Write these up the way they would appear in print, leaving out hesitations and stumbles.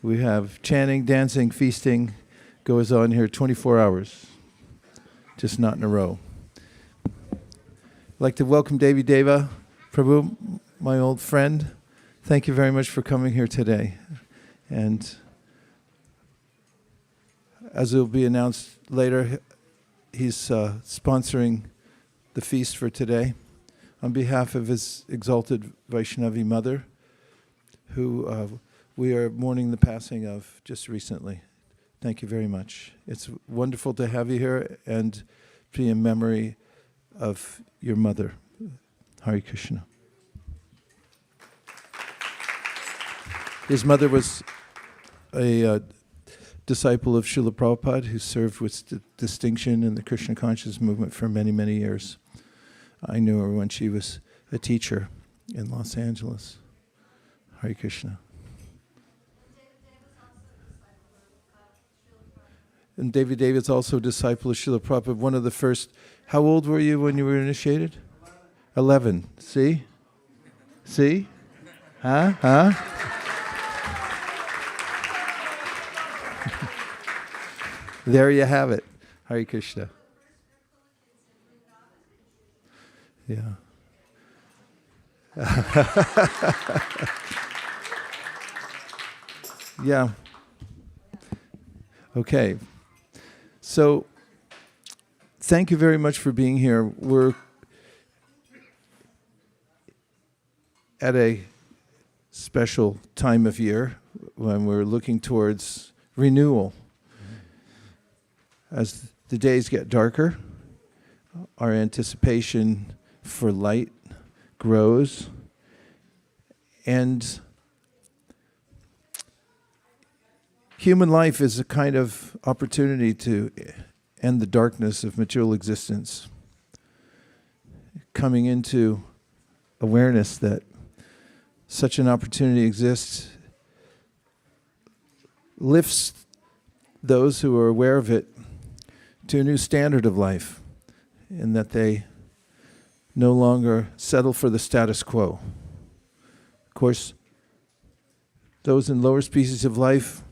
We have chanting, dancing, feasting goes on here 24 hours, just not in a row. I'd like to welcome Devi Deva Prabhu, my old friend. Thank you very much for coming here today. And as it will be announced later, he's sponsoring the feast for today on behalf of his exalted Vaishnavi mother, who we are mourning the passing of just recently. Thank you very much. It's wonderful to have you here and be in memory of your mother. Hare Krishna. His mother was a disciple of Srila Prabhupada who served with distinction in the Krishna consciousness movement for many, many years. I knew her when she was a teacher in Los Angeles. Hare Krishna. And David David's also a disciple of Srila Prabhupada. One of the first. How old were you when you were initiated? 11. See? See? Huh? There you have it. Hare Krishna. Yeah. Yeah. Okay. So, thank you very much for being here. We're at a special time of year when we're looking towards renewal. As the days get darker, our anticipation for light grows, and human life is a kind of opportunity to end the darkness of material existence, coming into awareness that such an opportunity exists lifts those who are aware of it to a new standard of life, in that they no longer settle for the status quo. Of course, those in lower species of life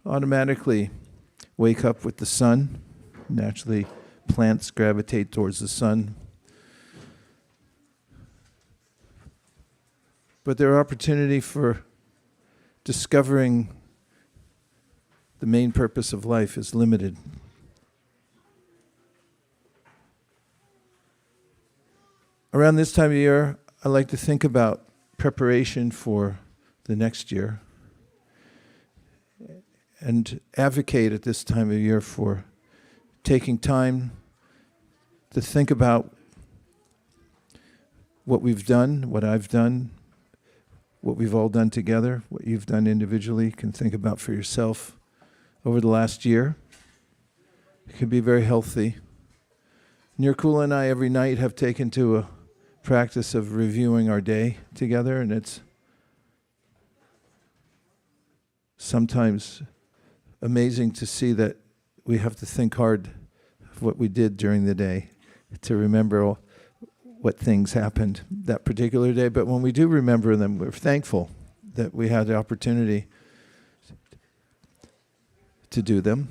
automatically wake up with the sun. Naturally, plants gravitate towards the sun. But their opportunity for discovering the main purpose of life is limited. Around this time of year, I like to think about preparation for the next year and advocate at this time of year for taking time to think about what we've done, what I've done, what we've all done together, what you've done individually. You can think about for yourself over the last year. It can be very healthy. Nirkula and I every night have taken to a practice of reviewing our day together, and it's sometimes amazing to see that we have to think hard of what we did during the day to remember what things happened that particular day. But when we do remember them, we're thankful that we had the opportunity to do them.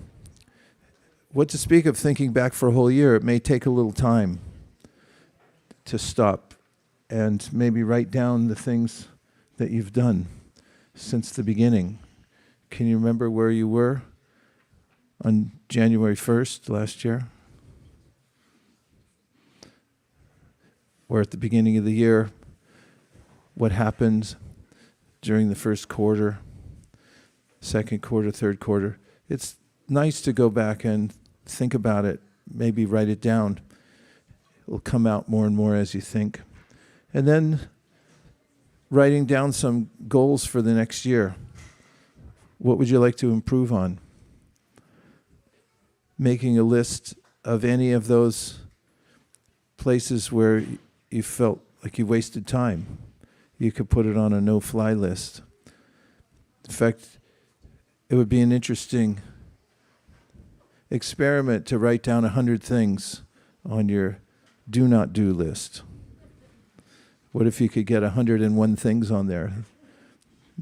What to speak of thinking back for a whole year? It may take a little time to stop and maybe write down the things that you've done since the beginning. Can you remember where you were on January 1st last year? Or at the beginning of the year, what happened during the first quarter, second quarter, third quarter? It's nice to go back and think about it, maybe write it down. It'll come out more and more as you think. And then writing down some goals for the next year. What would you like to improve on? Making a list of any of those places where you felt like you wasted time. You could put it on a no-fly list. In fact, it would be an interesting experiment to write down 100 things on your do not do list. What if you could get 101 things on there?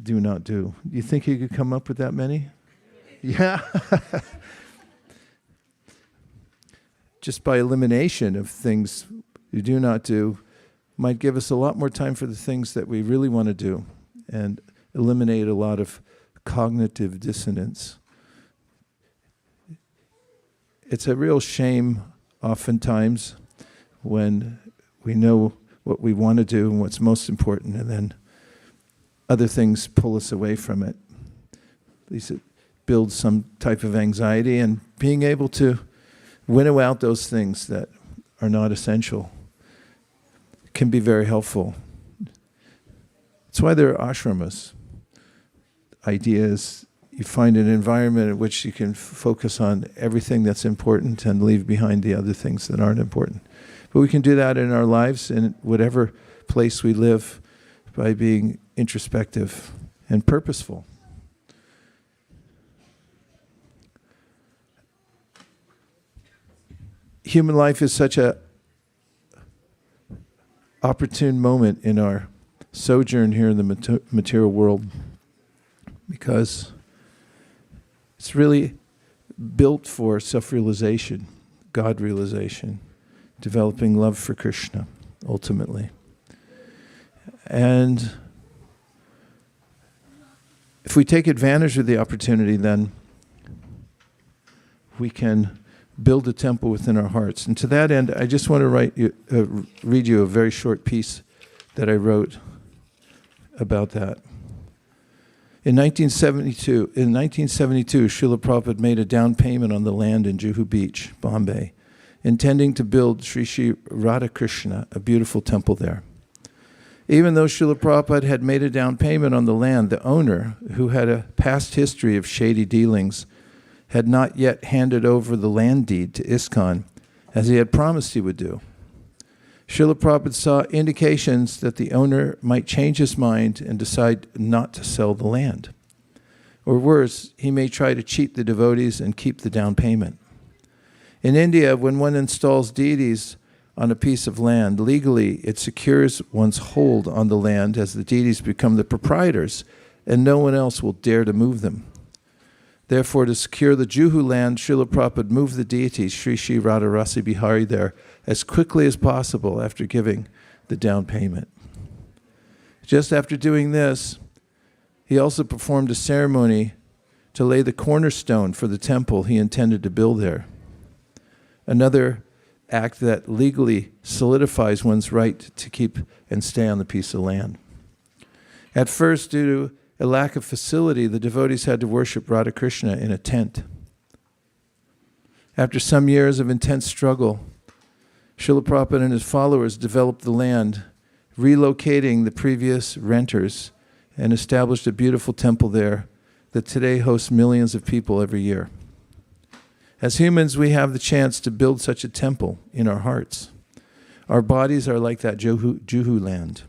do not do. Do you think you could come up with that many? Yeah. Just by elimination of things you do not do might give us a lot more time for the things that we really want to do and eliminate a lot of cognitive dissonance. It's a real shame oftentimes when we know what we want to do and what's most important, and then other things pull us away from it. At least it builds some type of anxiety, and being able to winnow out those things that are not essential can be very helpful. That's why there are ashramas. Idea is you find an environment in which you can focus on everything that's important and leave behind the other things that aren't important. But we can do that in our lives, in whatever place we live, by being introspective and purposeful. Human life is such a opportune moment in our sojourn here in the material world, because it's really built for self-realization, God realization, developing love for Krishna, ultimately. And if we take advantage of the opportunity, then we can build a temple within our hearts. And to that end, I just want to read you a very short piece that I wrote about that. In 1972, Srila Prabhupada made a down payment on the land in Juhu Beach, Bombay, intending to build Sri Sri Radhakrishna, a beautiful temple there. Even though Srila Prabhupada had made a down payment on the land, the owner, who had a past history of shady dealings, had not yet handed over the land deed to ISKCON, as he had promised he would do. Srila Prabhupada saw indications that the owner might change his mind and decide not to sell the land. Or worse, he may try to cheat the devotees and keep the down payment. In India, when one installs deities on a piece of land, legally it secures one's hold on the land, as the deities become the proprietors and no one else will dare to move them. Therefore, to secure the Juhu land, Srila Prabhupada moved the deity Sri Sri Radharasi Bihari there as quickly as possible after giving the down payment. Just after doing this, he also performed a ceremony to lay the cornerstone for the temple he intended to build there. Another act that legally solidifies one's right to keep and stay on the piece of land. At first, due to a lack of facility, the devotees had to worship Radhakrishna in a tent. After some years of intense struggle, Srila Prabhupada and his followers developed the land, relocating the previous renters, and established a beautiful temple there that today hosts millions of people every year. As humans, we have the chance to build such a temple in our hearts. Our bodies are like that Juhu land.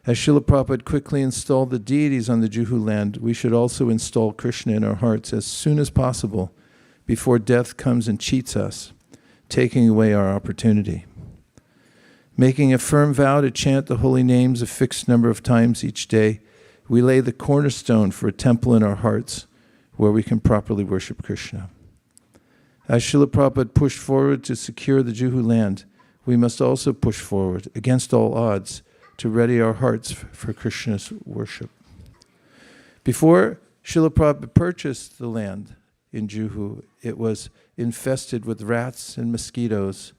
As Srila Prabhupada quickly installed the deities on the Juhu land, we should also install Krishna in our hearts as soon as possible, before death comes and cheats us, taking away our opportunity. Making a firm vow to chant the holy names a fixed number of times each day, we lay the cornerstone for a temple in our hearts where we can properly worship Krishna. As Srila Prabhupada pushed forward to secure the Juhu land, we must also push forward, against all odds, to ready our hearts for Krishna's worship. Before Srila Prabhupada purchased the land in Juhu, it was infested with rats and mosquitoes,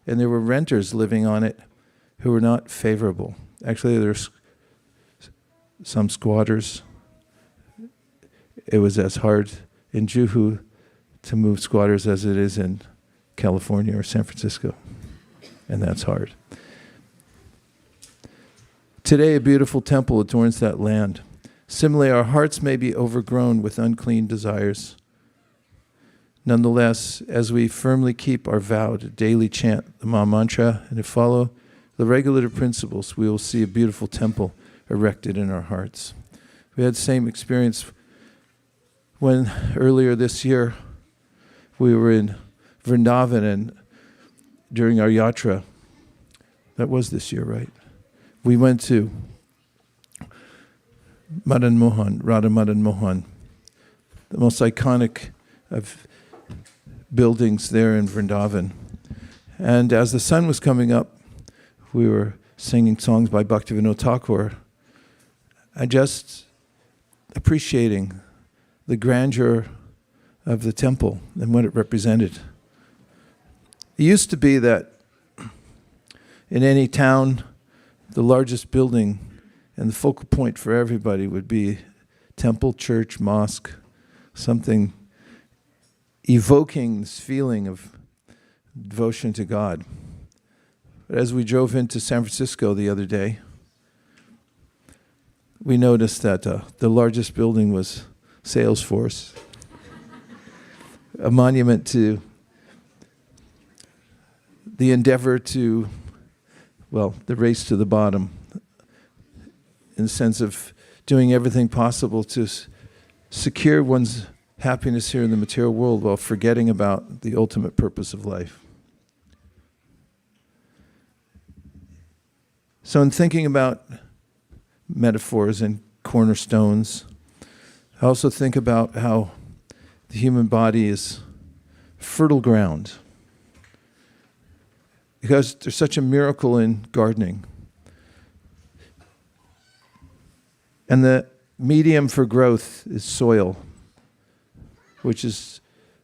and there were renters living on it who were not favorable. Actually, there's some squatters. It was as hard in Juhu to move squatters as it is in California or San Francisco, and that's hard. Today, a beautiful temple adorns that land. Similarly, our hearts may be overgrown with unclean desires. Nonetheless, as we firmly keep our vow to daily chant the Maha Mantra and to follow the regulative principles, we will see a beautiful temple erected in our hearts. We had the same experience when earlier this year we were in Vrindavan, and during our yatra, that was this year, right? We went to Madan Mohan, Radha Madan Mohan, the most iconic of buildings there in Vrindavan. And as the sun was coming up, we were singing songs by Bhaktivinoda Thakur, and just appreciating the grandeur of the temple and what it represented. It used to be that in any town, the largest building and the focal point for everybody would be temple, church, mosque, something evoking this feeling of devotion to God. But as we drove into San Francisco the other day, we noticed that the largest building was Salesforce, a monument to the endeavor to, well, the race to the bottom, in the sense of doing everything possible to secure one's happiness here in the material world while forgetting about the ultimate purpose of life. So in thinking about metaphors and cornerstones, I also think about how the human body is fertile ground, because there's such a miracle in gardening. And the medium for growth is soil, which is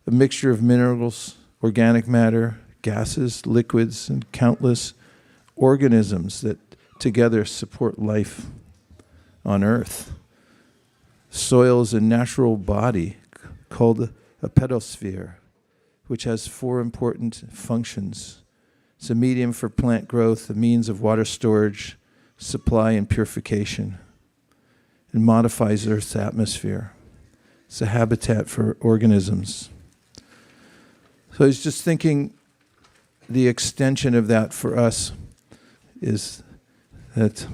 a mixture of minerals, organic matter, gases, liquids, and countless organisms that together support life on Earth. Soil is a natural body called a pedosphere, which has 4 important functions. It's a medium for plant growth, a means of water storage, supply, and purification. It modifies Earth's atmosphere. It's a habitat for organisms. So I was just thinking the extension of that for us is that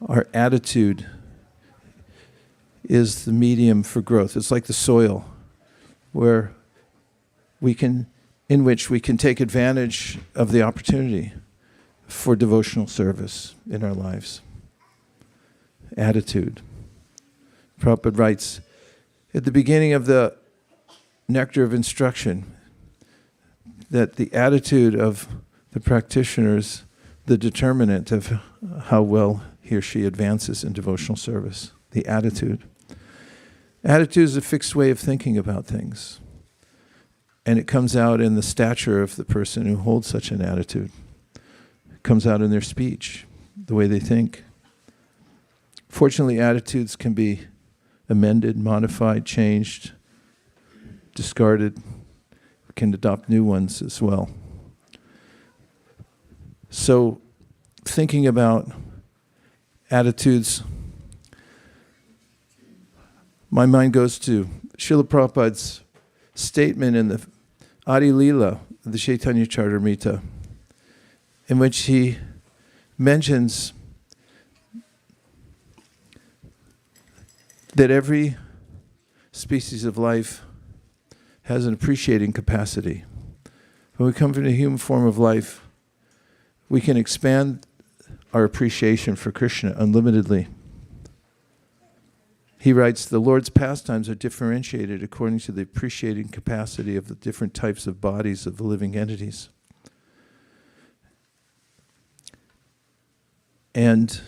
our attitude is the medium for growth. It's like the soil in which we can take advantage of the opportunity for devotional service in our lives. Attitude. Prabhupada writes, at the beginning of the Nectar of Instruction, that the attitude of the practitioner is the determinant of how well he or she advances in devotional service. The attitude. Attitude is a fixed way of thinking about things. And it comes out in the stature of the person who holds such an attitude. It comes out in their speech, the way they think. Fortunately, attitudes can be amended, modified, changed, discarded. We can adopt new ones as well. So, thinking about attitudes, my mind goes to Srila Prabhupada's statement in the Adi Leela, the Chaitanya Charitamrita, in which he mentions that every species of life has an appreciating capacity. When we come from the human form of life, we can expand our appreciation for Krishna unlimitedly. He writes, the Lord's pastimes are differentiated according to the appreciating capacity of the different types of bodies of the living entities. And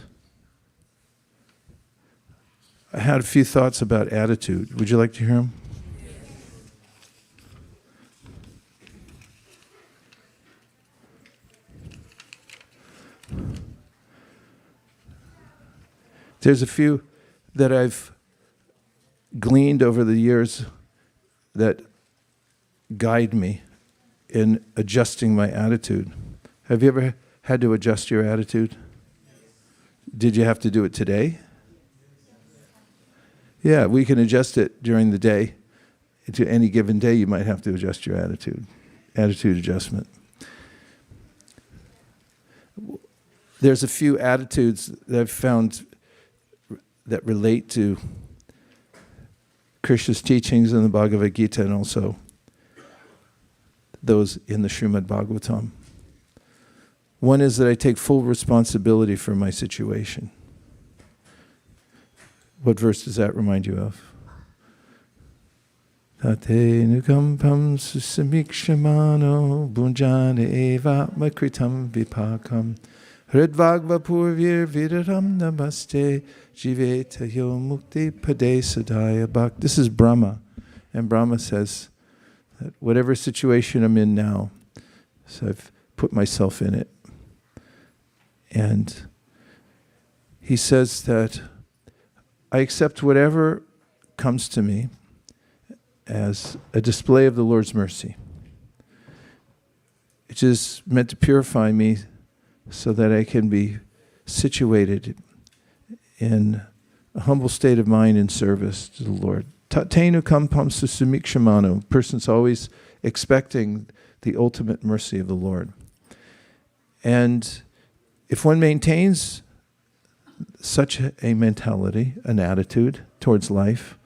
I had a few thoughts about attitude. Would you like to hear them? There's a few that I've gleaned over the years that guide me in adjusting my attitude. Have you ever had to adjust your attitude? Did you have to do it today? Yeah, we can adjust it during the day. To any given day, you might have to adjust your attitude. Attitude adjustment. There's a few attitudes that I've found that relate to Krishna's teachings in the Bhagavad Gita and also those in the Srimad Bhagavatam. One is that I take full responsibility for my situation. What verse does that remind you of? Tate nukampam susamikshamano bunjana eva makritam vipakam hridvagva purvir vidaram namaste jiveta yo mukti pade sadaya bhak. This is Brahma. And Brahma says that whatever situation I'm in now, so I've put myself in it. And he says that I accept whatever comes to me as a display of the Lord's mercy. It's just meant to purify me so that I can be situated in a humble state of mind in service to the Lord. Tatenu kampam susumikshamano. Person's always expecting the ultimate mercy of the Lord. And if one maintains such a mentality, an attitude towards life,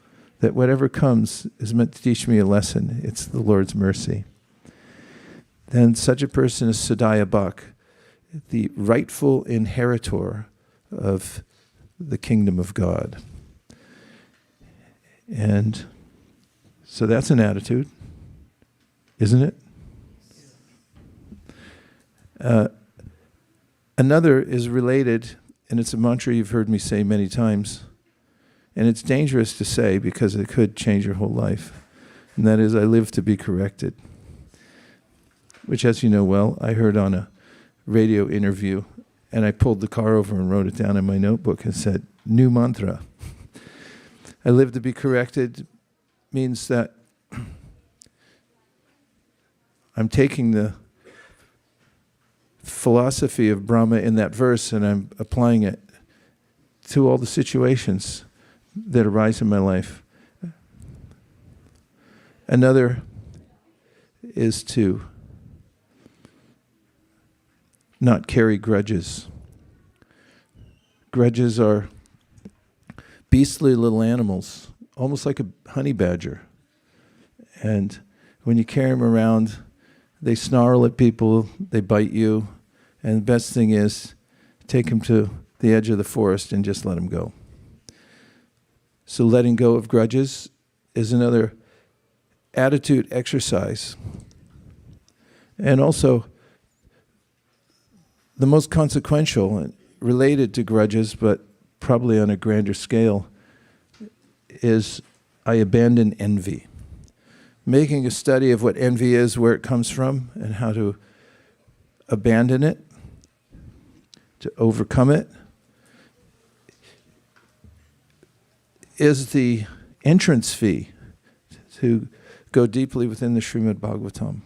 that whatever comes is meant to teach me a lesson, it's the Lord's mercy, then such a person is Sadaya Bhak, the rightful inheritor of the kingdom of God. And so that's an attitude, isn't it? Another is related, and it's a mantra you've heard me say many times, and it's dangerous to say because it could change your whole life. And that is, I live to be corrected. Which, as you know well, I heard on a radio interview, and I pulled the car over and wrote it down in my notebook and said, new mantra. I live to be corrected means that I'm taking the philosophy of Brahma in that verse and I'm applying it to all the situations that arise in my life. Another is to not carry grudges. Grudges are beastly little animals, almost like a honey badger. And when you carry them around, they snarl at people, they bite you, and the best thing is take them to the edge of the forest and just let them go. So letting go of grudges is another attitude exercise. And also, the most consequential and related to grudges, but probably on a grander scale, is I abandon envy. Making a study of what envy is, where it comes from, and how to abandon it, to overcome it, is the entrance fee to go deeply within the Srimad Bhagavatam.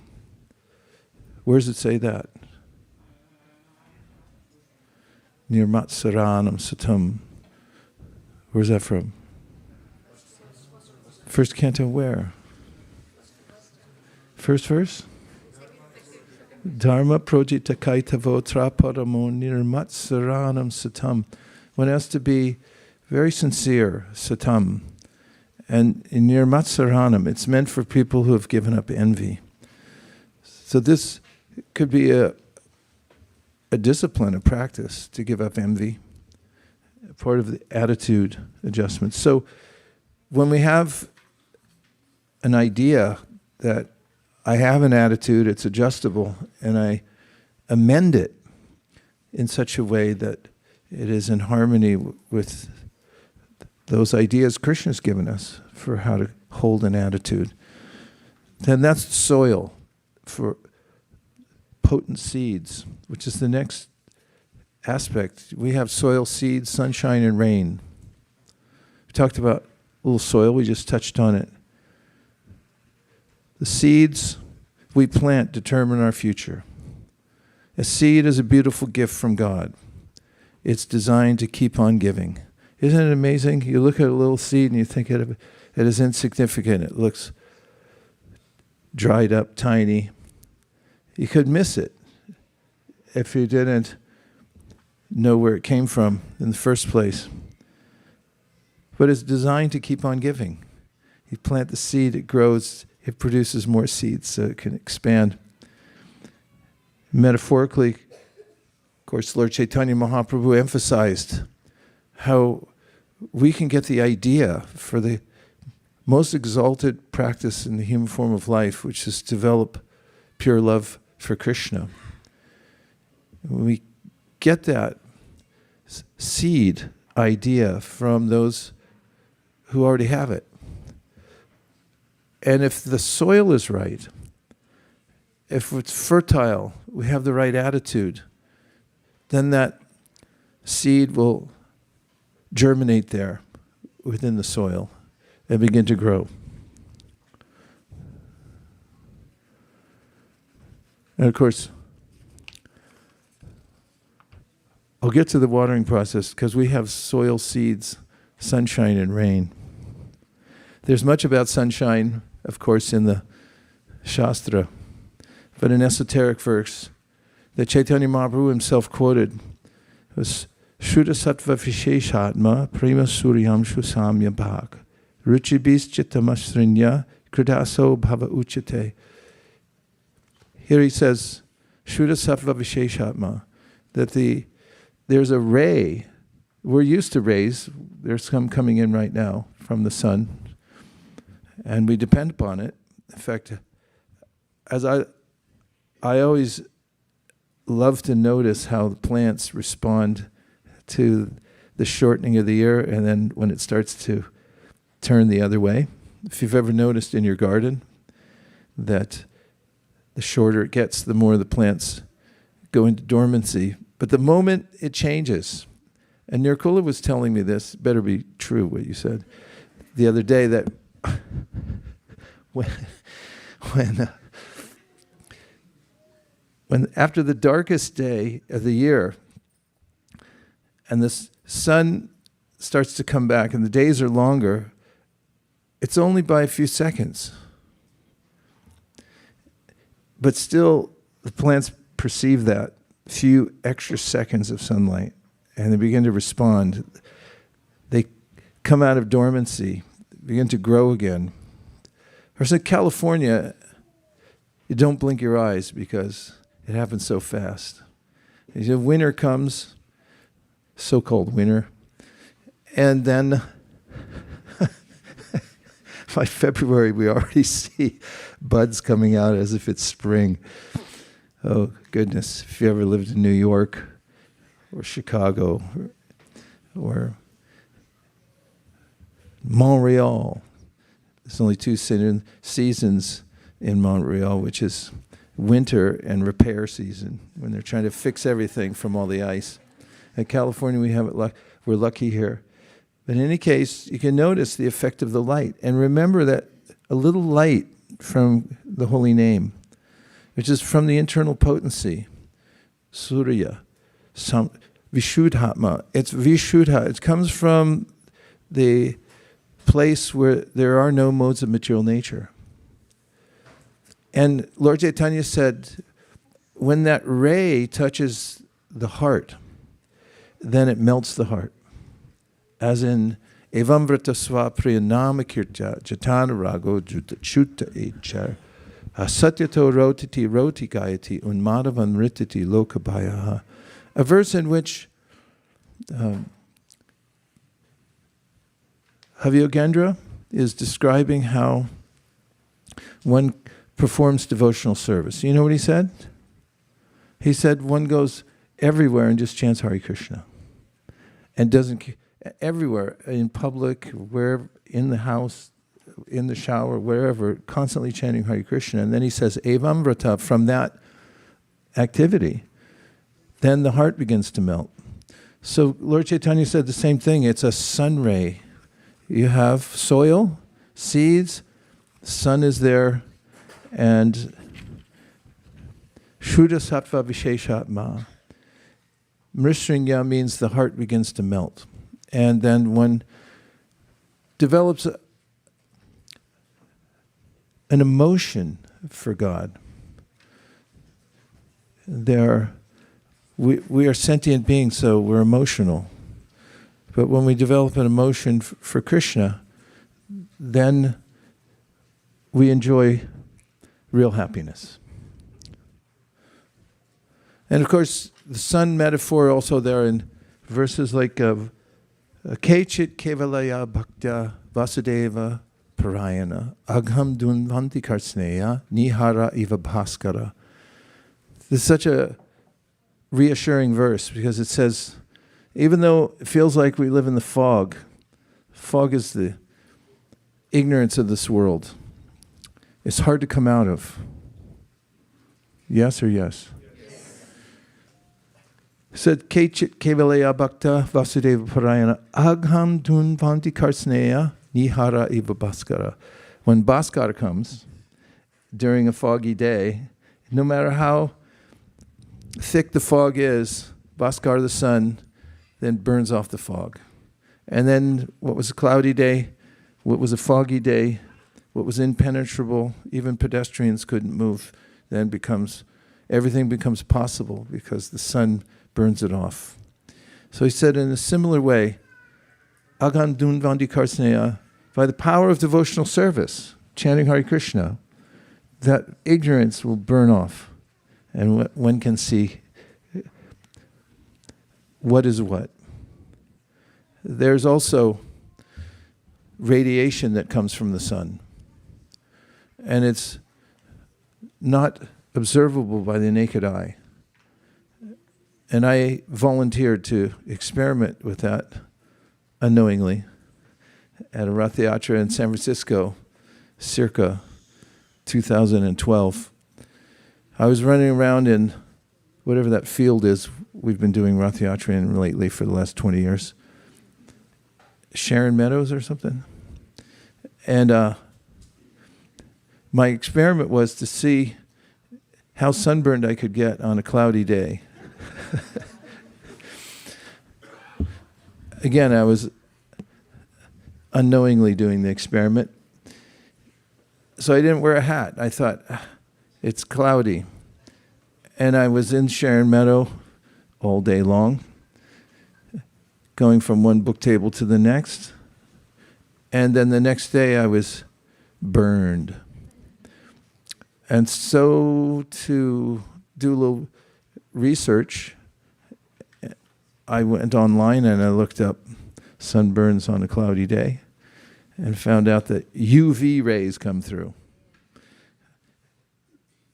Where does it say that? Nirmatsaranam satam. Where's that from? First canto where? First verse? Dharma projita kaitavo traparamo nirmatsaranam satam. One has to be very sincere, satam. And in nirmatsaranam, it's meant for people who have given up envy. So this could be a discipline, a practice to give up envy, part of the attitude adjustment. So when we have an idea that I have an attitude, it's adjustable, and I amend it in such a way that it is in harmony with those ideas Krishna's given us for how to hold an attitude, then that's the soil for potent seeds, which is the next aspect. We have soil, seeds, sunshine, and rain. We talked about a little soil, we just touched on it. The seeds we plant determine our future. A seed is a beautiful gift from God. It's designed to keep on giving. Isn't it amazing? You look at a little seed and you think it is insignificant. It looks dried up, tiny. You could miss it if you didn't know where it came from in the first place. But it's designed to keep on giving. You plant the seed, it grows, it produces more seeds so it can expand. Metaphorically, of course, Lord Chaitanya Mahaprabhu emphasized how we can get the idea for the most exalted practice in the human form of life, which is to develop pure love for Krishna. When we get that seed idea from those who already have it, and if the soil is right, if it's fertile, we have the right attitude, then that seed will germinate there within the soil and begin to grow. And of course, I'll get to the watering process because we have soil, seeds, sunshine, and rain. There's much about sunshine, of course, in the Shastra, but an esoteric verse that Chaitanya Mahaprabhu himself quoted was Shuddha Sattva Visheshatma Prema Suryamshu Samya Bhag Ruchibis Chittamasrinya Kridaso Bhava Uchate. Here he says, Shuddha Sattva Visheshatma, that there's a ray. We're used to rays. There's some coming in right now from the sun, and we depend upon it. In fact, as I always love to notice how the plants respond to the shortening of the year, and then when it starts to turn the other way. If you've ever noticed in your garden that the shorter it gets, the more the plants go into dormancy. But the moment it changes, and Nirkula was telling me this, better be true what you said, the other day, that when after the darkest day of the year, and the sun starts to come back and the days are longer, it's only by a few seconds. But still, the plants perceive that few extra seconds of sunlight, and they begin to respond. They come out of dormancy, begin to grow again. Whereas in California, you don't blink your eyes because it happens so fast. Winter comes, so-called winter, and then by February we already see buds coming out as if it's spring. Oh goodness, if you ever lived in New York or Chicago or Montreal, there's only two seasons in Montreal, which is winter and repair season, when they're trying to fix everything from all the ice. In California, we have it. We're lucky here. But in any case, you can notice the effect of the light. And remember that a little light from the holy name, which is from the internal potency, Surya, Vishuddhatma. It's Vishuddha. It comes from the place where there are no modes of material nature. And Lord Chaitanya said, when that ray touches the heart, then it melts the heart. As in, Evam vrata swapriya nama kirtya jatana rago chuta echar satyato rotiti rotikayati unmadavan rititi lokabhayaha. A verse in which Havyogendra is describing how one performs devotional service. You know what he said? He said one goes everywhere and just chants Hare Krishna. And doesn't, everywhere, in public, wherever, in the house, in the shower, wherever, constantly chanting Hare Krishna. And then he says, Evam vrata, from that activity, then the heart begins to melt. So Lord Chaitanya said the same thing. It's a sun ray. You have soil, seeds, sun is there, and Shuddha Sattva Visheshatma. Mrisringya means the heart begins to melt. And then one develops an emotion for God. We are sentient beings, so we're emotional. But when we develop an emotion for Krishna, then we enjoy real happiness. And of course, the sun metaphor also there in verses like Kechit kevalaya bhakta vasudeva parayana agham dunvanti karsneya nihara iva bhaskara. This is such a reassuring verse because it says, even though it feels like we live in the fog is the ignorance of this world. It's hard to come out of. Yes or yes? Said Kechit kevalaya bhakta vasudeva parayana agham dunvanti karsneya nihara iva bhaskara. When Bhaskara comes during a foggy day, no matter how thick the fog is, Bhaskara, the sun, then burns off the fog. And then what was a cloudy day, what was a foggy day, what was impenetrable, even pedestrians couldn't move, then everything becomes possible because the sun burns it off. So he said in a similar way, Agam Dunvandi Karsneya, by the power of devotional service, chanting Hare Krishna, that ignorance will burn off. And one can see what is what. There's also radiation that comes from the sun. And it's not observable by the naked eye. And I volunteered to experiment with that unknowingly at a Rath Yatra in San Francisco, circa 2012. I was running around in whatever that field is we've been doing Rath Yatra in lately for the last 20 years. Sharon Meadows or something. And my experiment was to see how sunburned I could get on a cloudy day. Again, I was unknowingly doing the experiment. So I didn't wear a hat. I thought, it's cloudy. And I was in Sharon Meadow all day long, going from one book table to the next. And then the next day I was burned. And so to do a little research, I went online and I looked up sunburns on a cloudy day and found out that UV rays come through.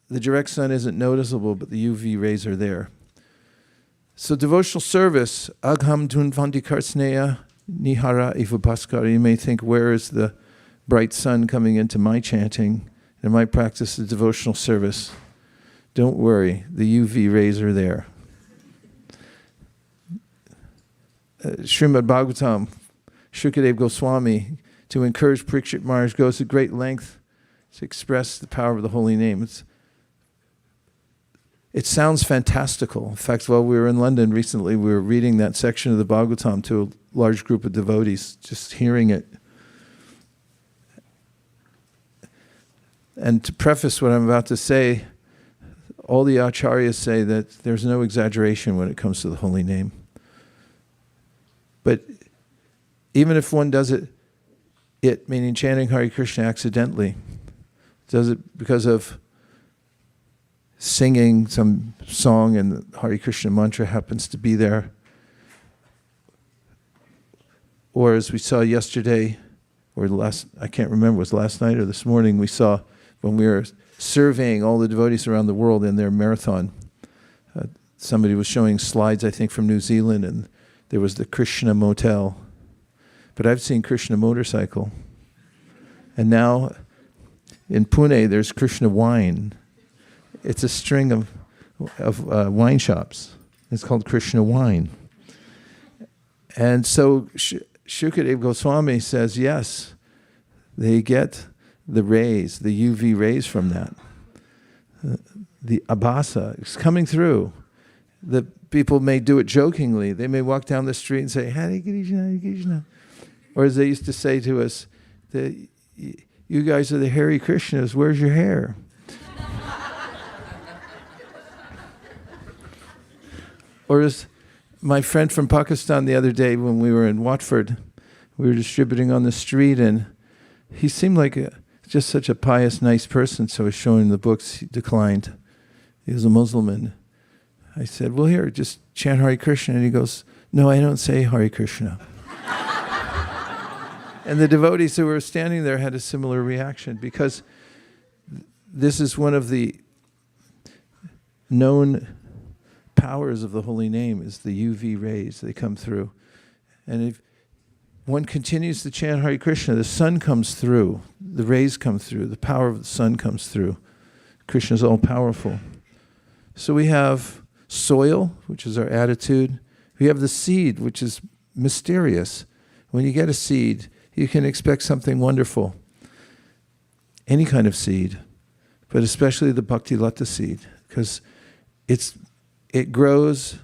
The direct sun isn't noticeable, but the UV rays are there. So devotional service, agham dunvanti karsneya nihara iva bhaskara. You may think, where is the bright sun coming into my chanting and my practice of devotional service? Don't worry, the UV rays are there. Srimad Bhagavatam, Shukadeva Goswami, to encourage Parikshit Maharaj, goes to great length to express the power of the holy name. It sounds fantastical. In fact, while we were in London recently, we were reading that section of the Bhagavatam to a large group of devotees, just hearing it. And to preface what I'm about to say, all the acharyas say that there's no exaggeration when it comes to the holy name. But even if one does it meaning chanting Hare Krishna accidentally, does it because of singing some song and the Hare Krishna mantra happens to be there, or as we saw yesterday, or I can't remember, it was last night or this morning, we saw when we were surveying all the devotees around the world in their marathon, somebody was showing slides, I think, from New Zealand, and there was the Krishna Motel. But I've seen Krishna Motorcycle. And now in Pune, there's Krishna Wine. It's a string of wine shops. It's called Krishna Wine. And so Shukadeva Goswami says, yes, they get the rays, the UV rays from that. The abhasa is coming through. The people may do it jokingly. They may walk down the street and say, Hare Krishna, Hare Krishna. Or as they used to say to us, you guys are the Hare Krishnas, where's your hair? Or as my friend from Pakistan the other day when we were in Watford, we were distributing on the street, and he seemed like just such a pious, nice person, so I was showing him the books. He declined. He was a Muslim, and I said, well, here, just chant Hare Krishna. And he goes, no, I don't say Hare Krishna. And the devotees who were standing there had a similar reaction, because this is one of the known powers of the holy name, is the UV rays. They come through. And if one continues to chant Hare Krishna, the sun comes through, the rays come through, the power of the sun comes through. Krishna is all powerful. So we have soil, which is our attitude. We have the seed, which is mysterious. When you get a seed, you can expect something wonderful. Any kind of seed, but especially the Bhakti Lata seed, because it grows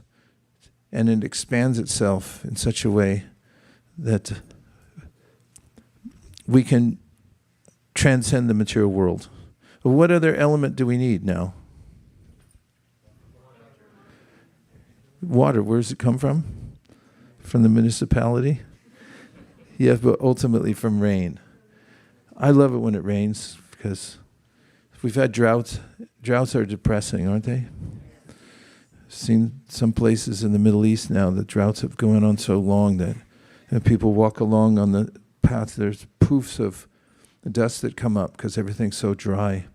and it expands itself in such a way that we can transcend the material world. But what other element do we need now? Water. Where does it come from? From the municipality? Yes, but ultimately from rain. I love it when it rains, because we've had droughts. Droughts are depressing, aren't they? Seen some places in the Middle East now that droughts have gone on so long that people walk along on the path, there's poofs of dust that come up because everything's so dry.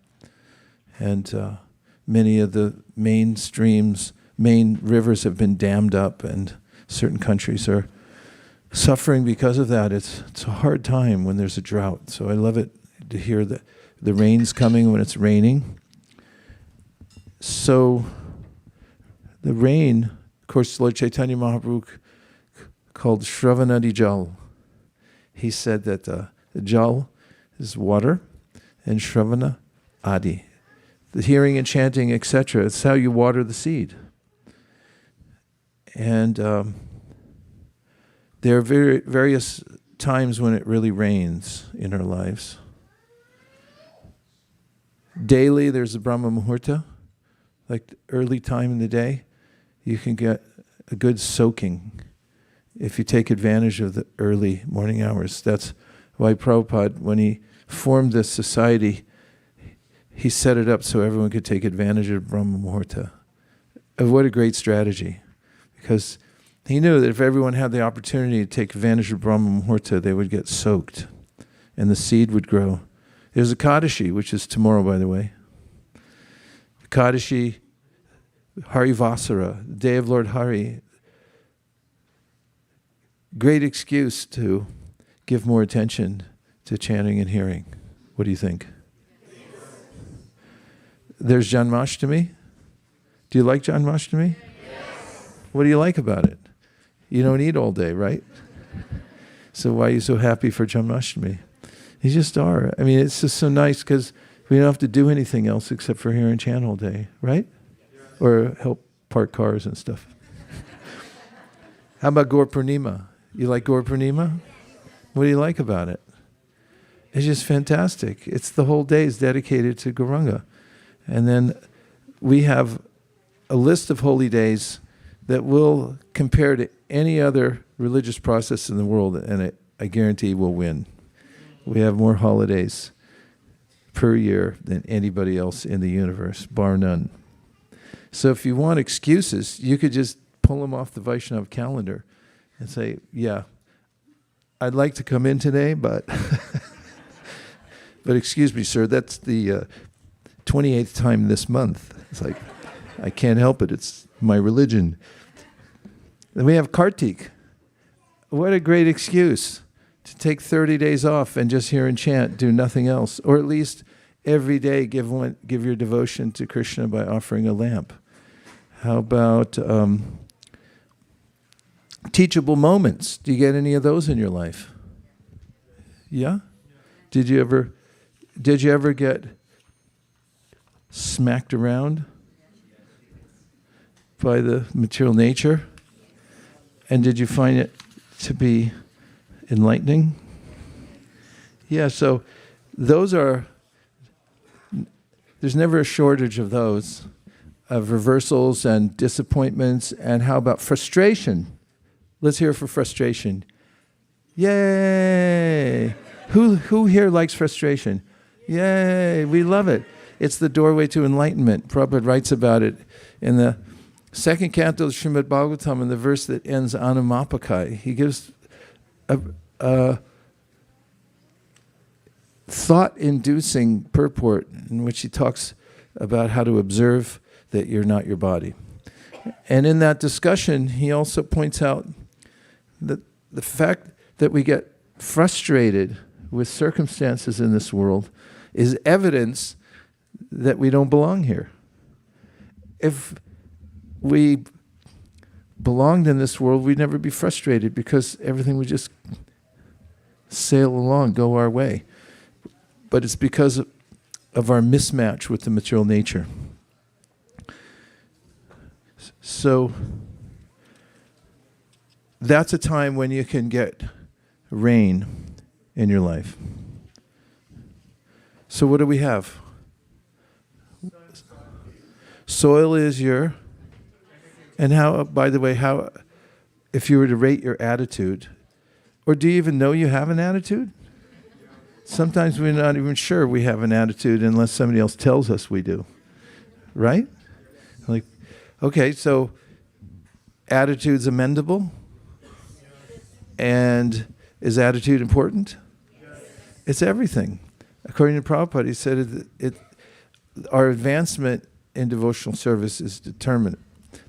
And many of the main streams, main rivers have been dammed up, and certain countries are suffering because of that. It's a hard time when there's a drought. So I love it to hear the rain's coming when it's raining. So the rain, of course, Lord Chaitanya Mahaprabhu called Shravanadi Jal. He said that the Jal is water, and Shravana Adi. The hearing and chanting, etc. It's how you water the seed. And there are various times when it really rains in our lives. Daily, there's the Brahma Muhurta, like early time in the day. You can get a good soaking if you take advantage of the early morning hours. That's why Prabhupada, when he formed this society, he set it up so everyone could take advantage of Brahma Muhurta. What a great strategy. Because he knew that if everyone had the opportunity to take advantage of Brahma Muhurta, they would get soaked and the seed would grow. There's Ekadashi, which is tomorrow, by the way. Ekadashi, Harivasara, the day of Lord Hari. Great excuse to give more attention to chanting and hearing. What do you think? There's Janmashtami. Do you like Janmashtami? Yes. What do you like about it? You don't eat all day, right? So why are you so happy for Janmashtami? You just are. I mean, it's just so nice because we don't have to do anything else except for hear and chant all day, right? Or help park cars and stuff. How about Gaur Purnima? You like Gaur Purnima? What do you like about it? It's just fantastic. It's the whole day is dedicated to Gauranga. And then we have a list of holy days that will compare to any other religious process in the world, and I guarantee will win. We have more holidays per year than anybody else in the universe, bar none. So if you want excuses, you could just pull them off the Vaishnava calendar and say, yeah, I'd like to come in today, but but excuse me, sir, that's the 28th time this month. It's like, I can't help it. It's my religion. Then we have Kartik. What a great excuse to take 30 days off and just hear and chant, do nothing else. Or at least every day give your devotion to Krishna by offering a lamp. How about teachable moments? Do you get any of those in your life? Yeah? Did you ever get smacked around by the material nature? And did you find it to be enlightening? Yeah, so there's never a shortage of those, of reversals and disappointments. And how about frustration? Let's hear for frustration. Yay! Who here likes frustration? Yay, we love it. It's the doorway to enlightenment. Prabhupada writes about it in the second canto of Srimad Bhagavatam, in the verse that ends Anumapakai. He gives a thought-inducing purport in which he talks about how to observe that you're not your body. And in that discussion, he also points out that the fact that we get frustrated with circumstances in this world is evidence that we don't belong here. If we belonged in this world, we'd never be frustrated because everything would just sail along, go our way. But it's because of our mismatch with the material nature. So that's a time when you can get rain in your life. So what do we have? Soil is your, and how, by the way, how, if you were to rate your attitude, or do you even know you have an attitude? Sometimes we're not even sure we have an attitude unless somebody else tells us we do. Right? Like, okay, so attitude's amendable? And is attitude important? It's everything. According to Prabhupada, he said our advancement in devotional service is determinate.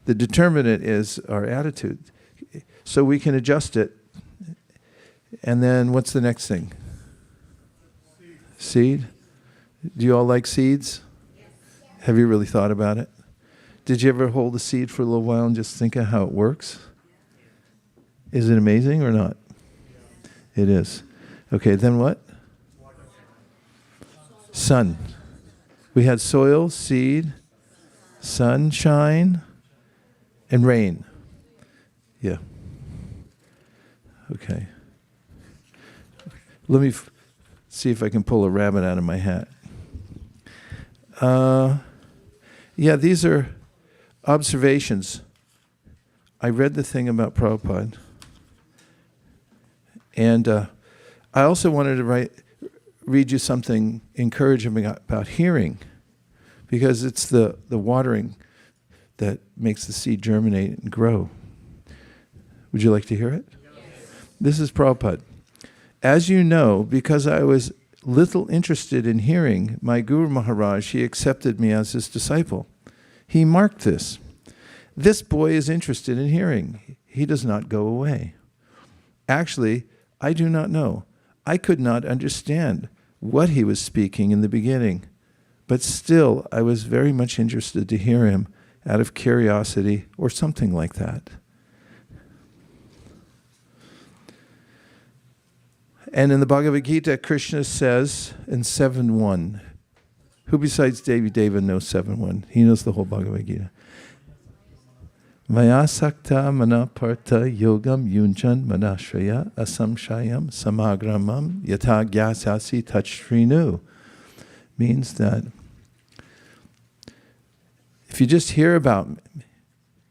The determinant is our attitude. So we can adjust it. And then what's the next thing? Seed? Do you all like seeds? Have you really thought about it? Did you ever hold a seed for a little while and just think of how it works? Is it amazing or not? It is. Okay, then what? Sun. We had soil, seed, sunshine, and rain. Yeah. Okay. Let me see if I can pull a rabbit out of my hat. Yeah, these are observations. I read the thing about Prabhupada. And I also wanted to read you something encouraging about hearing, because it's the watering that makes the seed germinate and grow. Would you like to hear it? Yes. This is Prabhupada. As you know, because I was little interested in hearing, my Guru Maharaj, he accepted me as his disciple. He marked this. This boy is interested in hearing. He does not go away. Actually, I do not know. I could not understand what he was speaking in the beginning, but still I was very much interested to hear him out of curiosity or something like that. And in the Bhagavad Gita, Krishna says in 7.1, who besides Devi Deva knows 7.1? He knows the whole Bhagavad Gita. Vaisesika manaparta yogam yunchan manashraya asamshayam samagramam yata gyasasi tachrinu. Means that if you just hear about,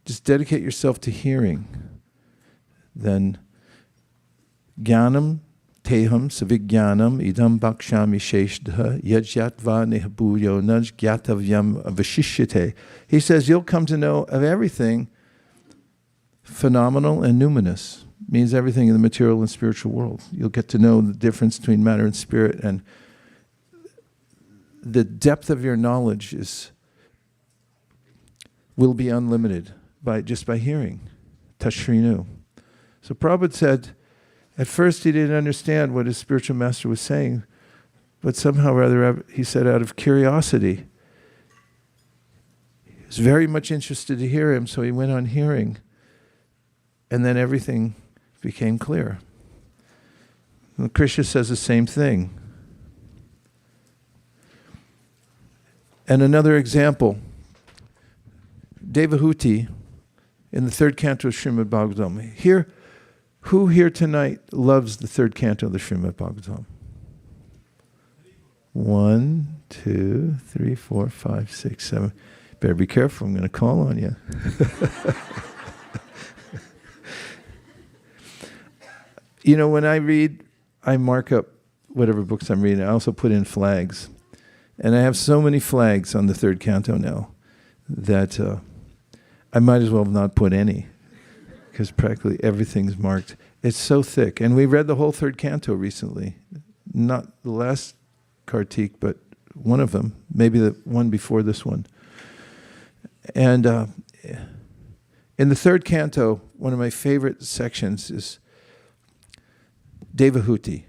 just dedicate yourself to hearing, then jnanam teham savijnanam idam bhakshami sheshdha yajyatva nihbhuyo naj gyatavyam avashishyate. He says you'll come to know of everything phenomenal and numinous. Means everything in the material and spiritual world. You'll get to know the difference between matter and spirit, and the depth of your knowledge will be unlimited just by hearing. Tashrinu. So Prabhupada said, at first he didn't understand what his spiritual master was saying, but somehow or other he said out of curiosity. He was very much interested to hear him, so he went on hearing. And then everything became clear. And Krishna says the same thing. And another example, Devahuti in the third canto of Srimad Bhagavatam. Who here tonight loves the third canto of the Srimad Bhagavatam? 1, 2, 3, 4, 5, 6, 7. Better be careful, I'm going to call on you. You know, when I read, I mark up whatever books I'm reading. I also put in flags. And I have so many flags on the third canto now that I might as well not put any, because practically everything's marked. It's so thick. And we read the whole third canto recently. Not the last Kartik, but one of them, maybe the one before this one. And in the third canto, one of my favorite sections is Devahuti.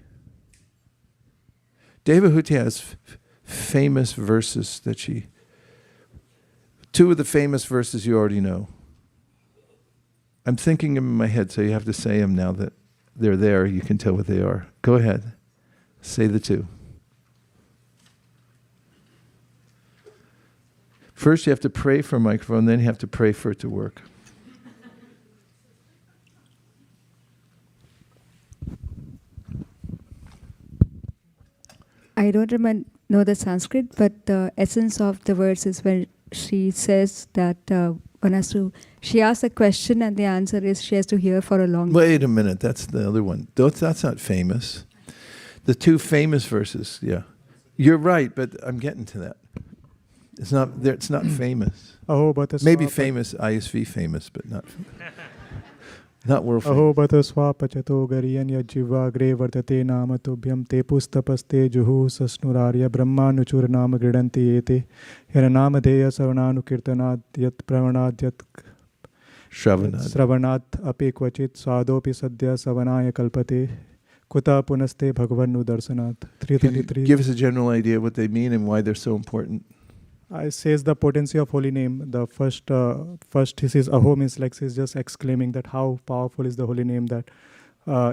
Devahuti has famous verses that two of the famous verses you already know. I'm thinking them in my head, so you have to say them now that they're there. You can tell what they are. Go ahead. Say the two. First, you have to pray for a microphone, then you have to pray for it to work. I don't know the Sanskrit, but the essence of the verse is when she says that she asks a question and the answer is she has to hear for a long time. Wait a minute, that's the other one. That's not famous. The two famous verses, yeah. You're right, but I'm getting to that. It's not famous. Maybe famous, ISV famous, but not world famous. Aho bata swapachato gariyan yajiva gre vartate nama tobhyam te pustapaste juhu sasnurarya brahmanuchur nama gridanti ete hiranama deya savananu kirtanat yat pravanat yat Shravanat api kvachit swadopi sadhya savanaya kalpate kuta punaste bhagavanu darsanat. 333. Give us a general idea what they mean and why they're so important. It says the potency of holy name. The first he says Aho means like he's just exclaiming that how powerful is the holy name, that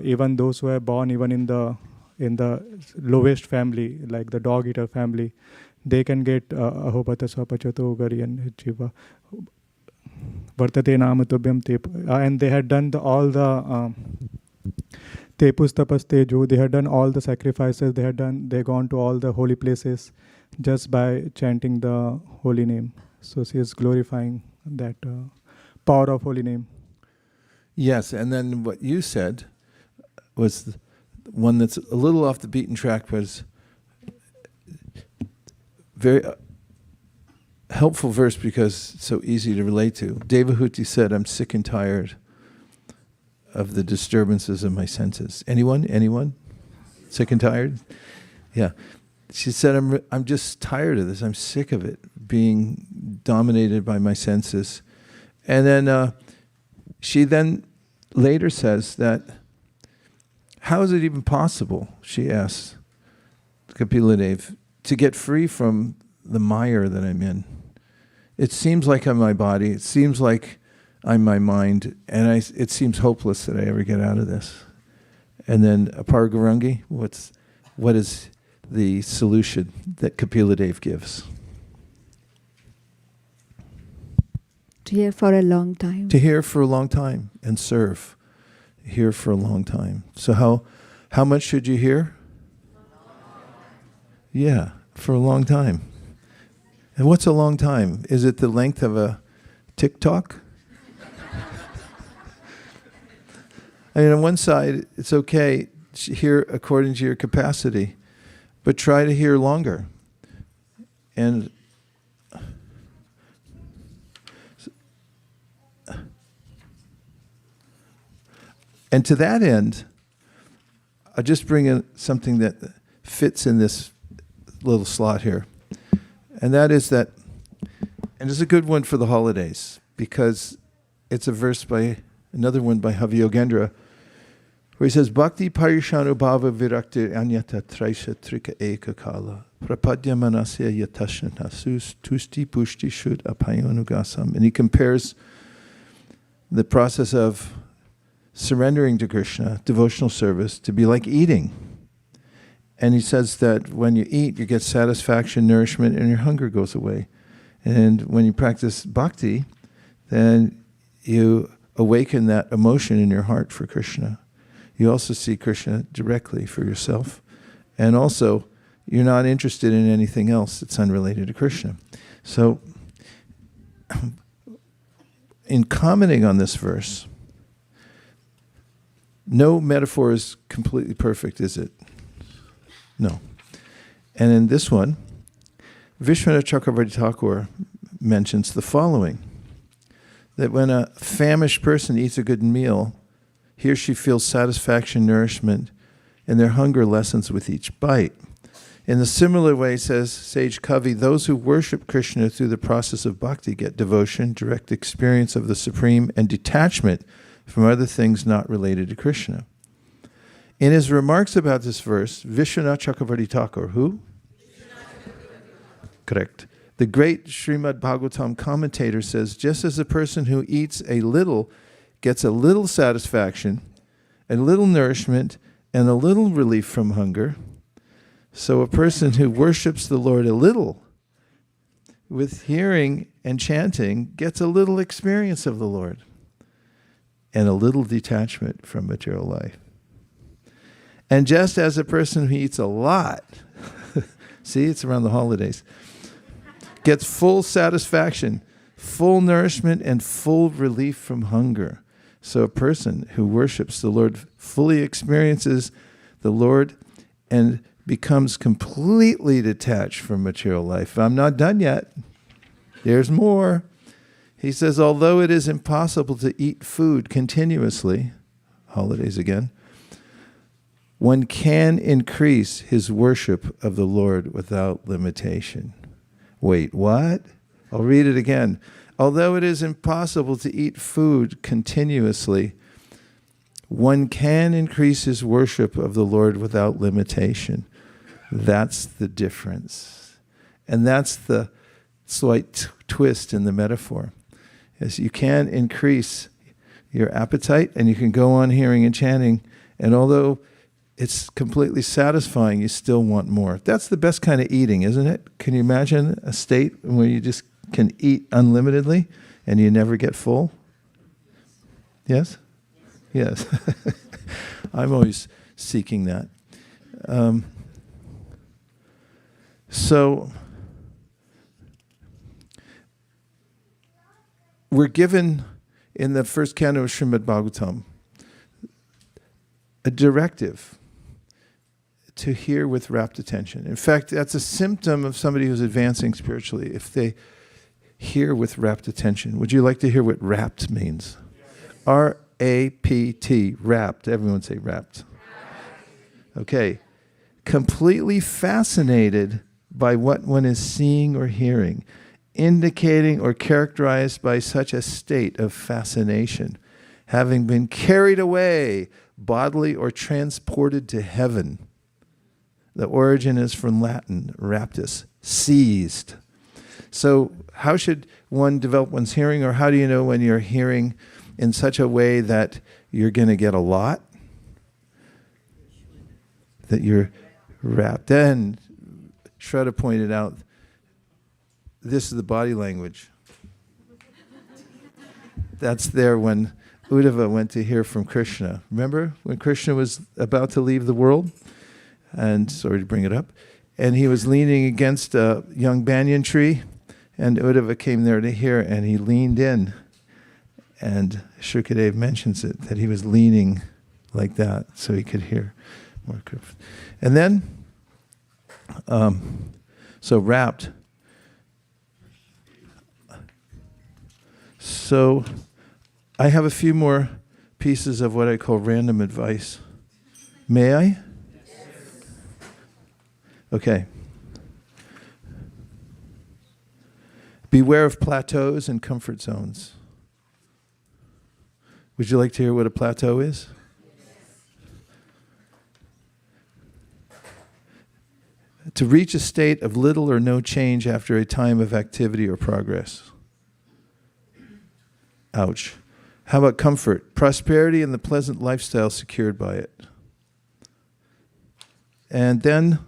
even those who are born even in the lowest family, like the dog eater family, they can get Aho bata swapachato gariyan jiva vartate nama tobhyam tep, and they had done all the tepus tapas teju, they had done all the sacrifices, they gone to all the holy places just by chanting the holy name. So she is glorifying that power of holy name. Yes, and then what you said was one that's a little off the beaten track, was very helpful verse because it's so easy to relate to. Devahuti said, I'm sick and tired of the disturbances of my senses. Anyone? Sick and tired? Yeah. She said, I'm just tired of this. I'm sick of it, being dominated by my senses. And then she then later says that, how is it even possible, she asks Kapila, to get free from the mire that I'm in? It seems like I'm my body. It seems like I'm my mind. And it seems hopeless that I ever get out of this. And then Apargarangi, what is the solution that Kapila Dev gives? To hear for a long time. To hear for a long time and serve. Hear for a long time. So how much should you hear? Yeah, for a long time. And what's a long time? Is it the length of a TikTok? I mean, on one side, it's okay to hear according to your capacity, but try to hear longer. And to that end, I'll just bring in something that fits in this little slot here. And that is that, and it's a good one for the holidays, because it's a verse by, another one by Haviyogendra, where he says, Bhakti parishanu bhava virakti anyata traisha trika eka kala prapadya manasya yatashna sus tusti pushti shud apayonugasam. And he compares the process of surrendering to Krishna, devotional service, to be like eating. And he says that when you eat, you get satisfaction, nourishment, and your hunger goes away. And when you practice bhakti, then you awaken that emotion in your heart for Krishna. You also see Krishna directly for yourself. And also, you're not interested in anything else that's unrelated to Krishna. So, in commenting on this verse, no metaphor is completely perfect, is it? No. And in this one, Vishwanath Chakravarti Thakur mentions the following, that when a famished person eats a good meal, he or she feels satisfaction, nourishment, and their hunger lessens with each bite. In a similar way, says Sage Kavi, those who worship Krishna through the process of bhakti get devotion, direct experience of the Supreme, and detachment from other things not related to Krishna. In his remarks about this verse, Vishwanath Chakravarti Thakur, who? Correct. The great Srimad Bhagavatam commentator says, just as a person who eats a little gets a little satisfaction, a little nourishment, and a little relief from hunger, so a person who worships the Lord a little with hearing and chanting gets a little experience of the Lord and a little detachment from material life. And just as a person who eats a lot, see, it's around the holidays, gets full satisfaction, full nourishment, and full relief from hunger. So a person who worships the Lord fully experiences the Lord and becomes completely detached from material life. I'm not done yet. There's more. He says, although it is impossible to eat food continuously, holidays again, one can increase his worship of the Lord without limitation. Wait, what? I'll read it again. Although it is impossible to eat food continuously, one can increase his worship of the Lord without limitation. That's the difference. And that's the slight twist in the metaphor. Is you can increase your appetite and you can go on hearing and chanting, and although it's completely satisfying, you still want more. That's the best kind of eating, isn't it? Can you imagine a state where you just can eat unlimitedly and you never get full? Yes? Yes. I'm always seeking that. So we're given in the first canto of Srimad Bhagavatam a directive to hear with rapt attention. In fact, that's a symptom of somebody who's advancing spiritually, if they hear with rapt attention. Would you like to hear what rapt means? R-A-P-T, rapt. Everyone say rapt. Okay. Completely fascinated by what one is seeing or hearing, indicating or characterized by such a state of fascination, having been carried away bodily or transported to heaven. The origin is from Latin, raptus, seized. So how should one develop one's hearing, or how do you know when you're hearing in such a way that you're going to get a lot? That you're rapt. Then Shraddha pointed out, this is the body language. That's there when Uddhava went to hear from Krishna. Remember when Krishna was about to leave the world? And sorry to bring it up. And he was leaning against a young banyan tree, and Uddhava came there to hear, and he leaned in. And Shukadeva mentions it, that he was leaning like that so he could hear more. And then, so rapt. So I have a few more pieces of what I call random advice. May I? Okay. Beware of plateaus and comfort zones. Would you like to hear what a plateau is? To reach a state of little or no change after a time of activity or progress. Ouch. How about comfort? Prosperity and the pleasant lifestyle secured by it. And then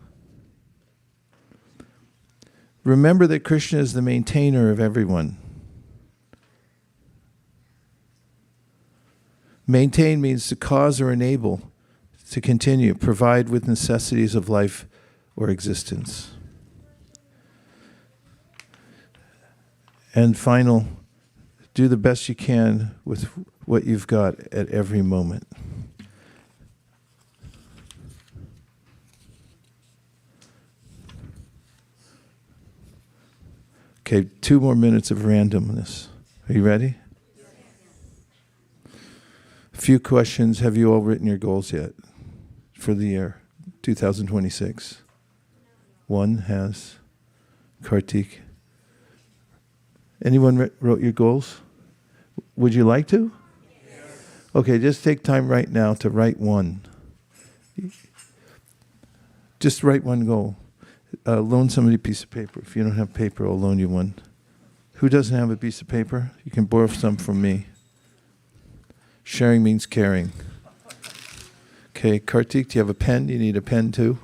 remember that Krishna is the maintainer of everyone. Maintain means to cause or enable, to continue, provide with necessities of life or existence. And final, do the best you can with what you've got at every moment. Okay, 2 more minutes of randomness. Are you ready? A few questions. Have you all written your goals yet for the year 2026? One has. Kartik. Anyone wrote your goals? Would you like to? Yes. Okay, just take time right now to write one. Just write one goal. Loan somebody a piece of paper. If you don't have paper, I'll loan you one. Who doesn't have a piece of paper? You can borrow some from me. Sharing means caring. Okay, Kartik, do you have a pen? You need a pen too?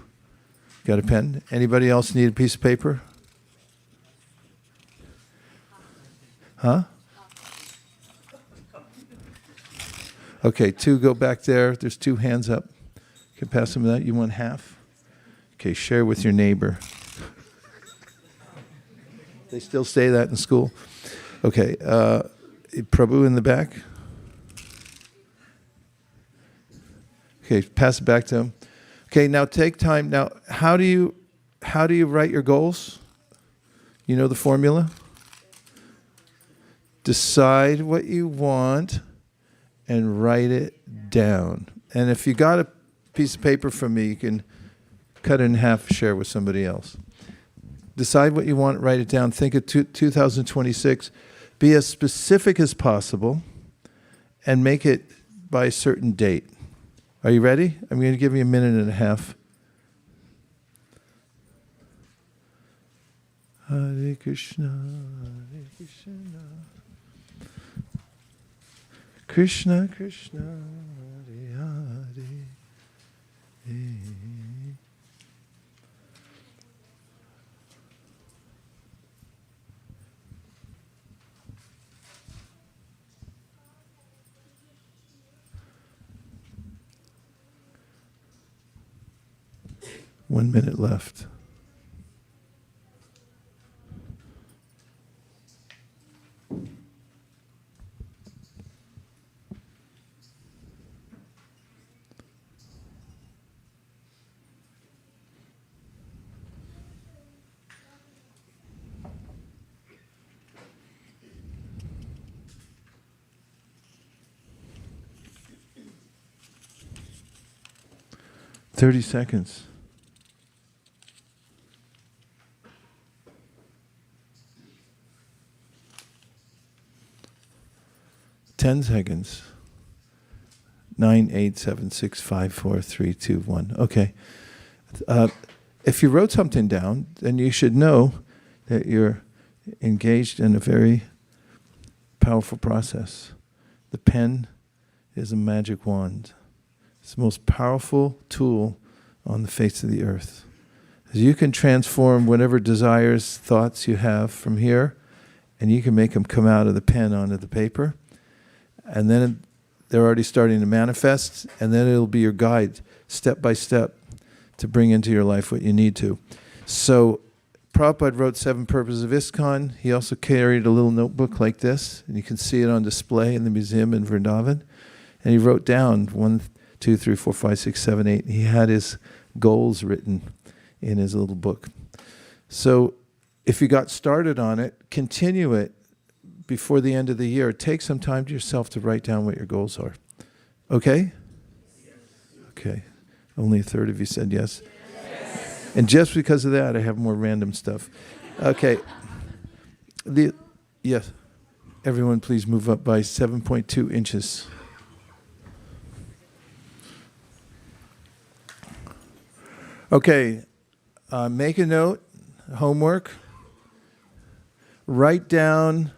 Got a pen? Anybody else need a piece of paper? Huh? Okay, two, go back there. There's two hands up. You can pass them that. You want half? Okay, share with your neighbor. They still say that in school? Okay, Prabhu in the back. Okay, pass it back to him. Okay, now take time. Now, how do you write your goals? You know the formula? Decide what you want and write it down. And if you got a piece of paper from me, you can cut it in half, share with somebody else. Decide what you want, write it down. Think of 2026. Be as specific as possible and make it by a certain date. Are you ready? I'm going to give you a minute and a half. Hare Krishna, Hare Krishna. Krishna, Krishna, Hare Hare. Hey. One minute left. Thirty seconds. 10 seconds. 9, 8, 7, 6, 5, 4, 3, 2, 1. Okay. If you wrote something down, then you should know that you're engaged in a very powerful process. The pen is a magic wand. It's the most powerful tool on the face of the earth. You can transform whatever desires, thoughts you have from here, and you can make them come out of the pen onto the paper. And then they're already starting to manifest, and then it'll be your guide, step by step, to bring into your life what you need to. So Prabhupada wrote 7 Purposes of ISKCON. He also carried a little notebook like this, and you can see it on display in the museum in Vrindavan. And he wrote down 1, 2, 3, 4, 5, 6, 7, 8. He had his goals written in his little book. So if you got started on it, continue it before the end of the year. Take some time to yourself to write down what your goals are. Okay? Yes. Okay. Only a third of you said yes. Yes. And just because of that, I have more random stuff. Okay. Yes. Everyone please move up by 7.2 inches. Okay. Make a note, homework. Write down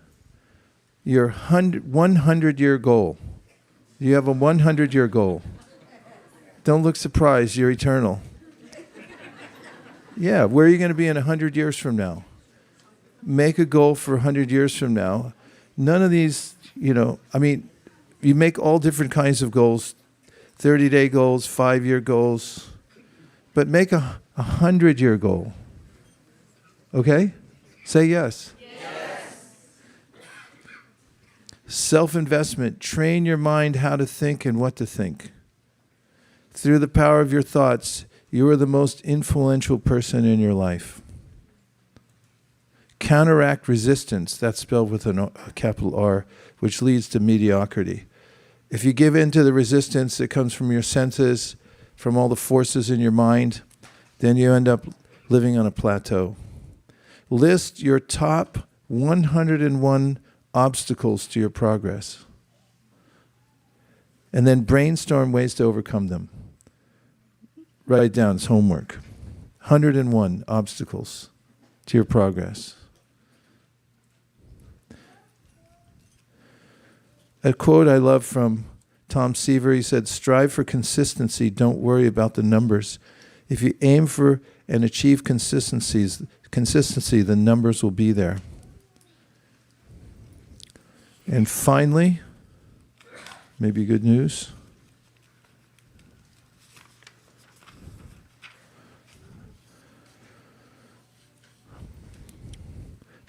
your 100-year goal. You have a 100-year goal. Don't look surprised, you're eternal. Yeah, where are you going to be in 100 years from now? Make a goal for 100 years from now. None of these, you make all different kinds of goals, 30-day goals, 5-year goals, but make a 100-year goal. Okay? Say yes. Self-investment. Train your mind how to think and what to think. Through the power of your thoughts, you are the most influential person in your life. Counteract resistance. That's spelled with a capital R, which leads to mediocrity. If you give in to the resistance that comes from your senses, from all the forces in your mind, then you end up living on a plateau. List your top 101 obstacles to your progress. And then brainstorm ways to overcome them. Write it down, it's homework. 101 obstacles to your progress. A quote I love from Tom Seaver, he said, "Strive for consistency, don't worry about the numbers. If you aim for and achieve consistency, the numbers will be there." And finally, maybe good news.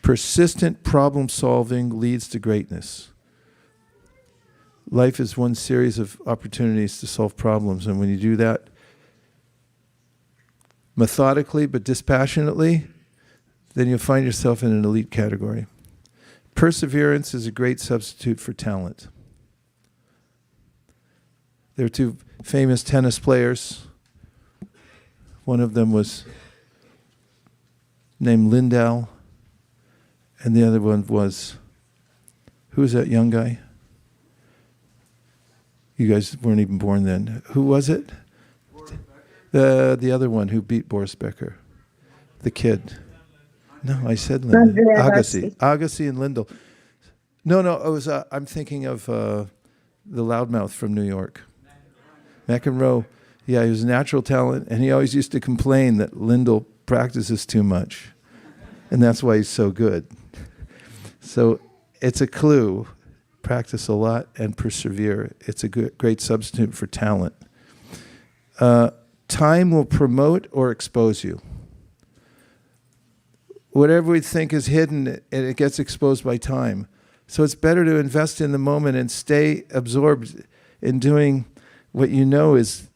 Persistent problem solving leads to greatness. Life is one series of opportunities to solve problems, and when you do that methodically but dispassionately, then you'll find yourself in an elite category. Perseverance is a great substitute for talent. There are two famous tennis players. One of them was named Lindau, and the other one was, who was that young guy? You guys weren't even born then. Who was it? The other one who beat Boris Becker. The kid. No, I said Lindau. Agassi and Lindell. No, it was, I'm thinking of the loudmouth from New York. McEnroe. Yeah, he was a natural talent, and he always used to complain that Lindell practices too much. And that's why he's so good. So it's a clue. Practice a lot and persevere. It's a great substitute for talent. Time will promote or expose you. Whatever we think is hidden, it gets exposed by time. So it's better to invest in the moment and stay absorbed in doing what you know is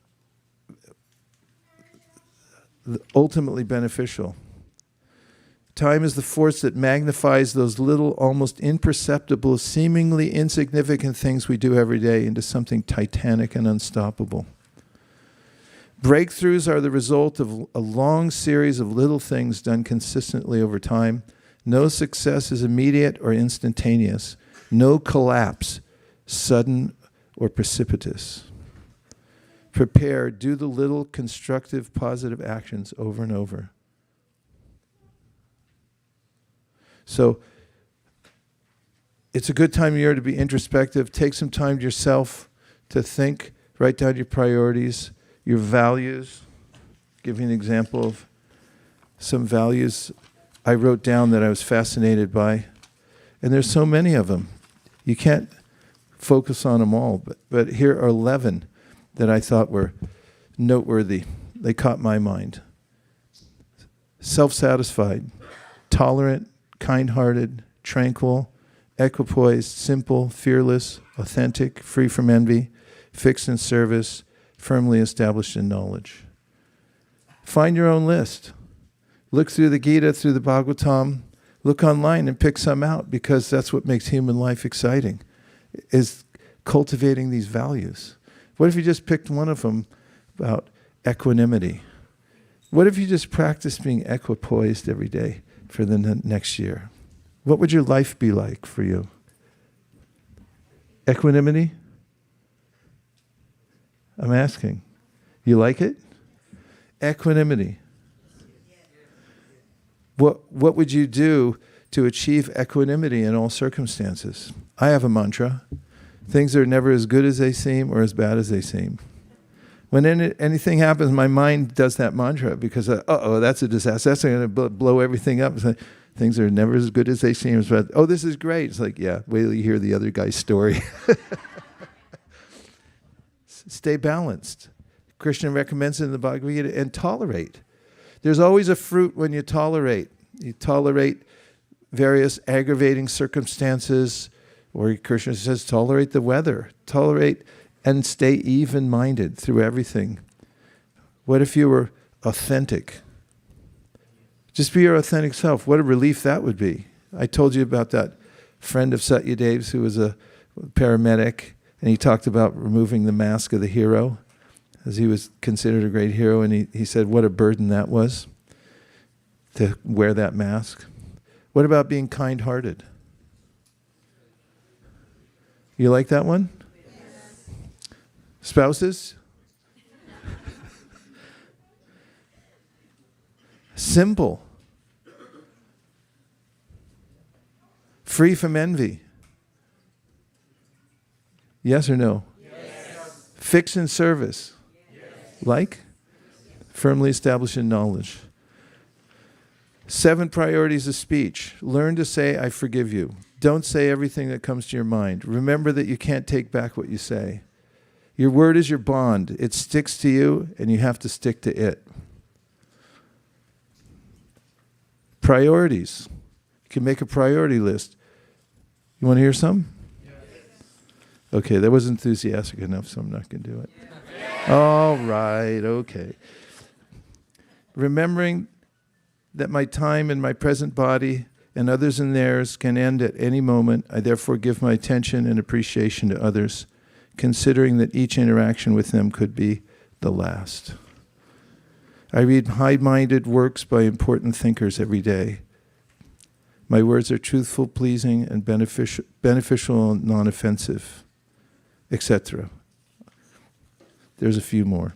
ultimately beneficial. Time is the force that magnifies those little, almost imperceptible, seemingly insignificant things we do every day into something titanic and unstoppable. Breakthroughs are the result of a long series of little things done consistently over time. No success is immediate or instantaneous. No collapse, sudden or precipitous. Prepare, do the little constructive, positive actions over and over. So it's a good time of year to be introspective. Take some time to yourself to think, write down your priorities, your values. Give you an example of some values I wrote down that I was fascinated by. And there's so many of them. You can't focus on them all, but here are 11 that I thought were noteworthy. They caught my mind. Self-satisfied, tolerant, kind-hearted, tranquil, equipoised, simple, fearless, authentic, free from envy, fixed in service, firmly established in knowledge. Find your own list. Look through the Gita, through the Bhagavatam. Look online and pick some out, because that's what makes human life exciting, is cultivating these values. What if you just picked one of them about equanimity? What if you just practiced being equipoised every day for the next year? What would your life be like for you? Equanimity? I'm asking. You like it? Equanimity. What would you do to achieve equanimity in all circumstances? I have a mantra. Things are never as good as they seem or as bad as they seem. When anything happens, my mind does that mantra, because, that's a disaster. That's going to blow everything up. It's like, things are never as good as they seem. But, this is great. It's like, yeah, wait till you hear the other guy's story. Stay balanced. Krishna recommends it in the Bhagavad Gita, and tolerate. There's always a fruit when you tolerate. You tolerate various aggravating circumstances, or Krishna says, tolerate the weather. Tolerate and stay even-minded through everything. What if you were authentic? Just be your authentic self. What a relief that would be. I told you about that friend of Satyadev's who was a paramedic, and he talked about removing the mask of the hero, as he was considered a great hero, and he said what a burden that was. to wear that mask? What about being kind-hearted? You like that one? Yes. Spouses? Simple. Free from envy. Yes or no? Yes. Fixed in service. Yes. Like? Firmly established in knowledge. 7 priorities of speech. Learn to say, I forgive you. Don't say everything that comes to your mind. Remember that you can't take back what you say. Your word is your bond. It sticks to you, and you have to stick to it. Priorities. You can make a priority list. You want to hear some? Yes. Okay, that was enthusiastic enough, so I'm not going to do it. Yes. All right, okay. Remembering that my time in my present body and others in theirs can end at any moment, I therefore give my attention and appreciation to others, considering that each interaction with them could be the last. I read high-minded works by important thinkers every day. My words are truthful, pleasing, and beneficial and non-offensive, etc. There's a few more.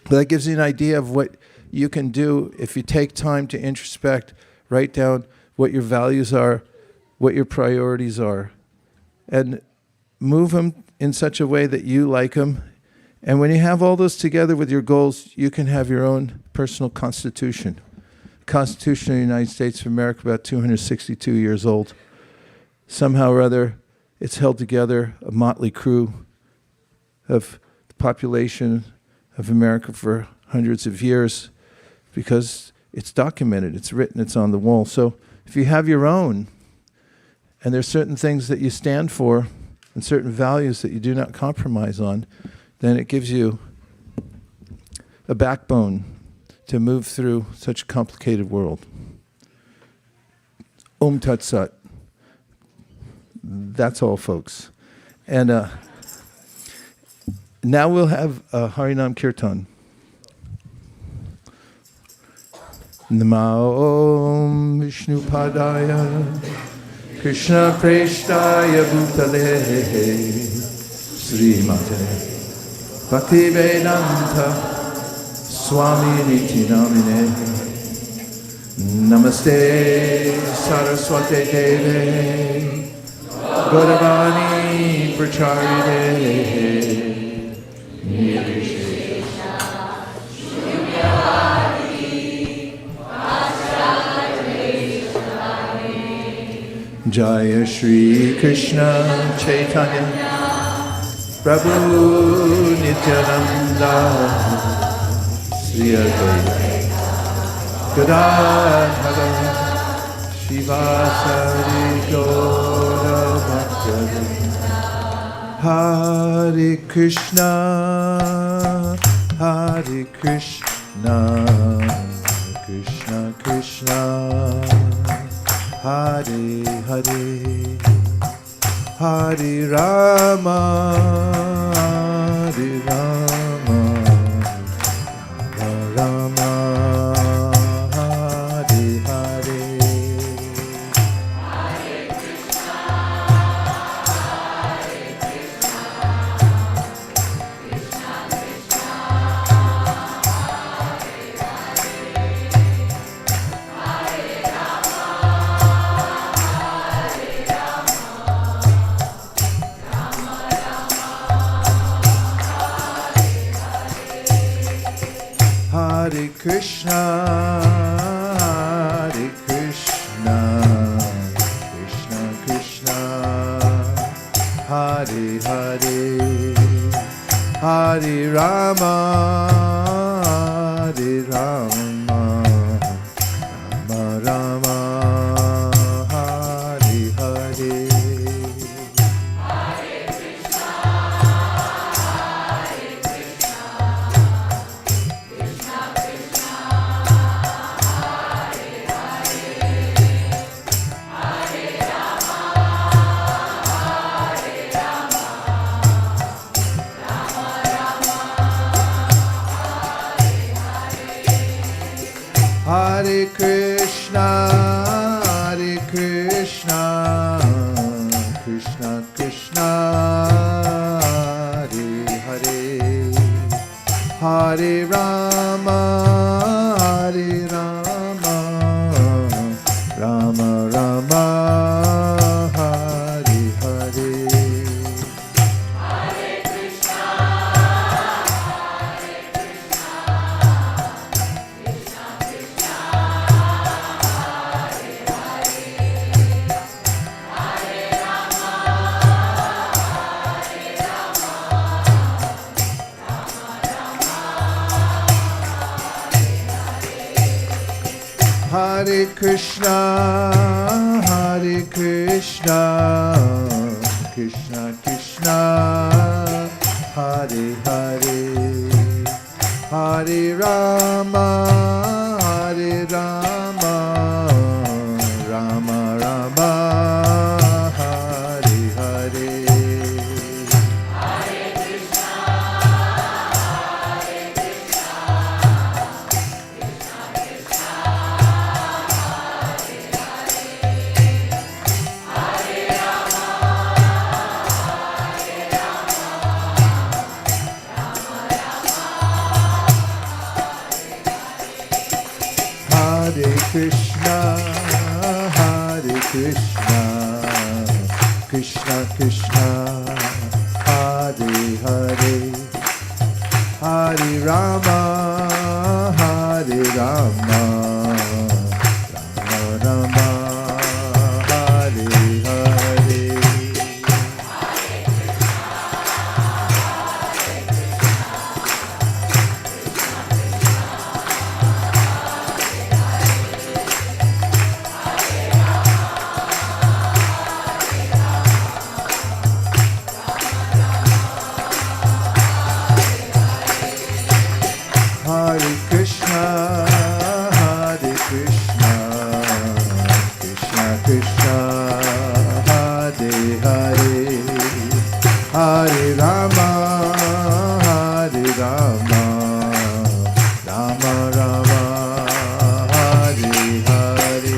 But that gives you an idea of what you can do if you take time to introspect, write down what your values are, what your priorities are, and move them in such a way that you like them. And when you have all those together with your goals, you can have your own personal constitution. Constitution of the United States of America, about 262 years old. Somehow or other, it's held together, a motley crew of the population of America for hundreds of years, because it's documented, it's written, it's on the wall. So if you have your own, and there's certain things that you stand for, and certain values that you do not compromise on, then it gives you a backbone to move through such a complicated world. Om Tat Sat. That's all, folks. And now we'll have Harinam Kirtan. Nama Om Vishnu Padaya Krishna Preshtaya Bhutale Srimate Bhaktivedanta Swami Niti Namine Namaste Saraswate Deve Gauravani Pracharine Jaya Shri Krishna Chaitanya Prabhu Nityananda Sri Advaita Gadadhara Shivasari Gaura Bhakta Hare Krishna Hare Krishna Krishna Krishna Hare Hare Hare Rama Hare Rama Rama Rama Hare Hare Hare Krishna Hare Krishna Krishna Krishna Hare Krishna, Hare Krishna, Krishna Krishna, Hare Hare, Hare Rama, Hare Rama, Rama Rama, Hare Hare. Hare Krishna, Krishna, Hare Krishna, Krishna Krishna, Hare Hare, Hare Rama, Hare Rama, Rama Rama, Hare Hare. Hare Krishna, Hare Krishna, Krishna Krishna, Hare Hare, Hare Rama, Hare Rama, Rama Rama, Hare Hare. Hare Krishna, Hare Krishna, Krishna Krishna, Hare Hare, Hare Rama, Hare Rama, Rama Rama, Hare Hare. Hare Krishna, Hare Krishna, Krishna Krishna, Hare Hare, Hare Rama, Hare Rama, Rama Rama, Hare Hare.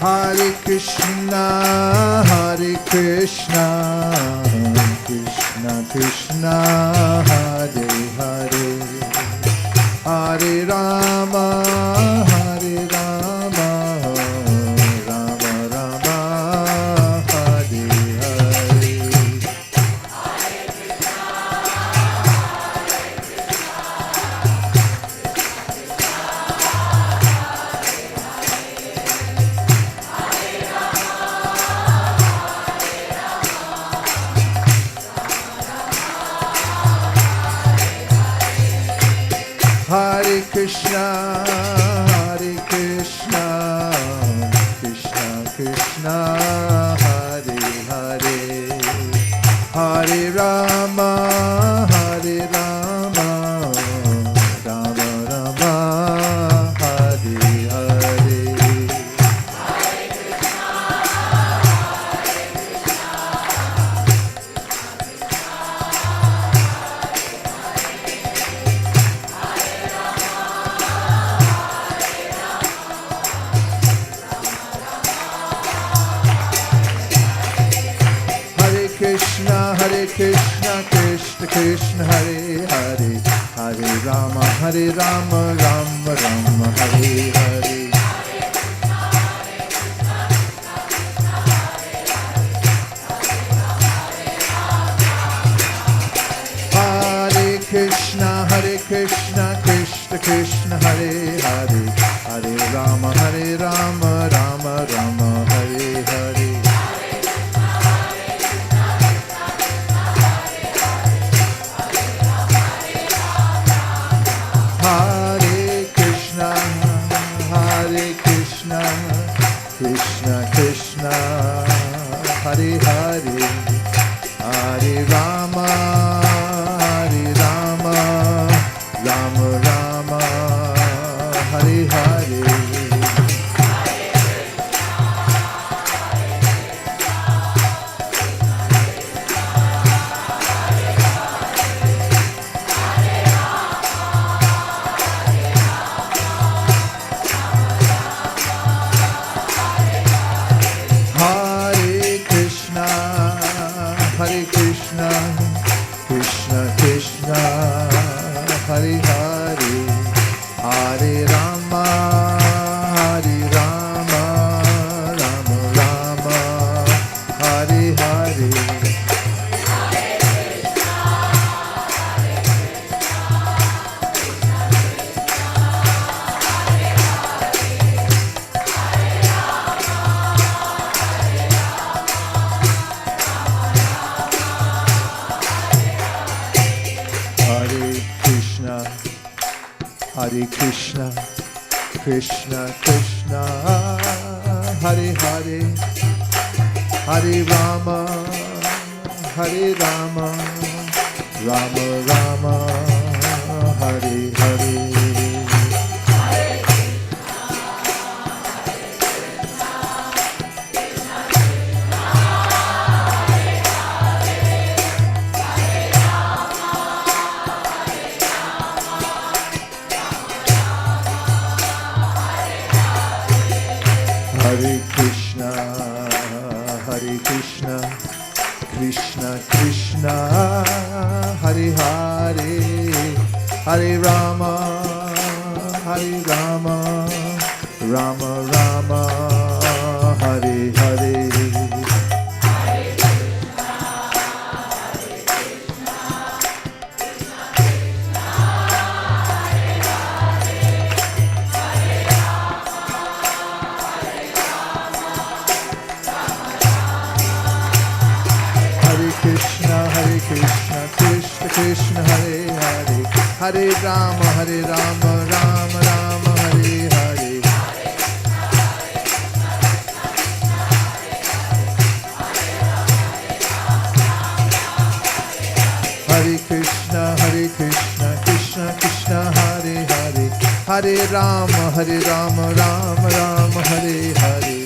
Hare Krishna, Hare Krishna, Krishna Krishna, Hare Hare, Hare Rama, Hare Rama, Rama Rama, Hare Hare. Hare Krishna, Hare Krishna, Krishna Krishna, Hare Hare, Hare Rama, Hare Rama, Rama Rama, Hare Hare. Krishna, Hare Krishna, Krishna Krishna, Hare Hare, Hare Rama, Hare Rama, Rama Rama, Hare Hare. Hare Krishna, Hare Krishna, Krishna Krishna, Hare Hare, Hare Rama, Hare Rama, Rama Rama, Hare Hare. Hare Krishna, Hare Krishna, Krishna Krishna, Hare Hare, Hare Rama, Hare Rama, Rama Rama, Hare Hare. Hare Krishna, Krishna Krishna, Hare Hare, Hare Rama, Hare Rama, Rama Rama, Hare Hare. Hare Krishna, Krishna Krishna, Hare Hare, Hare Rama, Hare Rama, Rama Rama, Hare Hare. Hare Krishna, Hare Krishna, Krishna Krishna, Hare Hare, Hare Rama, Hare Rama, Rama Rama, Hare Hare. Krishna, Krishna Krishna, Hare Hare, Hare Rama, Rama Rama, Hare Hare.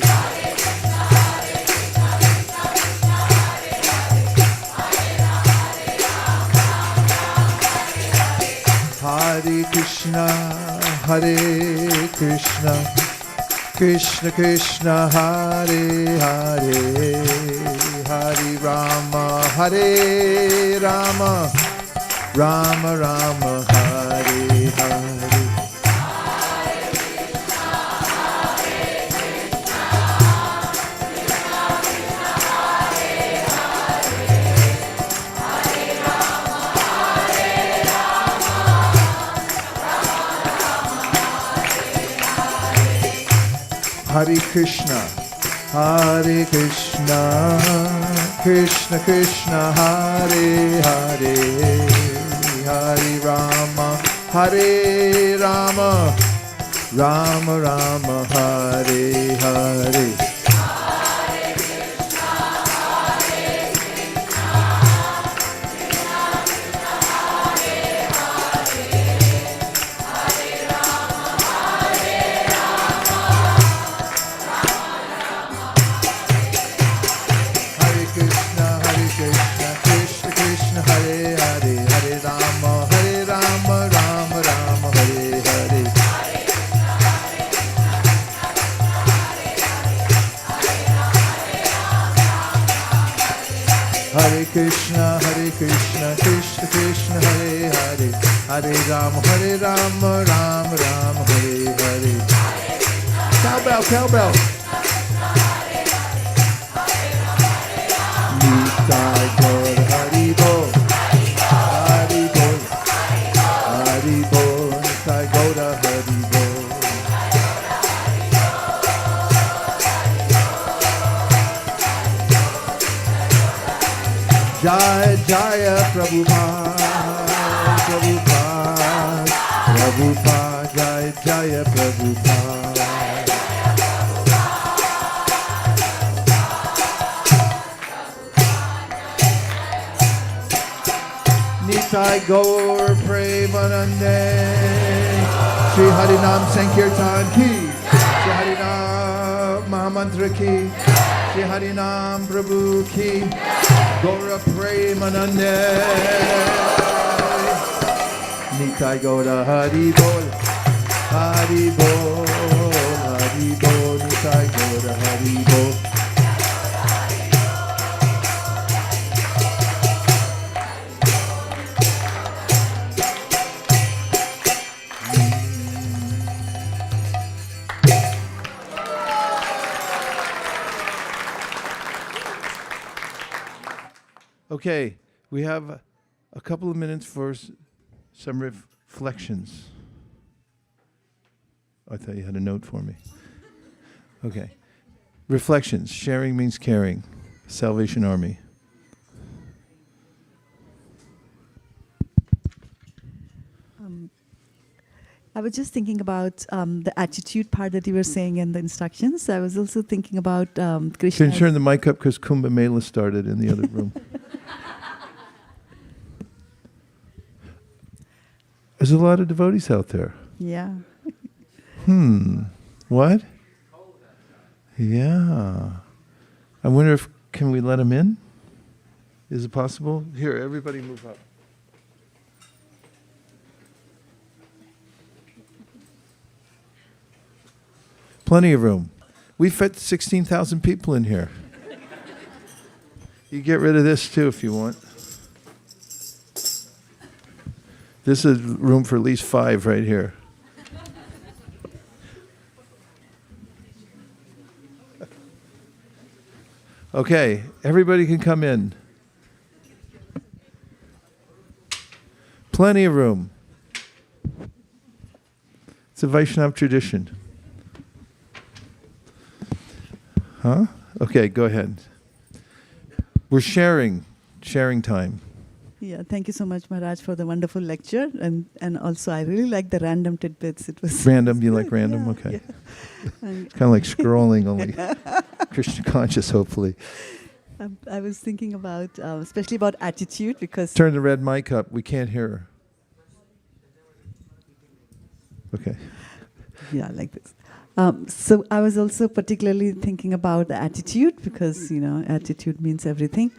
Hare Krishna, Krishna Krishna, Hare Hare, Hare Rama, Rama Rama, Hare Hare. Hare Krishna, Krishna Krishna, Hare Hare, Hare Rama, Rama Rama, Hare Hare. Hare Krishna, Krishna Krishna, Hare Hare, Hare Rama, Rama Rama, Hare Hare. Hare Krishna, Krishna Krishna, Hare Hare, Hare Rama, Rama Rama, Hare Hare. Cowbell, cowbell. Nitai Gaur Hari Bol, Hari Bol, Hari Bol, Nitai Gaur Hari Bol. Jaya Jaya Prabhupada, Prabhupada, Prabhupada, Jaya Jaya Prabhupada. Nitai Gaur Prabhupada. Premanande. Shri Harinam Sankirtan ki. Shri Harinam Mahamantra ki. Shri Harinam Prabhu ki. Gaura Premanande. Nitai Gaura Hari Bol. Hari Bol. Hari Bol. Nitai Gaura Hari Bol. Okay, we have a couple of minutes for some reflections. I thought you had a note for me. Okay. Reflections. Sharing means caring. Salvation Army. I was just thinking about the attitude part that you were saying in the instructions. I was also thinking about Krishna. Can you turn the mic up because Kumbh Mela started in the other room? There's a lot of devotees out there. Yeah. What? Yeah. I wonder if, can we let them in? Is it possible? Here, everybody move up. Plenty of room. We fit 16,000 people in here. You get rid of this too if you want. This is room for at least 5 right here. Okay, everybody can come in. Plenty of room. It's a Vaishnava tradition. Huh? Okay, go ahead. We're sharing time. Yeah, thank you so much, Maharaj, for the wonderful lecture. And also, I really like the random tidbits. It was Random, you like random? Yeah, Okay. yeah. Kind of like scrolling, only Krishna conscious, hopefully. I was thinking about, especially about attitude, because... Turn the red mic up. We can't hear her. Okay. Yeah, like this. So I was also particularly thinking about the attitude, because, attitude means everything.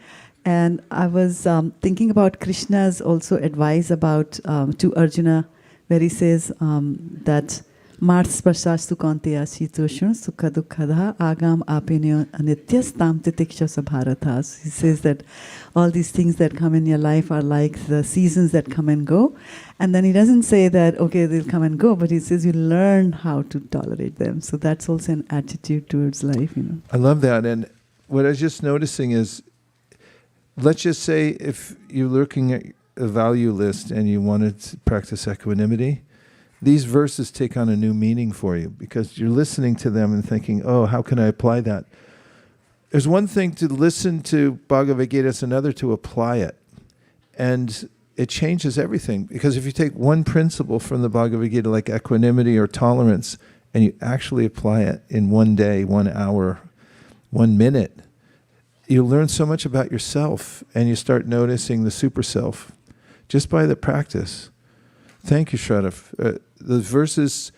And I was thinking about Krishna's also advice about to Arjuna, where he says that Mars Pashastu Kanteya Shitoshun Sukha Dukkha Agam Apinyo Anityas Tam Titiksha Bharatas. He says that all these things that come in your life are like the seasons that come and go. And then he doesn't say that, okay, they'll come and go, but he says you learn how to tolerate them. So that's also an attitude towards life, I love that. And what I was just noticing is, let's just say if you're looking at a value list and you wanted to practice equanimity, these verses take on a new meaning for you because you're listening to them and thinking, oh, how can I apply that? There's one thing to listen to Bhagavad Gita, it's another to apply it. And it changes everything. Because if you take one principle from the Bhagavad Gita, like equanimity or tolerance, and you actually apply it in 1 day, 1 hour, 1 minute, you learn so much about yourself and you start noticing the super self just by the practice. Thank you, Shraddha. The verses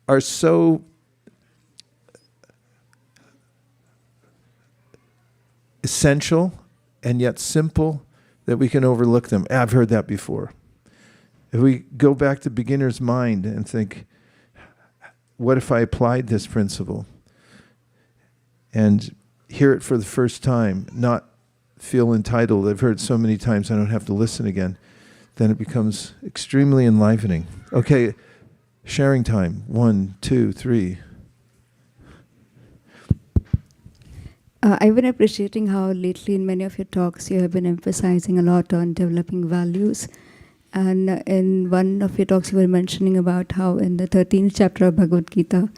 are so essential and yet simple that we can overlook them. I've heard that before. If we go back to beginner's mind and think, what if I applied this principle? And hear it for the first time, not feel entitled. I've heard so many times I don't have to listen again. Then it becomes extremely enlivening. Okay, sharing time. 1, 2, 3. I've been appreciating how lately in many of your talks you have been emphasizing a lot on developing values. And in one of your talks you were mentioning about how in the 13th chapter of Bhagavad Gita,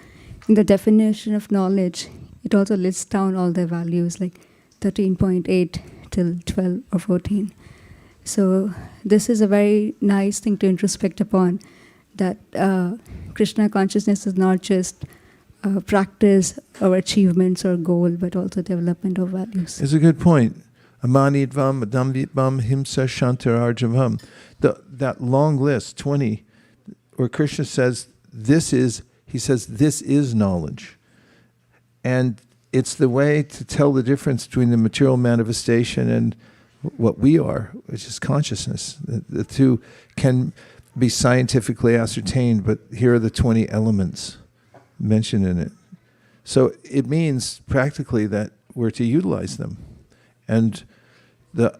in the definition of knowledge, it also lists down all the values like 13.8 till 12 or 14. So this is a very nice thing to introspect upon, that Krishna consciousness is not just practice or achievements or goal, but also development of values. It's a good point. Amanidvam, Adambitvam, Himsa, Shantararjavam. That long list, 20, where Krishna says, this is knowledge. And it's the way to tell the difference between the material manifestation and what we are, which is consciousness. The two can be scientifically ascertained, but here are the 20 elements mentioned in it. So it means practically that we're to utilize them. And the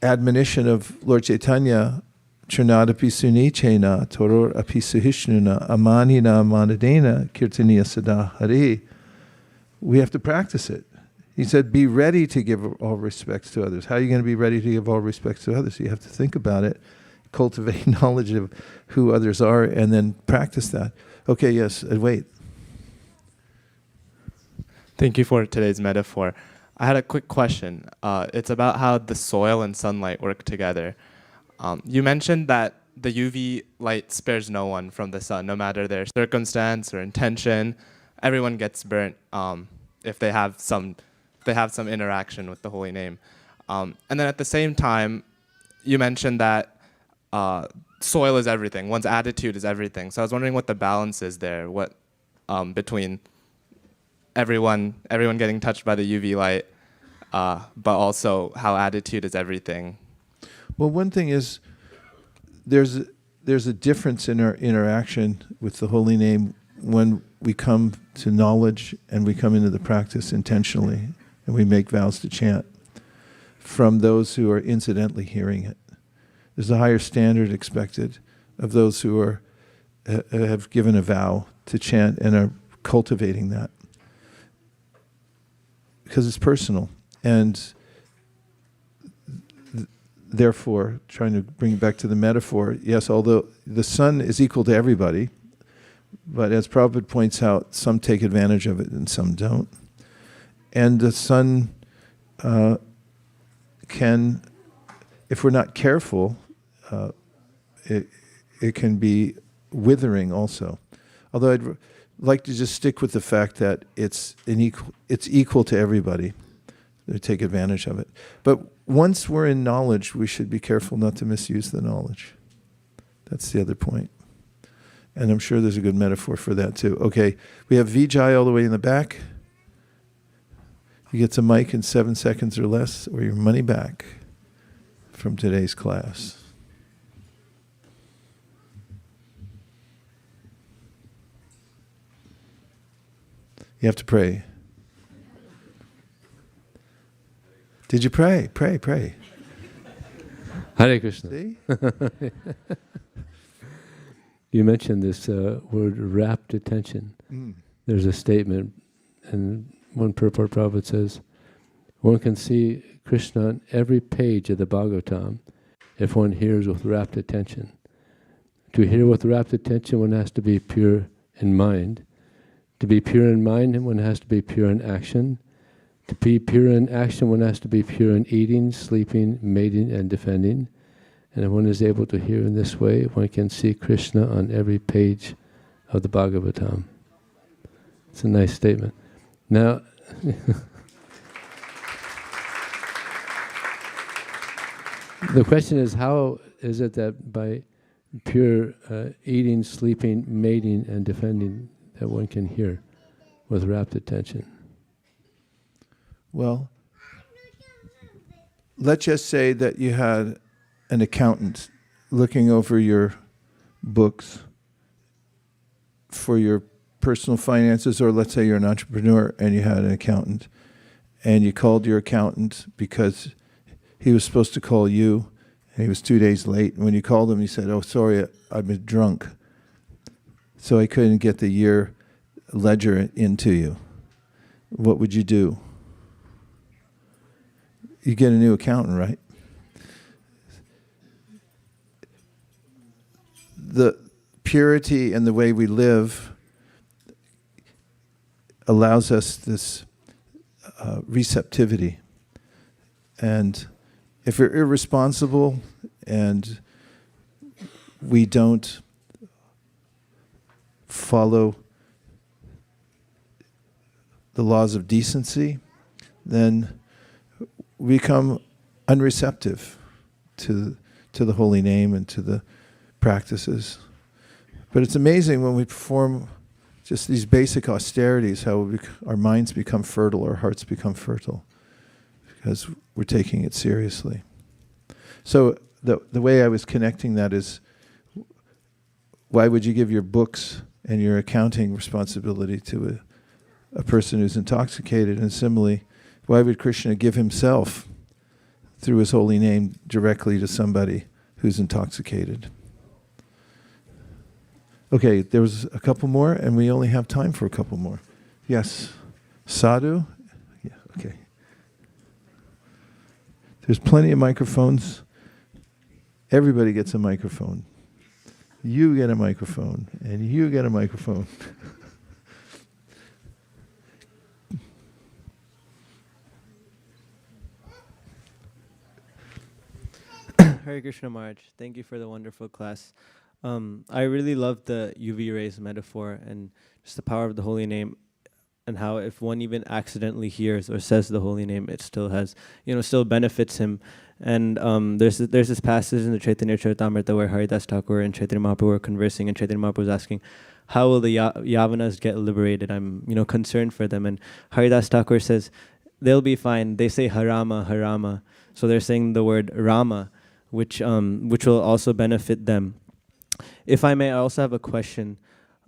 admonition of Lord Chaitanya, Chernadapi Sunichena, Toror api suhishnuna, amanina manadena, kirtaniya sada hari. We have to practice it. He said, be ready to give all respects to others. How are you going to be ready to give all respects to others? You have to think about it, cultivate knowledge of who others are, and then practice that. Okay, yes, wait. Thank you for today's metaphor. I had a quick question. It's about how the soil and sunlight work together. You mentioned that the UV light spares no one from the sun, no matter their circumstance or intention. Everyone gets burnt if they have some interaction with the holy name. And then at the same time, you mentioned that soil is everything. One's attitude is everything. So I was wondering what the balance is there. What between everyone getting touched by the UV light, but also how attitude is everything. Well, one thing is there's a difference in our interaction with the holy name when we come to knowledge and we come into the practice intentionally and we make vows to chant from those who are incidentally hearing it. There's a higher standard expected of those who have given a vow to chant and are cultivating that, because it's personal. And therefore, trying to bring it back to the metaphor, yes, although the sun is equal to everybody, but as Prabhupada points out, some take advantage of it and some don't. And the sun can, if we're not careful, it can be withering also. Although I'd like to just stick with the fact that it's equal to everybody. They take advantage of it. But once we're in knowledge, we should be careful not to misuse the knowledge. That's the other point. And I'm sure there's a good metaphor for that too. Okay, we have Vijay all the way in the back. You get some mic in 7 seconds or less, or your money back from today's class. You have to pray. Did you pray? Pray. Hare Krishna. See? You mentioned this word rapt attention. There's a statement, and one purport Prabhupada says, one can see Krishna on every page of the Bhagavatam if one hears with rapt attention. To hear with rapt attention, one has to be pure in mind. To be pure in mind, one has to be pure in action. To be pure in action, one has to be pure in eating, sleeping, mating, and defending. And if one is able to hear in this way, one can see Krishna on every page of the Bhagavatam. It's a nice statement. Now, the question is, how is it that by pure eating, sleeping, mating, and defending that one can hear with rapt attention? Well, let's just say that you had an accountant looking over your books for your personal finances, or let's say you're an entrepreneur and you had an accountant, and you called your accountant because he was supposed to call you and he was 2 days late. And when you called him, he said, "Oh, sorry, I've been drunk, so I couldn't get the year ledger into you." What would you do? You get a new accountant, right? The purity and the way we live allows us this receptivity. And if we're irresponsible and we don't follow the laws of decency, then we become unreceptive to the holy name and to the practices. But it's amazing when we perform just these basic austerities, how our minds become fertile, our hearts become fertile, because we're taking it seriously. So the way I was connecting that is, why would you give your books and your accounting responsibility to a person who's intoxicated? And similarly, why would Krishna give himself through his holy name directly to somebody who's intoxicated? Okay, there was a couple more, and we only have time for a couple more. Yes, Sadhu? Yeah, okay. There's plenty of microphones. Everybody gets a microphone. You get a microphone, and you get a microphone. Hare Krishna Maharaj, thank you for the wonderful class. I really love the UV rays metaphor and just the power of the holy name, and how if one even accidentally hears or says the holy name, it still has, still benefits him. And there's this passage in the Chaitanya Charitamrita where Haridas Thakur and Chaitanya Mahaprabhu were conversing, and Chaitanya Mahaprabhu was asking, how will the Yavanas get liberated? I'm concerned for them. And Haridas Thakur says, they'll be fine. They say Harama, Harama. So they're saying the word Rama, which will also benefit them. If I may, I also have a question.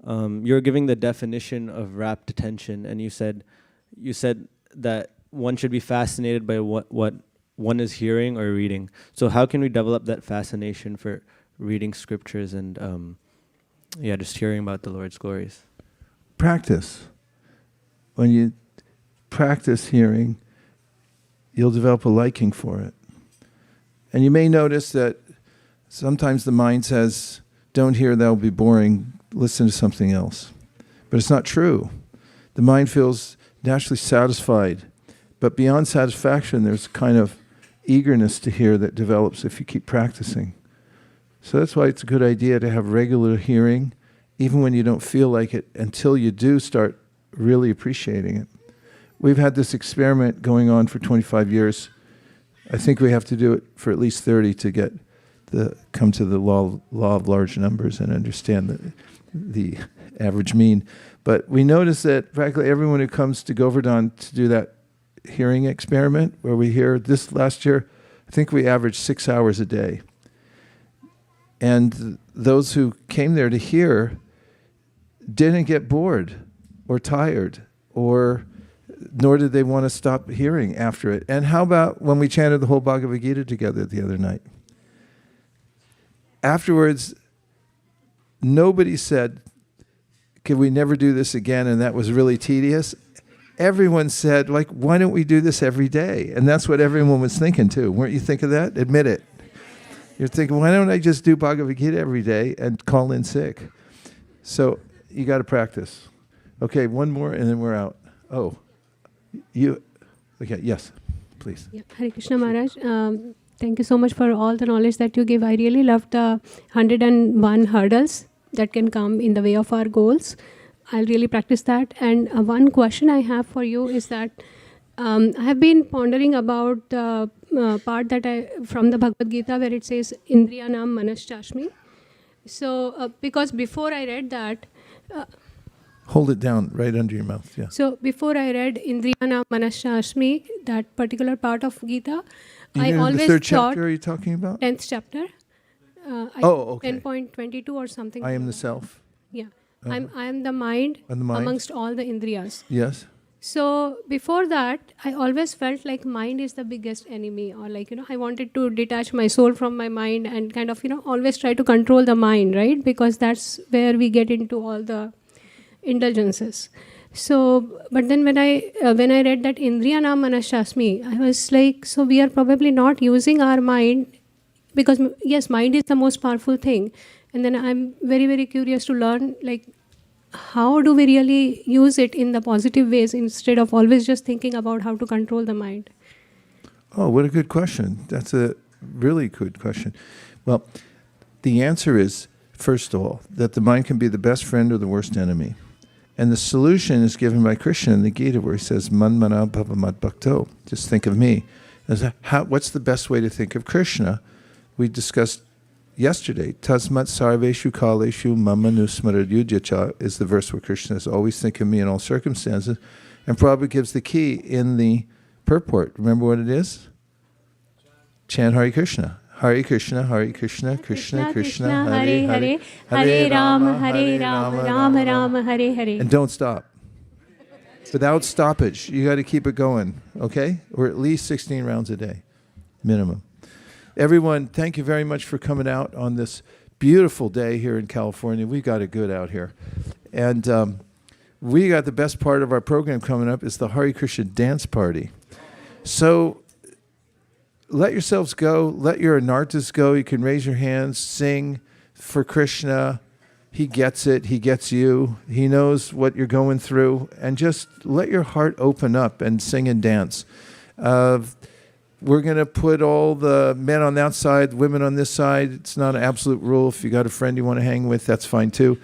You're giving the definition of rapt attention, and you said that one should be fascinated by what one is hearing or reading. So how can we develop that fascination for reading scriptures and just hearing about the Lord's glories? Practice. When you practice hearing, you'll develop a liking for it. And you may notice that sometimes the mind says, don't hear, that'll be boring, listen to something else. But it's not true. The mind feels naturally satisfied. But beyond satisfaction, there's kind of eagerness to hear that develops if you keep practicing. So that's why it's a good idea to have regular hearing, even when you don't feel like it, until you do start really appreciating it. We've had this experiment going on for 25 years. I think we have to do it for at least 30 to come to the law of large numbers and understand the average mean. But we notice that practically everyone who comes to Govardhan to do that hearing experiment, where we hear this last year, I think we averaged 6 hours a day. And those who came there to hear didn't get bored or tired, nor did they want to stop hearing after it. And how about when we chanted the whole Bhagavad Gita together the other night? Afterwards, nobody said, can we never do this again? And that was really tedious. Everyone said, why don't we do this every day? And that's what everyone was thinking too. Weren't you thinking that? Admit it. You're thinking, why don't I just do Bhagavad Gita every day and call in sick? So you got to practice. Okay, one more and then we're out. Oh, okay, yes, please. Yeah. Hare Krishna Maharaj, thank you so much for all the knowledge that you give. I really love the 101 hurdles that can come in the way of our goals. I'll really practice that. And one question I have for you is that I have been pondering about the part from the Bhagavad Gita where it says Indriyanam Manaschashmi. So because before I read that, hold it down right under your mouth, yeah. So before I read Indriyanam Manaschashmi, that particular part of Gita, I always the third thought... chapter are you talking about? 10th chapter. Okay. 10.22 or something. I am the self. Yeah. I am the mind amongst all the Indriyas. Yes. So before that, I always felt like mind is the biggest enemy, or I wanted to detach my soul from my mind and kind of, always try to control the mind, right? Because that's where we get into all the indulgences. So, but then when I read that Indriyanam Manaschashmi, I was like, so we are probably not using our mind, because yes, mind is the most powerful thing. And then I'm very, very curious to learn, how do we really use it in the positive ways instead of always just thinking about how to control the mind? Oh, what a good question. That's a really good question. Well, the answer is, first of all, that the mind can be the best friend or the worst enemy. And the solution is given by Krishna in the Gita, where he says, Man mana bhava mad bhakto. Just think of me. What's the best way to think of Krishna? We discussed yesterday, Tasmat sarveshu kaleshu mama nusmaradhyujacha is the verse where Krishna says, always think of me in all circumstances. And Prabhupada gives the key in the purport. Remember what it is? Chant Hare Krishna. Hare Krishna, Hare Krishna, Krishna Krishna, Hare Hare, Hare Rama, Hare Rama, Rama Rama, Hare Hare. and don't stop. Without stoppage, you got to keep it going, okay? Or at least 16 rounds a day, minimum. Everyone, thank you very much for coming out on this beautiful day here in California. We got it good out here. And we got the best part of our program coming up is the Hare Krishna dance party. So let yourselves go. Let your anartas go. You can raise your hands, sing for Krishna. He gets it. He gets you. He knows what you're going through. And just let your heart open up and sing and dance. We're going to put all the men on that side, women on this side. It's not an absolute rule. If you got a friend you want to hang with, that's fine too.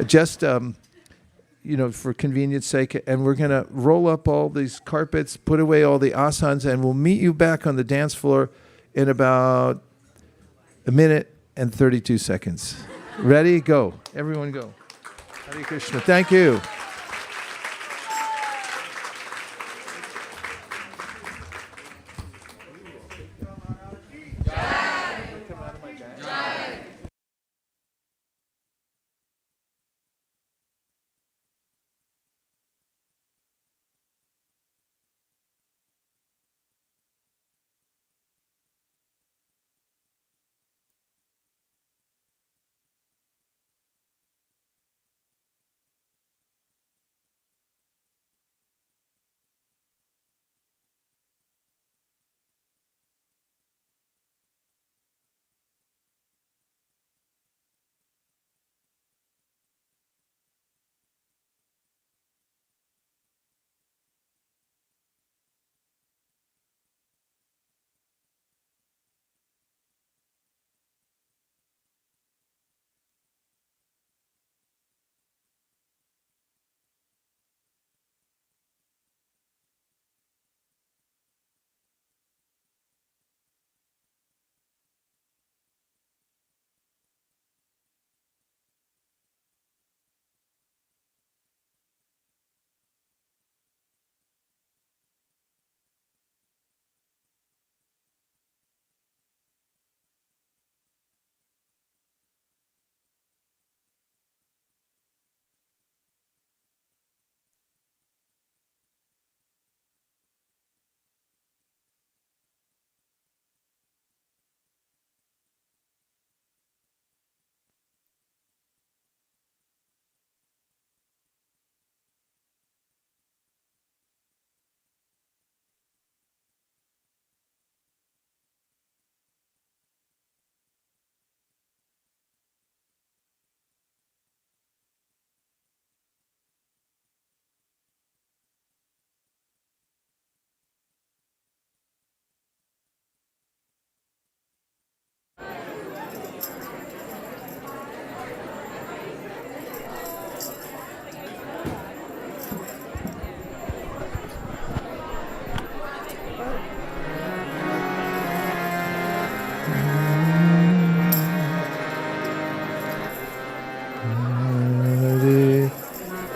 Just, for convenience sake. And we're going to roll up all these carpets, put away all the asanas, and we'll meet you back on the dance floor in about 1 minute and 32 seconds. Ready? Go. Everyone go. Hare Krishna. Thank you.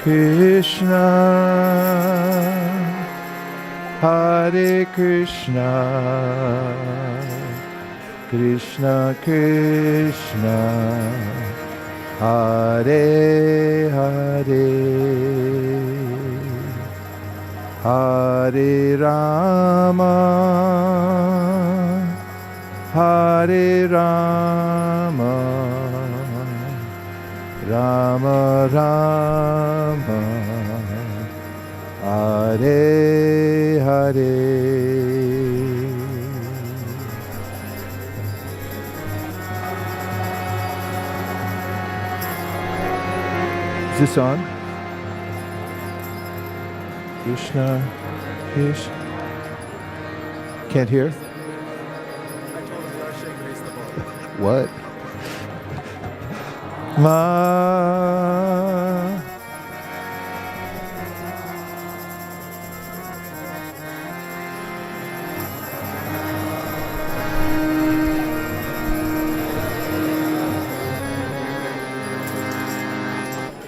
Krishna, Hare Krishna, Krishna Krishna, Hare Hare, Hare Rama, Hare Rama, Rama Rama, Hare Hare. Is this on? Krishna, Krishna. Can't hear? What? Ma.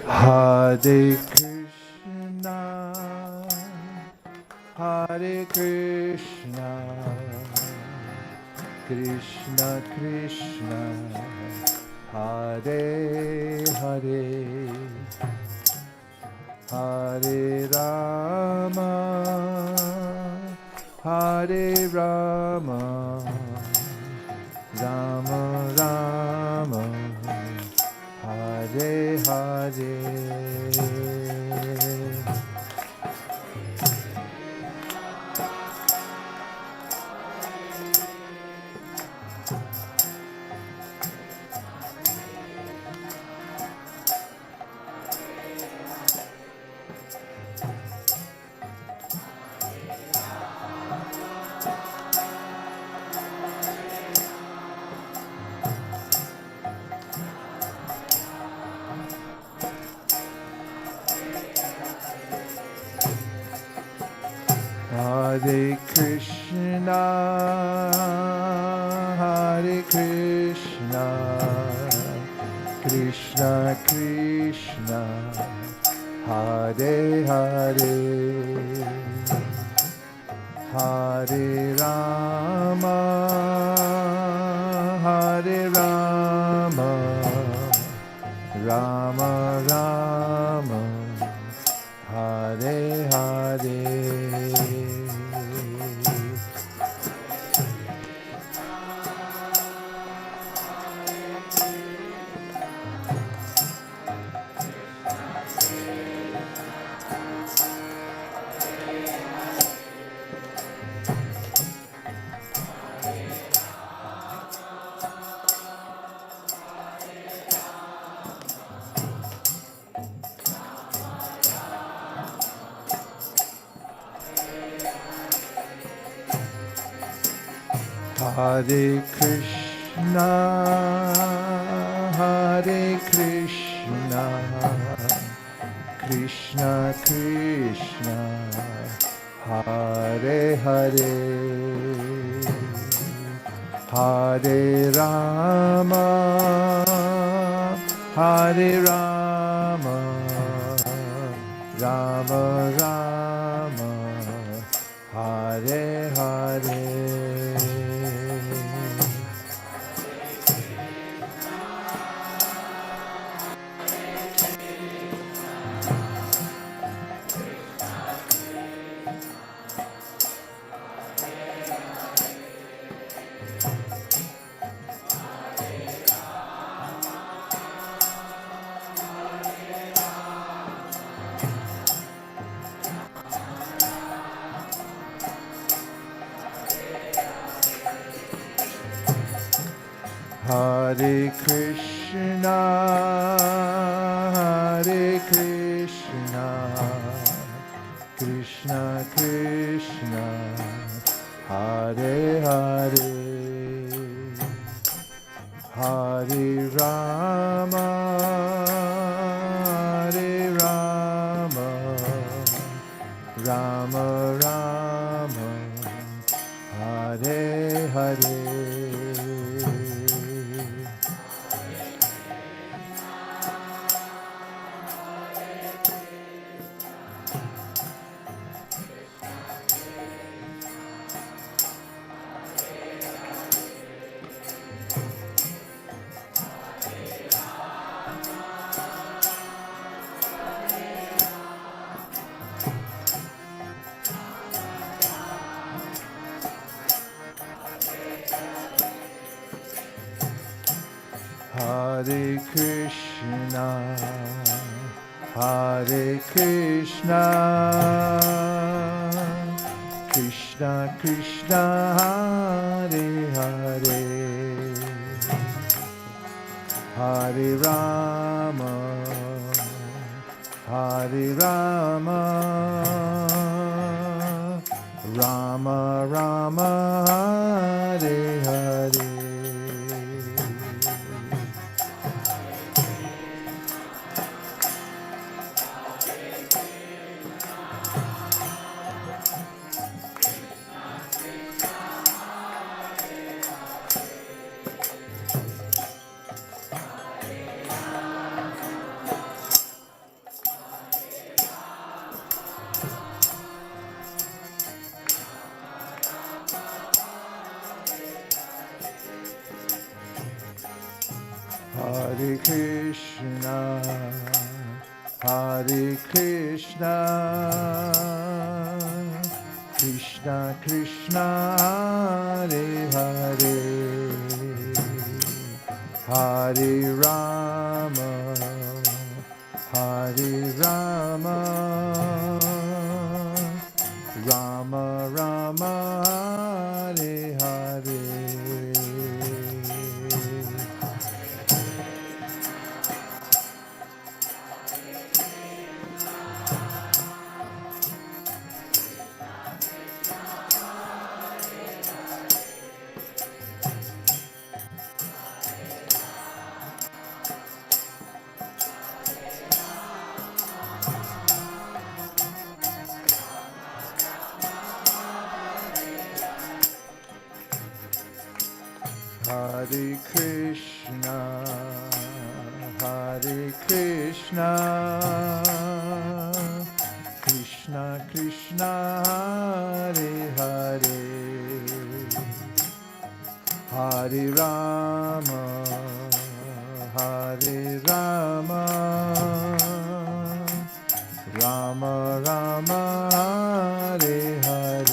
Hare Krishna, Hare Krishna, Krishna Krishna, Hare Hare, Hare Rama, Hare Rama, Rama Rama, Hare Hare. Hare Krishna, Hare Krishna, Krishna Krishna, Hare Hare, Hare Rama, Hare Rama, Rama Rama, Hare Hare. Hare Krishna, Hare Krishna, Krishna Krishna, Hare Hare, Hare Rama, Hare Rama, Rama Rama, Hare Hare. Hare Krishna, Hare Krishna, Krishna Krishna, Hare Hare, Hare Rama, Hare Rama, Rama Rama, Hare Hare. Hare Krishna, Hare Krishna, Krishna Krishna, Hare Hare, Hare Rama, Hare Rama, Rama Rama, Hare Hare. Krishna, Hare Krishna, Krishna Krishna, Hare Hare, Hare Rama, Hare Rama, Rama Rama, Hare Hare. Hare Krishna, Hare Krishna, Krishna Krishna, Hare Hare, Hare Rama, Hare Rama, Rama Rama, Hare Hare.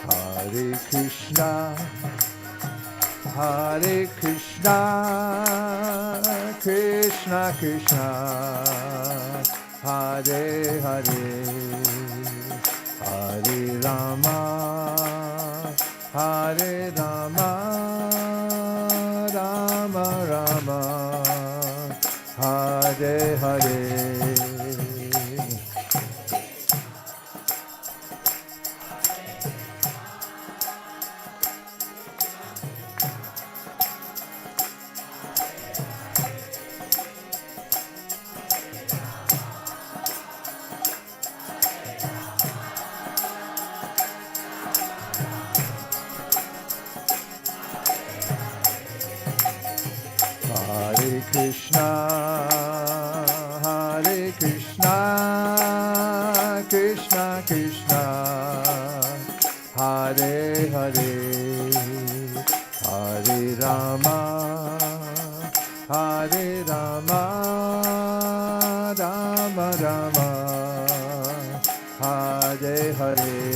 Hare Krishna, Hare Krishna, Krishna Krishna, Hare Hare, Hare Rama, Hare Rama, Rama Rama, Hare Hare. Hare Krishna, Hare Krishna, Krishna Krishna, Hare Hare, Hare Rama, Hare Rama, Rama Rama, Hare Hare.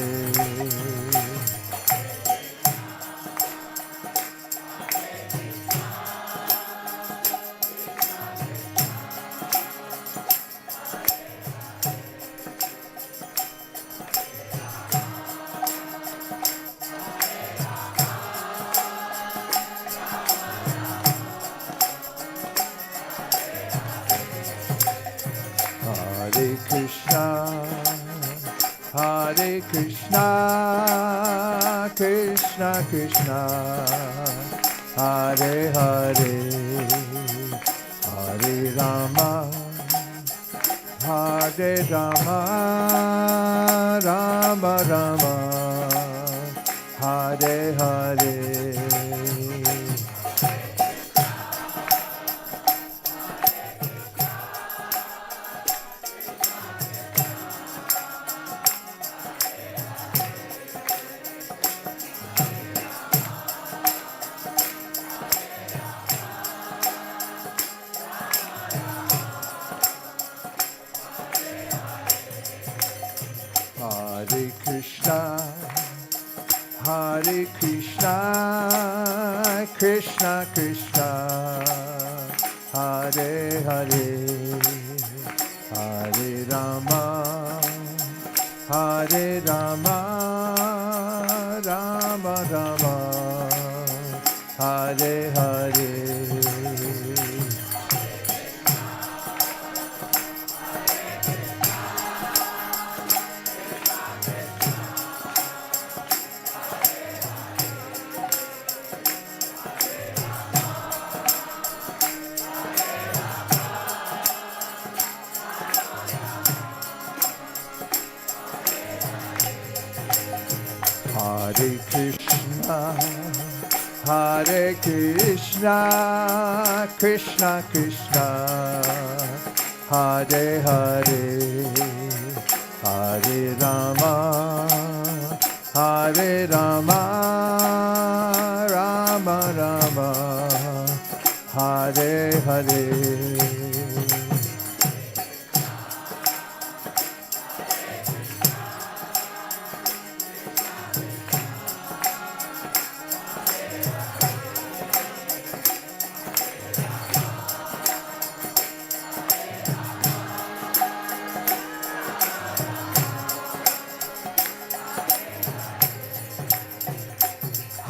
Hare Krishna, Hare Krishna, Krishna Krishna, Hare Hare, Hare Rama, Hare Rama, Rama Rama, Hare Hare. Hare Krishna, Hare Krishna, Krishna Krishna, Hare Hare, Hare Rama, Hare Rama, Rama Rama, Hare Hare. Hare Krishna, Hare Krishna, Krishna Krishna, Hare Hare, Hare Rama, Hare Rama, Rama Rama, Hare Hare.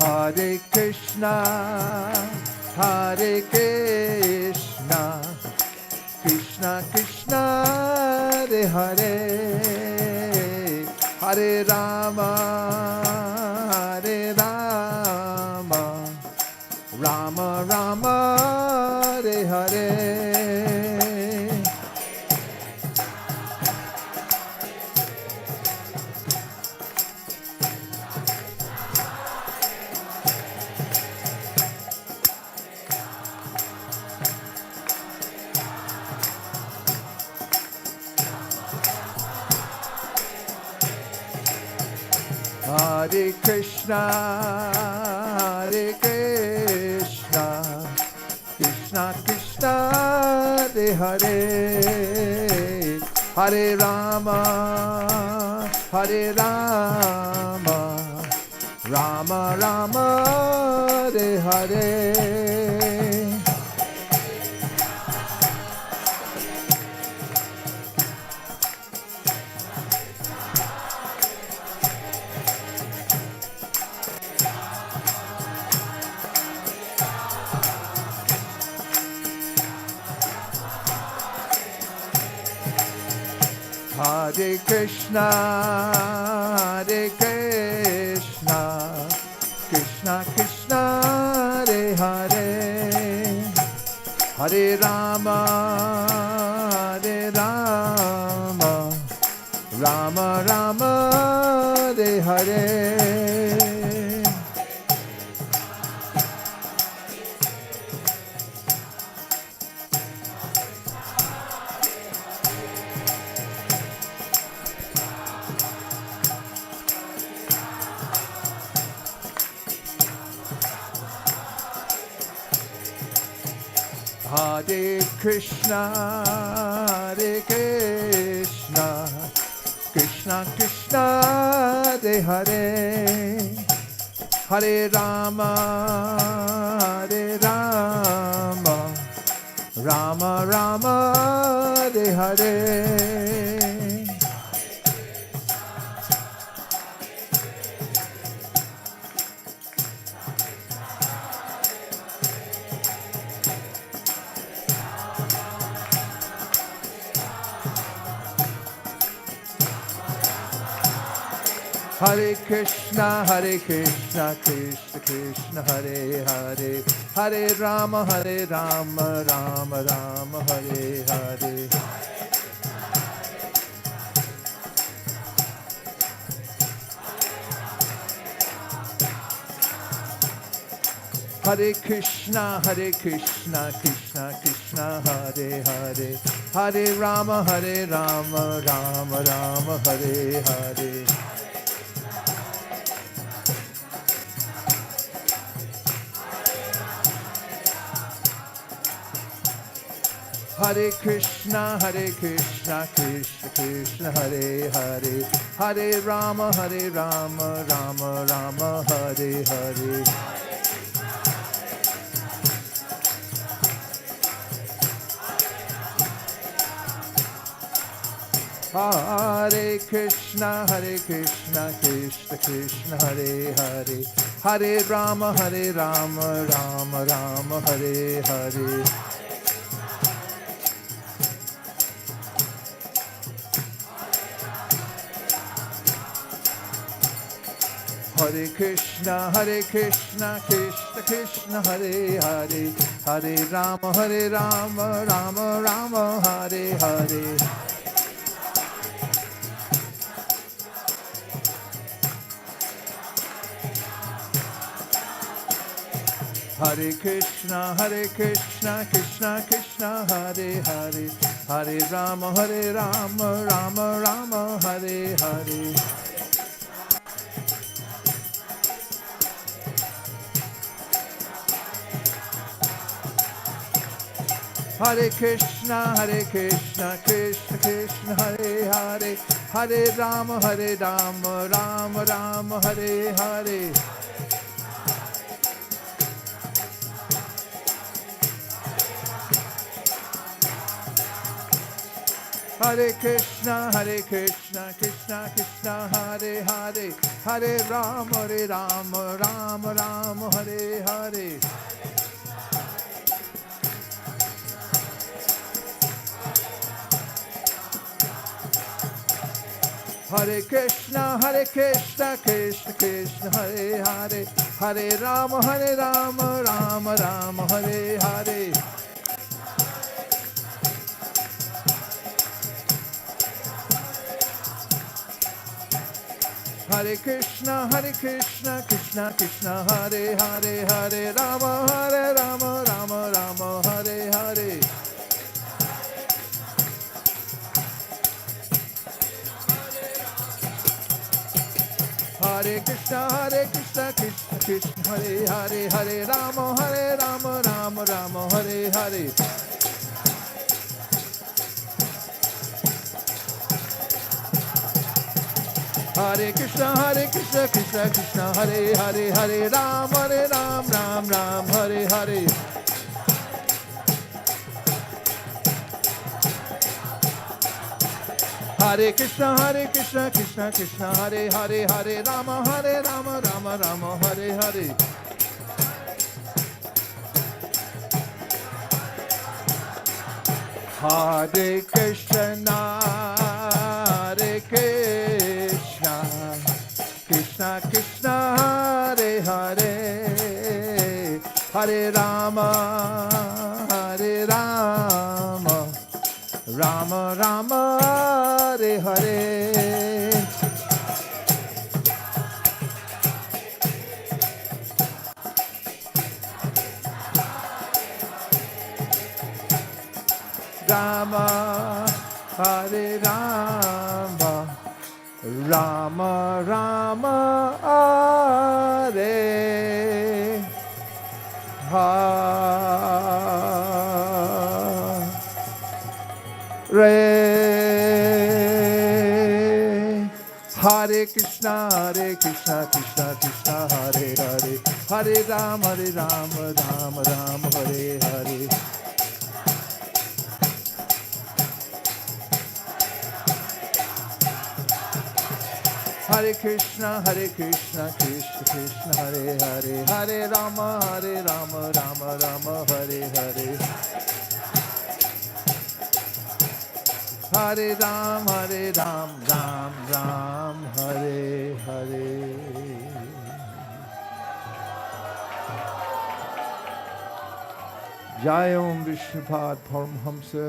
Hare Krishna, Hare Krishna, Krishna Krishna, Hare Hare, Hare Rama, Hare Rama, Rama Rama, Hare Hare. Hare Krishna, Hare Krishna, Krishna Krishna, Hare Hare, Hare Rama, Hare Rama, Rama Rama, Hare Hare. Hare Krishna, Hare Krishna, Krishna Krishna, Hare Hare, Hare Rama, Hare Rama, Rama Rama, Hare Hare. Hare Krishna, Hare Krishna, Krishna Krishna, Hare Hare, Hare Rama, Hare Rama, Rama Rama, Hare Hare. Hare Krishna, Krishna Krishna, Hare Hare, Hare Rama, Rama Rama, Hare Hare. Hare Krishna, Krishna Krishna, Hare Hare, Hare Rama, Rama Rama, Hare Hare. Hare Krishna, Krishna Krishna, Hare Hare, Hare Rama, Rama Rama, Hare Hare. Hare Krishna, Krishna Krishna, Hare Hare, Hare Rama, Rama Rama, Hare Hare. Hare Krishna, Krishna Krishna, Hare Hare, Hare Rama, Rama Rama, Hare Hare. Hare Krishna, Krishna Krishna, Hare Hare, Hare Rama, Rama Rama, Hare Hare. Hare Krishna, Krishna Krishna, Hare Hare, Hare Rama, Rama Rama, Hare Hare. Hare Krishna, Krishna Krishna, Hare Hare, Hare Rama, Rama Rama, Hare Hare. Hare Krishna, Krishna Krishna, Hare Hare, Hare Rama, Rama Rama, Hare Hare. Hare Krishna, Krishna Krishna, Hare Hare, Hare Rama, Rama Rama, Hare Hare. Hare Krishna, Krishna Krishna, Hare Hare, Hare Rama, Rama Rama, Hare Hare. Hare Krishna, Krishna, Hare Hare, Hare Rama, Ram, Hare Hare. Hare Krishna, Krishna, Hare Hare, Hare Rama, Rama, Hare Hare. Hare Krishna, Krishna Krishna, Hare Hare, Hare Rama, Rama Rama, Hare Hare. Rama, Hare Rama, Rama Rama, Hare Hare. Hare Krishna, Krishna Krishna, Hare Hare, Hare Rama, Rama, Hare Hare. Hare Krishna, Krishna Krishna, Hare Hare, Hare Rama, Rama, Hare Hare. Hare Ram, Ram, Hare Hare. Jayam Vishnupad Paramhamsa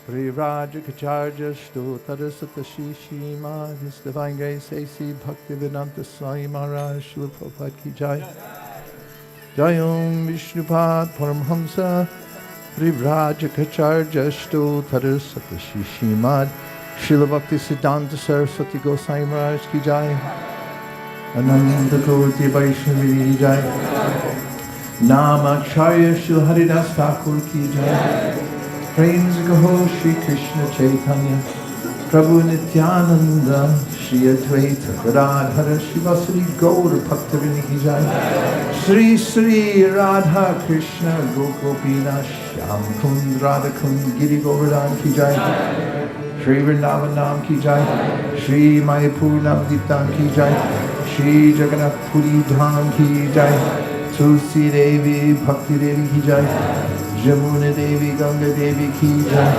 Prirajakacharya Stotarasata Shishima, His Divine Grace A.C. Bhaktivedanta Swami Maharaj Srila Prabhupada Ki Jai. Jayam Vishnupad Paramhamsa Prirajakacharya Stotarasata Shishima, Srila Bhakti Siddhanta Saraswati Gosai Maharaj Ki Jai. Ananda Koti Vaishnavi Ki Jai. Namacharya Srila Haridas Thakur Ki Jai. Prem Gaho Shri Krishna Chaitanya Prabhu Nityananda Shri Advaita Gadadhara Shivasari Gaura Bhaktivinoda Ki Jai. Sri Sri Radha Krishna Gokopina Shyam Kund Radha Kund Giri Govardhan Ki Jai. Shri Vrindavan Ki Jai. Shri Mayapur Navditan Ki Jai. Shri Jagannath Puri Dham Ki Jai. Tulsi Devi Bhakti Devi Ki Jai. Jamuna Devi, Ganga Devi Ki Jai.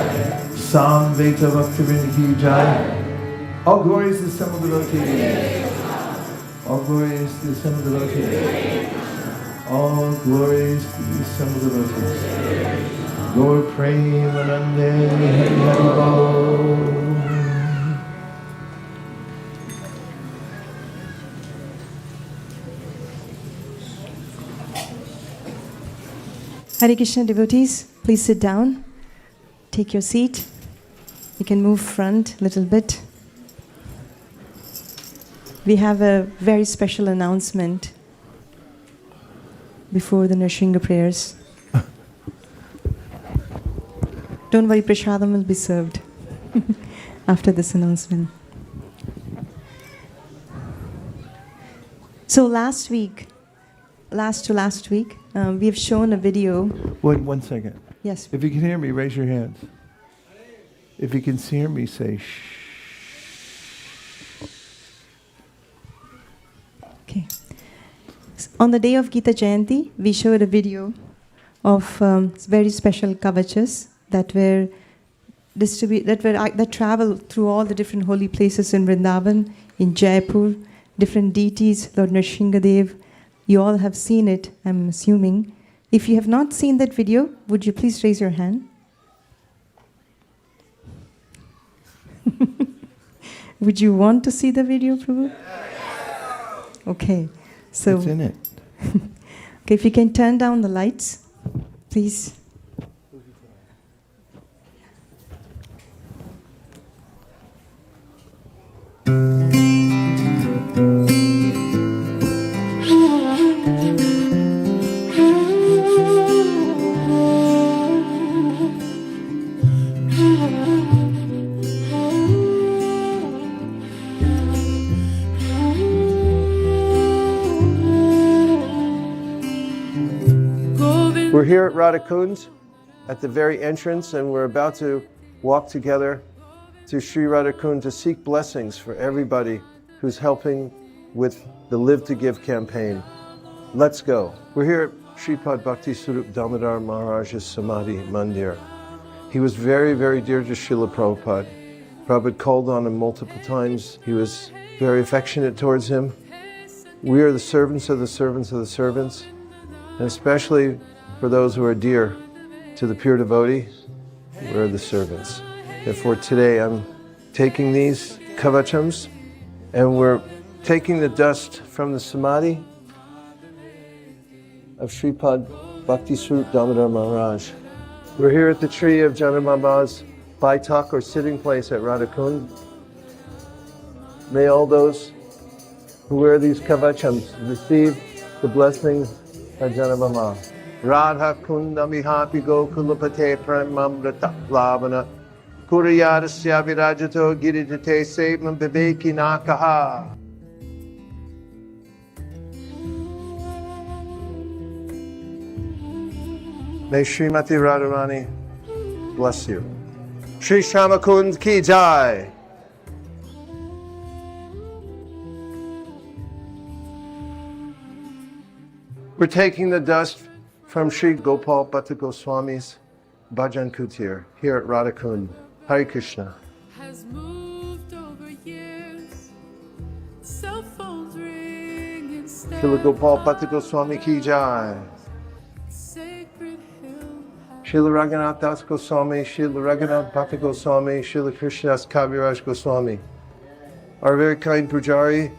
Samveta Bhaktivinoda Ki Jai. All glories to the assembled devotees. All glories to the assembled devotees. All glories to the assembled devotees. Lord Premanande Hari Hari Bol. Hare Krishna devotees, please sit down. Take your seat. You can move front a little bit. We have a very special announcement before the Nrsimha prayers. Don't worry, prasadam will be served after this announcement. So last week, we have shown a video. Wait 1 second. Yes. If you can hear me, raise your hands. If you can hear me, say shh. Okay. On the day of Gita Jayanti, we showed a video of very special kavachas that travel through all the different holy places in Vrindavan, in Jaipur, different deities, Lord Nrsimhadev. You all have seen it, I'm assuming. If you have not seen that video, would you please raise your hand? Would you want to see the video, Prabhu? Okay. So What's in it? Okay, if you can turn down the lights, please. We're here at Radhakund at the very entrance, and we're about to walk together to Sri Radhakund to seek blessings for everybody who's helping with the Live to Give campaign. Let's go. We're here at Sripad Bhakti Swarup Damodar Maharaj's Samadhi Mandir. He was very, very dear to Srila Prabhupada. Prabhupada called on him multiple times. He was very affectionate towards him. We are the servants of the servants of the servants, and especially for those who are dear to the pure devotee, we're the servants. Therefore today I'm taking these kavachams and we're taking the dust from the samadhi of Sripad Bhakti Swarup Damodar Maharaj. We're here at the tree of Janamamba's Baitak or sitting place at Radhakund. May all those who wear these kavachams receive the blessings of Janamama. Radha Kunda Mihapi Gokulapate Pramamrata Lavana Kuriyadasya Virajato Girijate Sevam Viveki Nakaha. May Srimati Radharani bless you. Shri Shamakund Ki Jai. We're taking the dust from Sri Gopal Bhatta Goswami's Bhajan Kutir here at Radhakund. Hare Krishna. Has moved over years. Cell phones ring instead. Srila Gopal Bhatta Goswami Ki Jai. Sacred hill. Srila Raghunath Das Goswami, Srila Raghunath Bhatta Goswami, Srila Krishnadas Kaviraj Goswami. Our very kind Pujari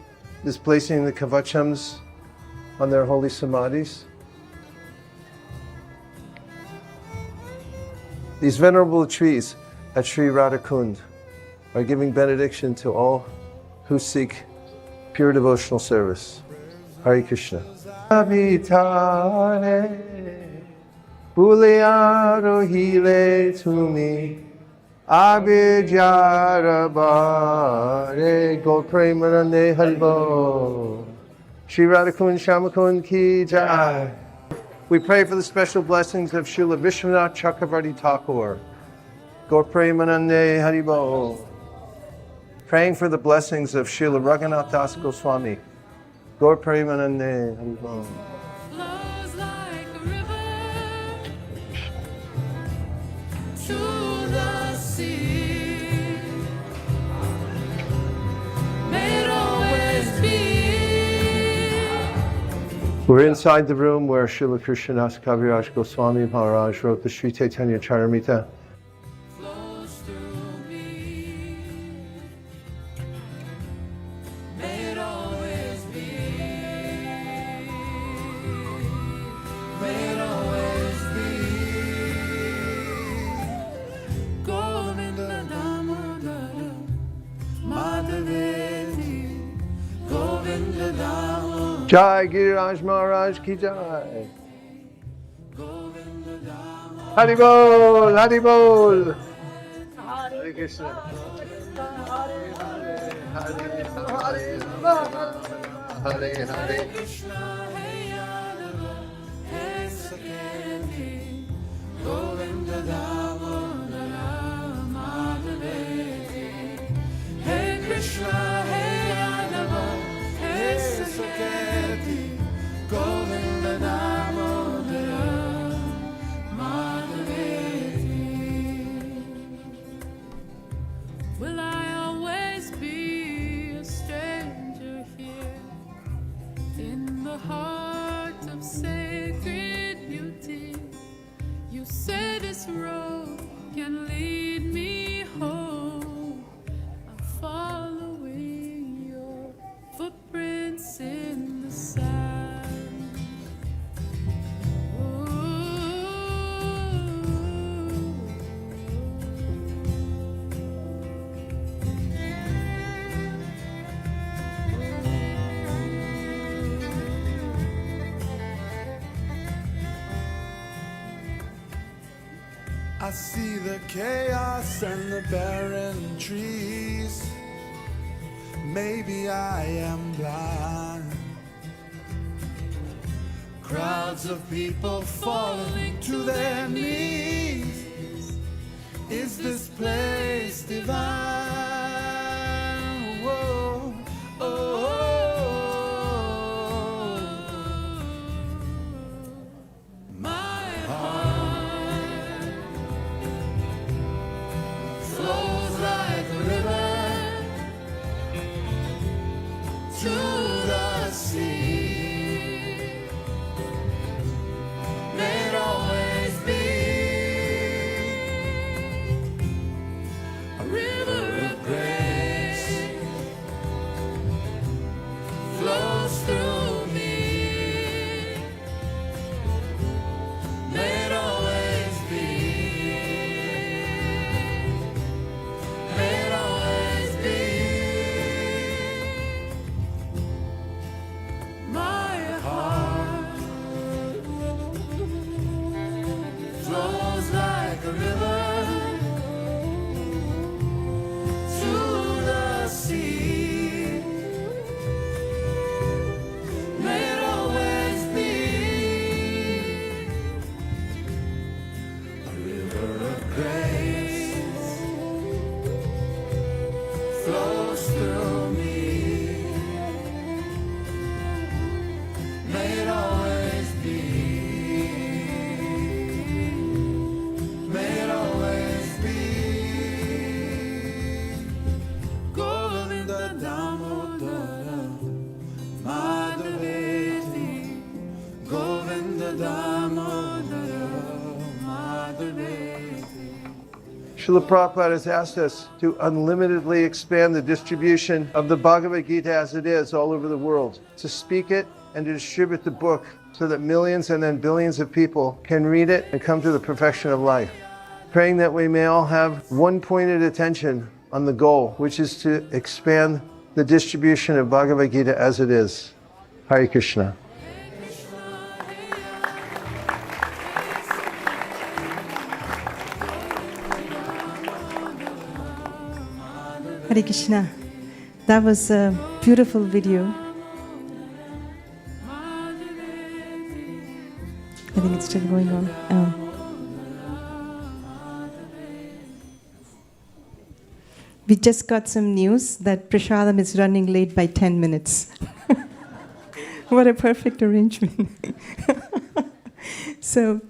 is placing the kavachams on their holy samadhis. These venerable trees at Sri Radhakund are giving benediction to all who seek pure devotional service. Hare Krishna. Abhitare Buliaro Hile Tumi Abhijarabare Go Premanande Haribo Sri Radhakund Shamakund Ki Jai. We pray for the special blessings of Srila Vishwanath Chakravarti Thakur. Gaur Premanande Haribo. Praying for the blessings of Srila Raghunath Das Goswami. Gaur Premanande Haribo. Flows like a river to the sea. May it always be. We're inside the room where Srila Krishnadas Kaviraj Goswami Maharaj wrote the Sri Chaitanya Charamita. Flows through me. May it always be. May it always be. Jai Giriraj Maharaj ki jai. Hari bol, Hari bol. Hare Krishna. Hare Hare. Krishna, Hey Yadava, Hey Saketi, Govinda Damodara, Madhaveti. Hey Krishna, Hey Yadava, Hey Saketi, Govinda Damodara, Madhaveti. Will I always be a stranger here in the heart of sacred beauty? You say this road can lead me home. I'm following your footprints in the sand. I see the chaos and the barren trees. Maybe I am blind. Crowds of people falling to their knees. Is this place divine? Whoa, oh, My heart flows like a river to the sea. May it always be a river of grace flows through me. May it always be. May it always be. My heart flows like a river to the sea. May it always be a river of grace flows through me. May it always be. May it always be. Govinda Damodara, Madhaveti. Govinda Damodara, Madhaveti. Srila Prabhupada has asked us to unlimitedly expand the distribution of the Bhagavad Gita as it is all over the world, to speak it and to distribute the book so that millions and then billions of people can read it and come to the perfection of life. Praying that we may all have one-pointed attention on the goal, which is to expand the distribution of Bhagavad Gita as it is. Hare Krishna. Hare Krishna. That was a beautiful video. I think it's still going on. We just got some news that Prasadam is running late by 10 minutes. What a perfect arrangement. So,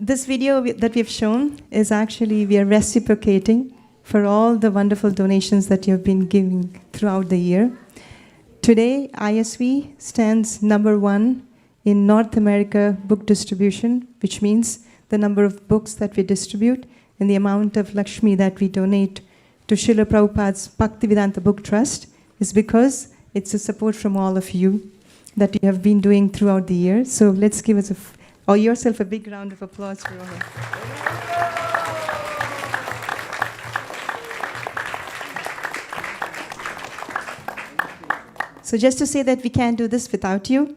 this video that we've shown is actually, we are reciprocating for all the wonderful donations that you've been giving throughout the year. Today, ISV stands number 1 in North America book distribution, which means the number of books that we distribute and the amount of Lakshmi that we donate to Srila Prabhupada's Bhaktivedanta Book Trust is because it's a support from all of you that you have been doing throughout the year. So let's give us or yourself a big round of applause for all of you. So So just to say that we can't do this without you,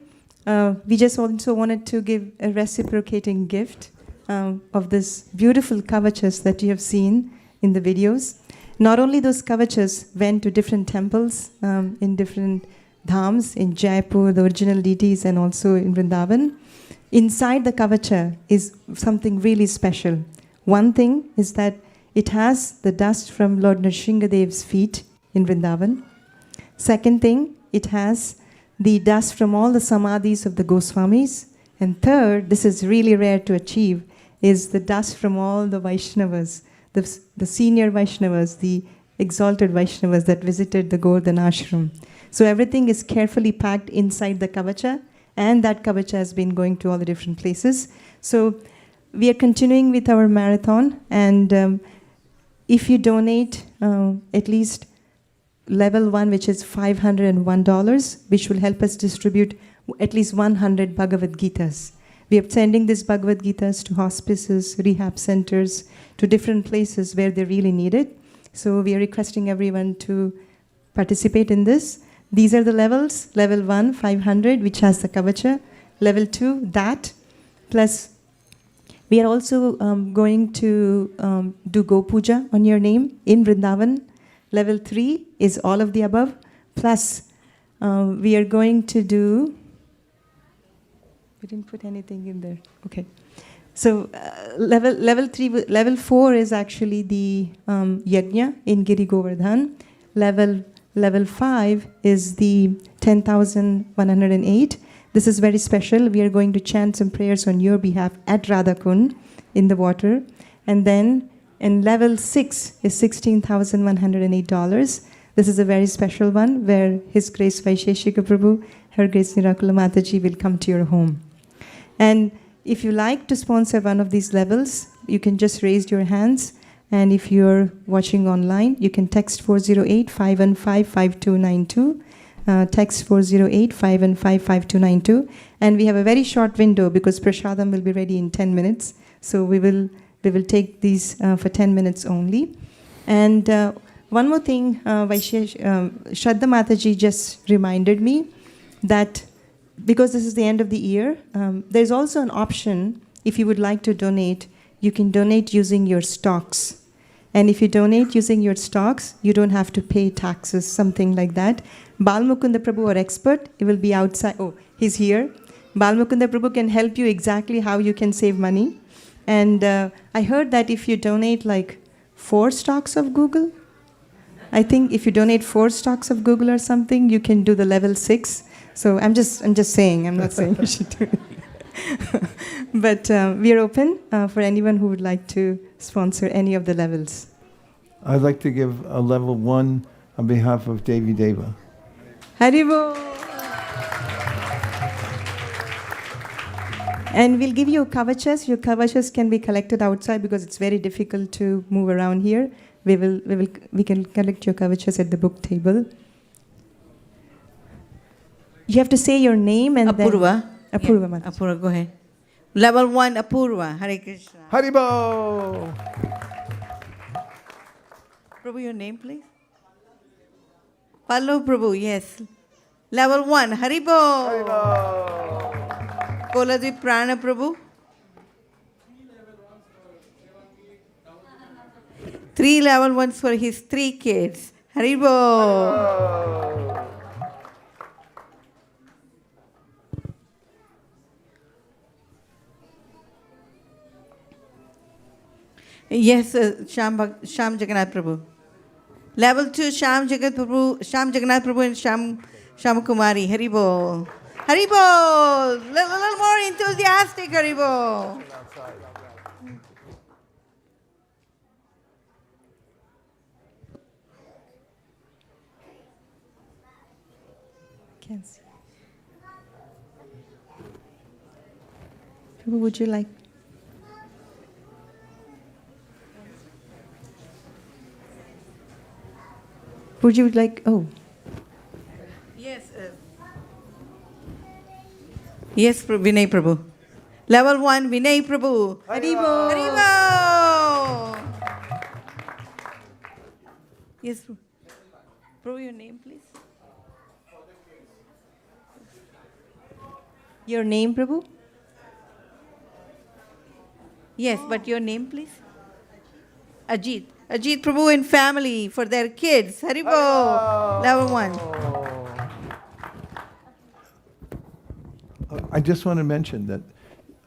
we just also wanted to give a reciprocating gift of this beautiful kavachas that you have seen in the videos. Not only those kavachas went to different temples in different dhams, in Jaipur, the original deities, and also in Vrindavan. Inside the kavacha is something really special. One thing is that it has the dust from Lord Nrsingadev's feet in Vrindavan. Second thing, it has the dust from all the samadhis of the Goswamis. And third, this is really rare to achieve, is the dust from all the Vaishnavas, the senior Vaishnavas, the exalted Vaishnavas that visited the Govardhan ashram. So everything is carefully packed inside the kavacha, and that kavacha has been going to all the different places. So we are continuing with our marathon, and if you donate at least level 1, which is $501, which will help us distribute at least 100 Bhagavad Gitas. We are sending these Bhagavad Gitas to hospices, rehab centers, to different places where they really need it. So we are requesting everyone to participate in this. These are the levels. Level 1, 500, which has the kavacha. Level 2, that. Plus, we are also going to do Go Puja on your name in Vrindavan. Level 3 is all of the above. Plus, we are going to do... We didn't put anything in there. Okay. So level 4 is actually the yajna in Giri Govardhan. Level 5 is the 10,108. This is very special. We are going to chant some prayers on your behalf at Radhakund in the water. And then in level 6 is $16,108. This is a very special one where His Grace Vaisesika Prabhu, Her Grace Nirakula Mataji will come to your home. And if you like to sponsor one of these levels, you can just raise your hands. And if you're watching online, you can text 408-515-5292. Text 408-515-5292. And we have a very short window because Prasadam will be ready in 10 minutes. So we will take these for 10 minutes only. And one more thing, Shraddha Mataji just reminded me that because this is the end of the year, there's also an option, if you would like to donate, you can donate using your stocks. And if you donate using your stocks, you don't have to pay taxes, something like that. Balmukunda Prabhu, our expert, he will be outside. Oh, he's here. Balmukunda Prabhu can help you exactly how you can save money. And I heard that if you donate like 4 stocks of Google, I think if you donate 4 stocks of Google or something, you can do the level 6. So I'm just saying, I'm not saying you should do it. But we are open for anyone who would like to sponsor any of the levels. I'd like to give a level 1 on behalf of Devi Deva. Haribo! And we'll give you kavachas. Your kavachas can be collected outside because it's very difficult to move around here. We can collect your kavachas at the book table. You have to say your name and Apurva. Then... Apurva. Yeah. Apurva, go ahead. Level 1, Apurva. Hare Krishna. Haribo! Prabhu, your name, please. Pallav Prabhu, yes. Level 1, Haribo. Haribo! Koladvi Prana Prabhu. 3 level 1s for his 3 kids. Haribo. Haribo! Yes, Sham Jagannath Prabhu. Level 2, Sham Jagannath Prabhu and Sham Kumari. Haribo. Haribo! Little more enthusiastic, Haribo. Can't see. Prabhu, would you like? Would you like? Oh. Yes. Yes, Vinay Prabhu. Level 1, Vinay Prabhu. Haribo! Haribo! Yes, Prabhu, your name, please. Your name, Prabhu? Yes, but your name, please? Ajit. Ajit Prabhu and family for their kids. Haribo. Level 1. I just want to mention that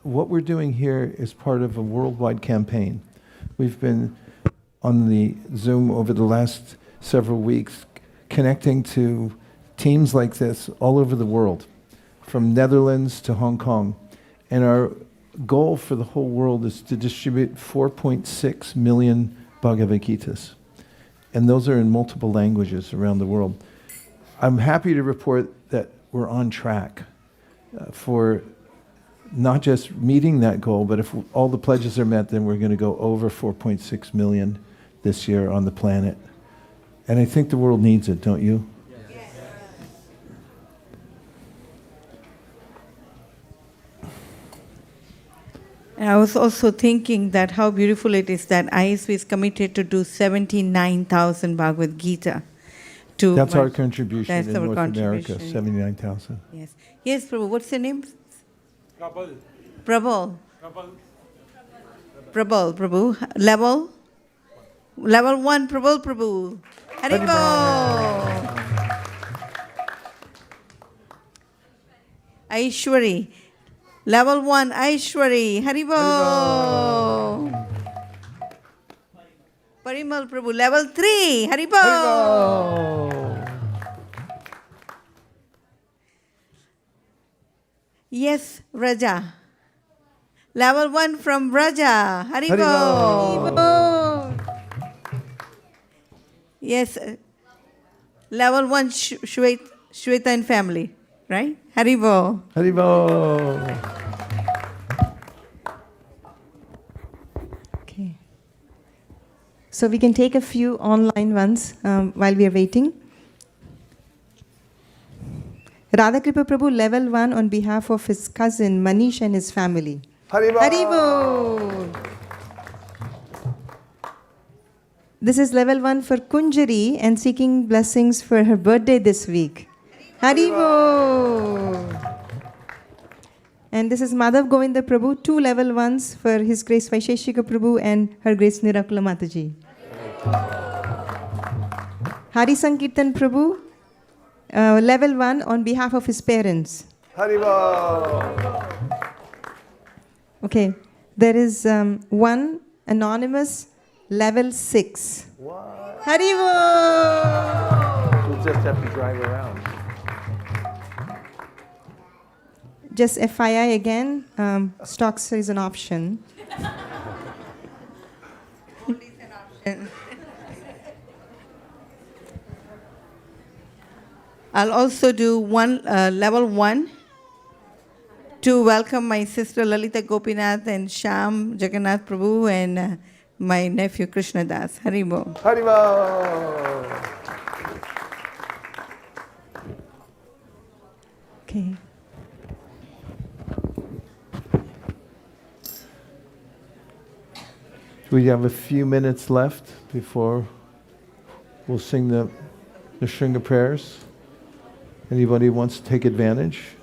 what we're doing here is part of a worldwide campaign. We've been on the Zoom over the last several weeks connecting to teams like this all over the world, from Netherlands to Hong Kong. And our goal for the whole world is to distribute 4.6 million Bhagavad Gitas. And those are in multiple languages around the world. I'm happy to report that we're on track for not just meeting that goal, but if all the pledges are met, then we're going to go over 4.6 million this year on the planet. And I think the world needs it, don't you? Yes. And I was also thinking that how beautiful it is that ISV is committed to do 79,000 Bhagavad Gita. That's our contribution That's in our North America, contribution. 79,000. Yes. Yes, Prabhu. What's your name? Prabal. Prabal, Prabhu. Level 1, Prabal, Prabhu. Haribo. Aishwari. Level 1, Aishwari. Haribo. Parimal Prabhu. Level 3. Haribo. Yes, Raja. Level 1 from Raja. Haribo. Yes. Level 1, Shweta and family. Right? Haribo. Haribo. Okay. So we can take a few online ones while we are waiting. Radhakripa Prabhu, level 1 on behalf of his cousin Manish and his family. Haribo. Haribo. This is level 1 for Kunjari and seeking blessings for her birthday this week. Haribo. And this is Madhav Govinda Prabhu, 2 level 1s for His Grace Vaisesika Prabhu and Her Grace Nirakula Mataji. Hari Sankirtan Prabhu, level 1 on behalf of his parents. Haribo. Okay, there is one anonymous level 6. What? Haribo! We'll just have to drive around. Just FYI again, stocks is an option. I'll also do level 1 to welcome my sister Lalita Gopinath and Sham Jagannath Prabhu and my nephew Krishna Das. Haribo. Haribo. Okay. We have a few minutes left before we'll sing the Shringa prayers. Anybody wants to take advantage?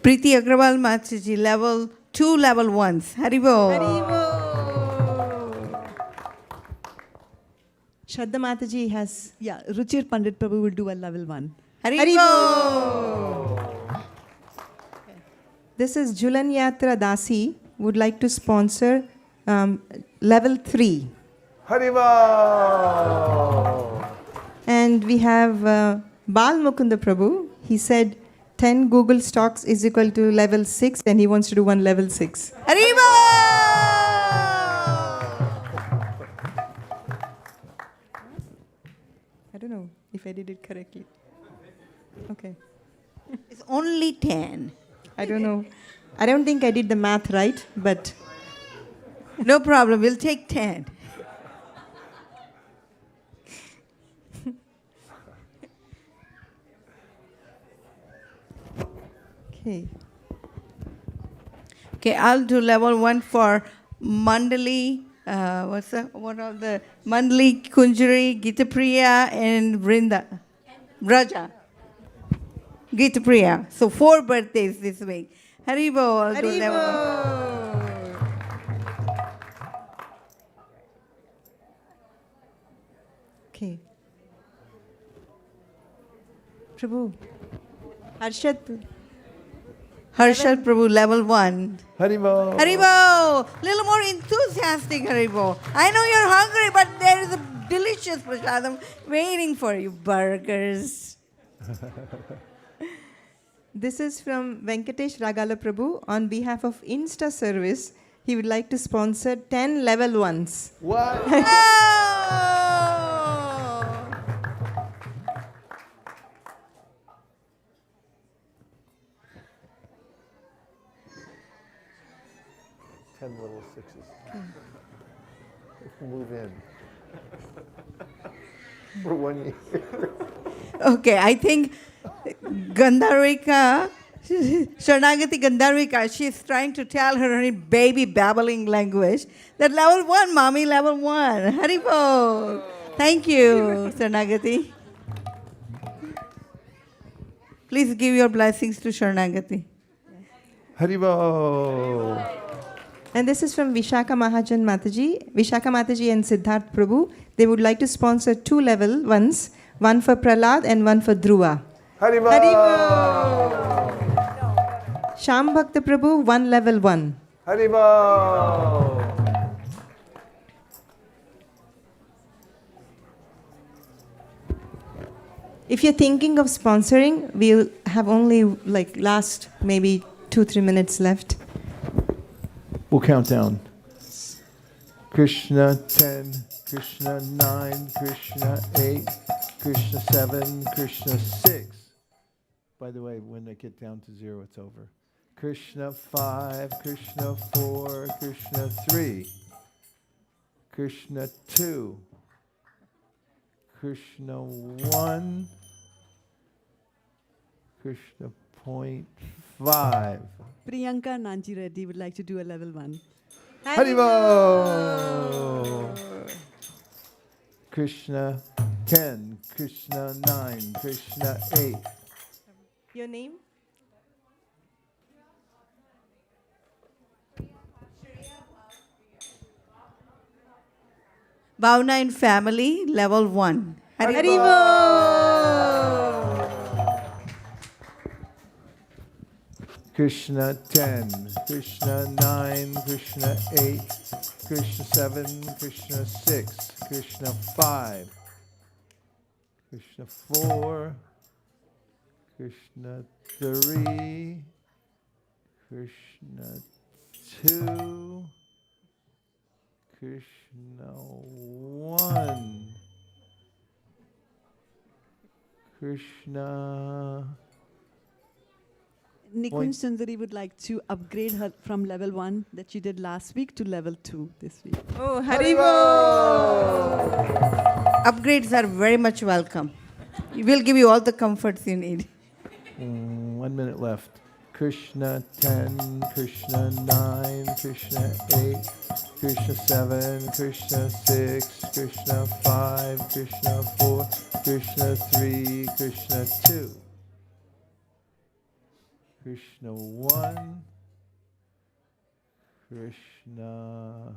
Preeti Agrawal Mataji, level 2 level 1s. Haribo. Haribo. Shraddha Mataji has. Yeah, Ruchir Pandit Prabhu will do a level 1. Haribo. This is Julan Yatra Dasi, would like to sponsor level 3. Haribo. And we have Bal Mukunda Prabhu. He said 10 Google stocks is equal to level 6 and he wants to do one level 6. Haribo. I don't know if I did it correctly. Okay. It's only 10. I don't know. I don't think I did the math right, but no problem. We'll take 10. okay. Okay, I'll do level 1 for Mandali. What are the Mandali, Kunjari, Gita Priya, and Vrinda. Raja. Gita Priya. So 4 birthdays this week. Haribo. Haribo. Okay. Prabhu. Harshad. Harshad Prabhu, level 1. Haribo. Haribo. Little more enthusiastic, Haribo. I know you're hungry, but there is a delicious prasadam waiting for you. Burgers. This is from Venkatesh Ragala Prabhu. On behalf of Insta Service, he would like to sponsor 10 level 1s. What? Oh! 10 little 6s. Move in. For 1 year. Okay, I think Gandharika, Sharanagati Gandharika, she's trying to tell her in baby babbling language that level 1, mommy, level 1. Haribo. Thank you, Sharanagati. Please give your blessings to Sharanagati. Haribo. And this is from Vishaka Mahajan Mataji. Vishaka Mataji and Siddharth Prabhu. They would like to sponsor 2 level 1s, one for Prahlad and one for Dhruva. Haribo. Haribo. Sham Bhakta Prabhu, 1 level 1. Haribo. If you're thinking of sponsoring, we'll have only like last maybe 2-3 minutes left. We'll count down. Krishna 10, Krishna 9, Krishna 8, Krishna 7, Krishna 6. By the way, when I get down to 0, it's over. Krishna 5, Krishna 4, Krishna 3, Krishna 2, Krishna 1, Krishna point 5. Priyanka Nanji Reddy would like to do a level 1. Haribo! Krishna 10, Krishna 9, Krishna 8. Your name? Bhavna and family, level 1. Krishna 10, Krishna 9, Krishna 8, Krishna 7, Krishna 6, Krishna 5, Krishna 4, Krishna 3, Krishna 2, Krishna 1, Krishna... Nikunj Sundari would like to upgrade her from level 1 that she did last week to level 2 this week. Oh, Haribo! Upgrades are very much welcome. We will give you all the comforts you need. 1 minute left. Krishna 10, Krishna 9, Krishna 8, Krishna 7, Krishna 6, Krishna 5, Krishna 4, Krishna 3, Krishna 2. Krishna 1, Krishna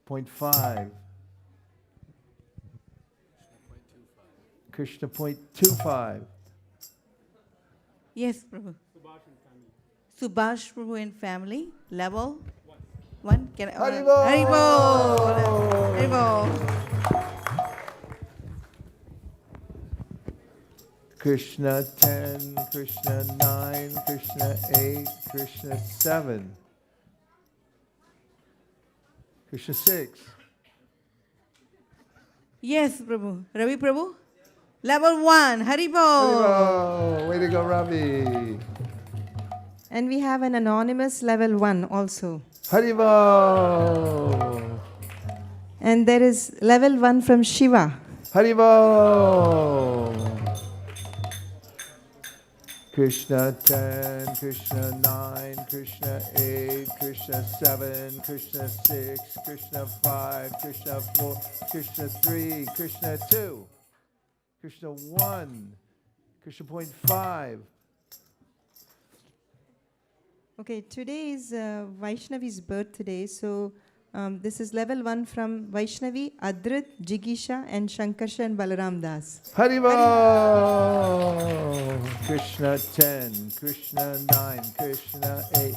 point 5, Krishna point 25. Yes, Prabhu. Subhash Prabhu and family, level 1. Can I? Haribo! Haribo! Haribo! Krishna 10, Krishna 9, Krishna 8, Krishna 7, Krishna 6. Yes, Prabhu. Ravi Prabhu? Level 1. Haribo! Haribo! Way to go, Ravi! And we have an anonymous level 1 also. Haribo! And there is level 1 from Shiva. Haribo! Krishna 10, Krishna 9, Krishna 8, Krishna 7, Krishna 6, Krishna 5, Krishna 4, Krishna 3, Krishna 2, Krishna 1, Krishna point 5. Okay, today is Vaishnavi's birthday, so this is level 1 from Vaishnavi, Adrit, Jigisha, and Shankarsha and Balaram Das. Haribo! Krishna 10, Krishna 9, Krishna 8,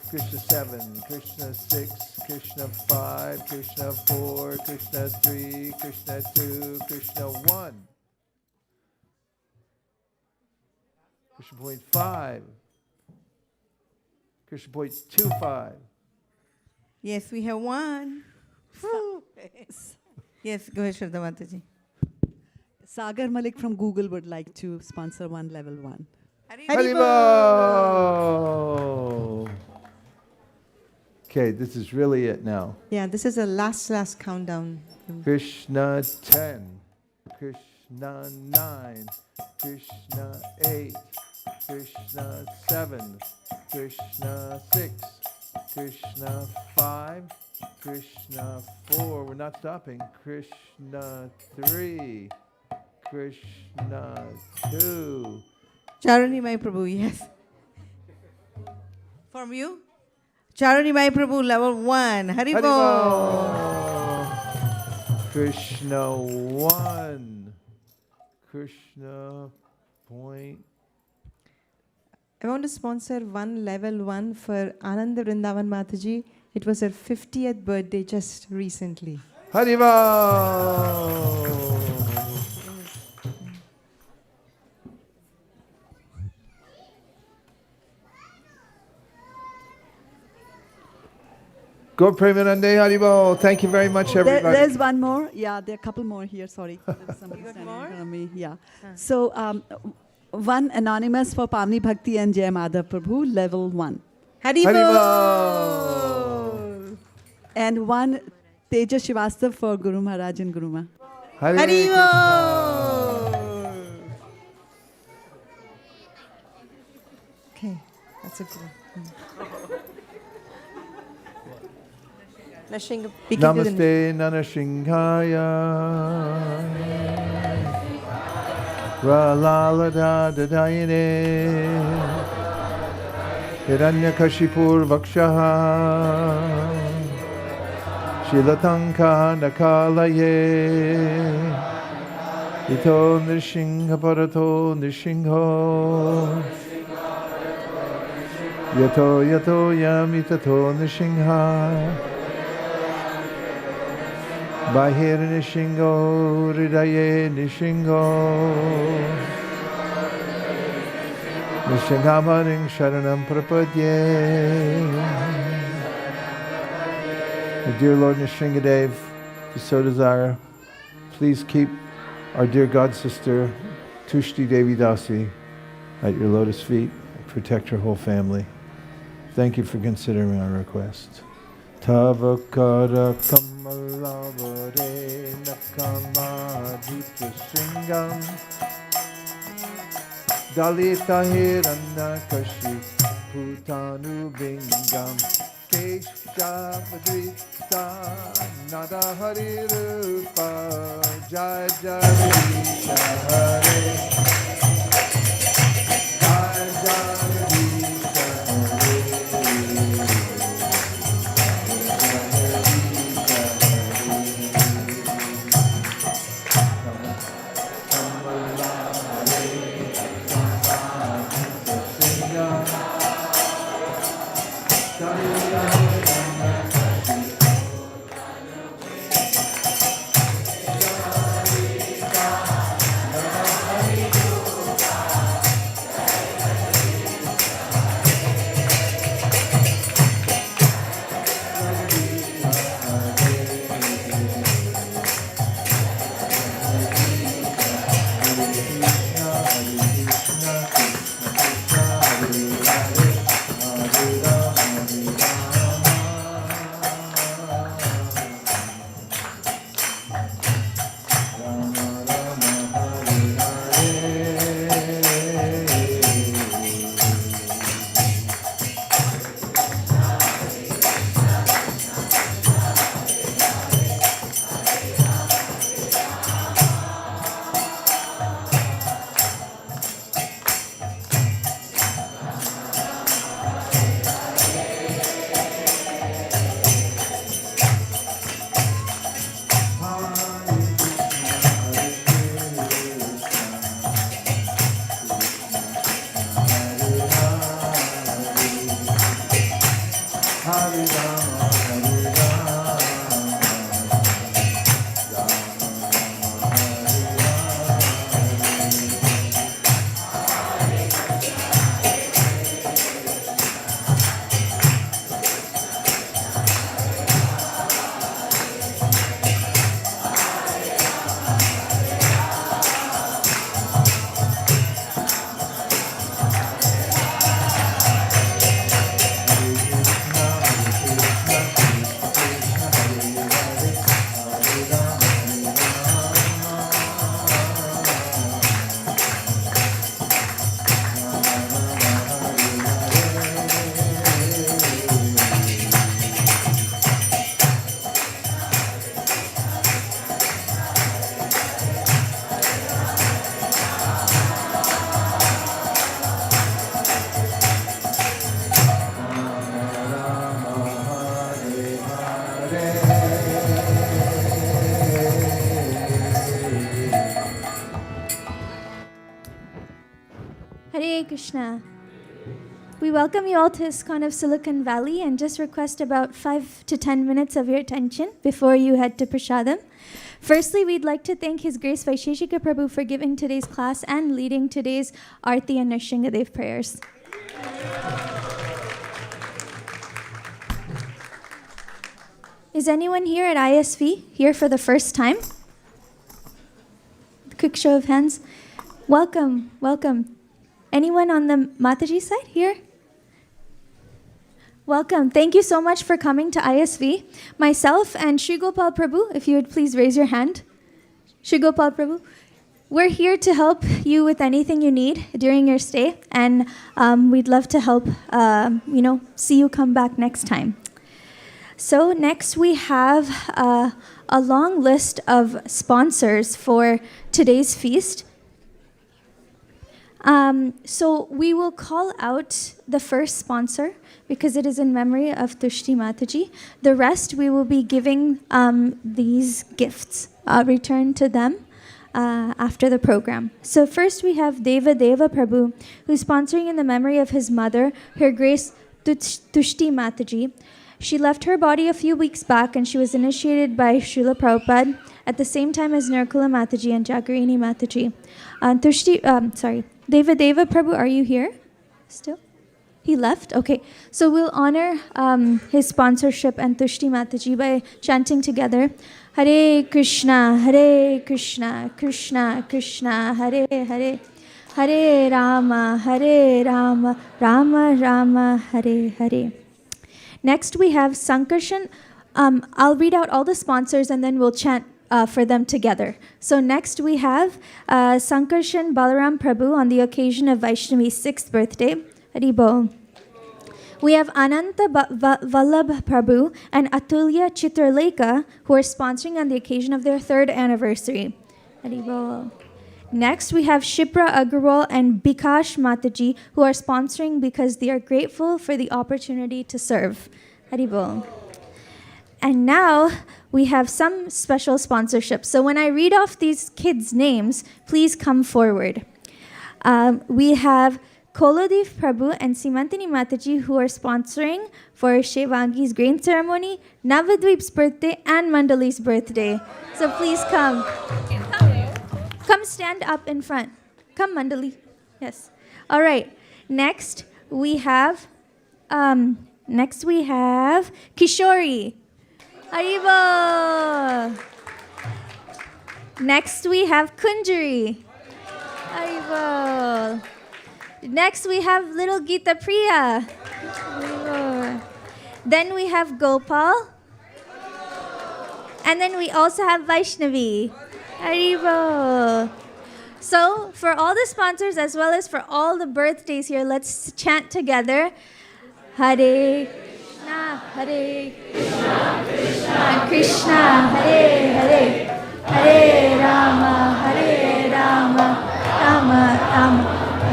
Krishna 7, Krishna 6, Krishna 5, Krishna 4, Krishna 3, Krishna 2, Krishna 1. Krishna point 5. Krishna point 25. Yes, we have one. Yes, go ahead, Shraddha Mataji. Sagar Malik from Google would like to sponsor one level 1. Haribo! Okay, this is really it now. Yeah, this is a last countdown. Krishna 10, Krishna 9, Krishna 8, Krishna 7, Krishna 6, Krishna 5, Krishna 4, we're not stopping, Krishna 3, Krishna 2. Charani Mai Prabhu, yes. From you? Charani Mai Prabhu, level 1. Haribo! Krishna 1, Krishna point. I want to sponsor one level 1 for Ananda Vrindavan Mataji. It was her 50th birthday just recently. Haribo! Go Premanande Haribo. Thank you very much, everybody. There's one more. Yeah, there are a couple more here. Sorry. There's somebody standing in front of me. Yeah. So, one anonymous for Pamni Bhakti and Jai Madhav Prabhu, level 1. Haribo! And one Teja Shivastav for Guru Maharaj and Guru Ma. Haribo! Okay, that's a good Namaste Nanashinghaya Ralalada Dadayane Hiranyakashipur Vakshaha Shilatanka Nakalaye Ito Nishingha Parato Nishingho Yato Yamitato Nishingha Bahir Nishingo, Ridaye Nishingo, Nishingamaring Sharanam Prapadye. The dear Lord Nishingadev, we so desire, please keep our dear God sister Tushti Devi Dasi at your lotus feet. Protect her whole family. Thank you for considering our request. Tavakara Kamalavare Nakamadhita Shingam Dalita Hiranyakashi Putanu Bingam Keshavadrita Nadahari Rupa Jai Jai Hare Jai Jai Krishna. We welcome you all to ISKCON of Silicon Valley and just request about 5 to 10 minutes of your attention before you head to Prasadam. Firstly, we'd like to thank His Grace Vaisesika Prabhu for giving today's class and leading today's Aarti and Narshingadev prayers. Is anyone here at ISV here for the first time? Quick show of hands. Welcome, welcome. Anyone on the Mataji side here? Welcome. Thank you so much for coming to ISV. Myself and Sri Gopal Prabhu, if you would please raise your hand. Sri Gopal Prabhu. We're here to help you with anything you need during your stay, and we'd love to help, see you come back next time. So next we have a long list of sponsors for today's feast. So we will call out the first sponsor because it is in memory of Tushti Mataji. The rest we will be giving these gifts returned to them after the program. So first we have Deva Deva Prabhu, who's sponsoring in the memory of his mother, Her Grace Tushti Mataji. She left her body a few weeks back and she was initiated by Srila Prabhupada at the same time as Nirkula Mataji and Jagarini Mataji. Deva Deva Prabhu, are you here still? He left? Okay. So we'll honor his sponsorship and Tushti Mataji by chanting together. Hare Krishna, Krishna Krishna, Hare Hare. Hare Rama, Rama Rama, Hare Hare. Next we have Sankarshan. I'll read out all the sponsors and then we'll chant for them together. So next we have Sankarshan Balaram Prabhu on the occasion of Vaishnavi's 6th birthday. Haribol. We have Ananta Vallabh Prabhu and Atulya Chitraleka who are sponsoring on the occasion of their 3rd anniversary. Haribol. Next we have Shipra Agarwal and Bikash Mataji who are sponsoring because they are grateful for the opportunity to serve. Haribol. And now we have some special sponsorships. So when I read off these kids' names, please come forward. We have Kolodev Prabhu and Simantini Mataji who are sponsoring for Shevangi's grain ceremony, Navadweep's birthday, and Mandali's birthday. So please come. Come stand up in front. Come, Mandali. Yes. All right. Next we have Kishori. Haribo. Next we have Kunjari. Haribo. Next we have little Gita Priya. Haribo. Then we have Gopal. And then we also have Vaishnavi. Haribo. So for all the sponsors as well as for all the birthdays here, let's chant together. Hare Krishna, Hare Krishna, Krishna Krishna, Hare Hare, Hare Rama, Rama Rama,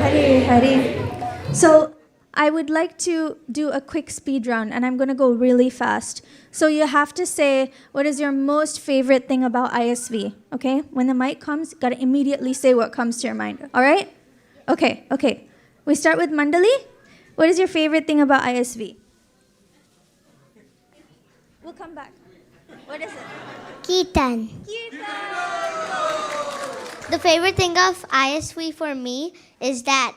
Hare Hare. So I would like to do a quick speed round and I'm going to go really fast. So you have to say, what is your most favorite thing about ISV? Okay? When the mic comes, you got to immediately say what comes to your mind. All right? Okay. We start with Mandali. What is your favorite thing about ISV? We'll come back. What is it? Kirtan. The favorite thing of ISV for me is that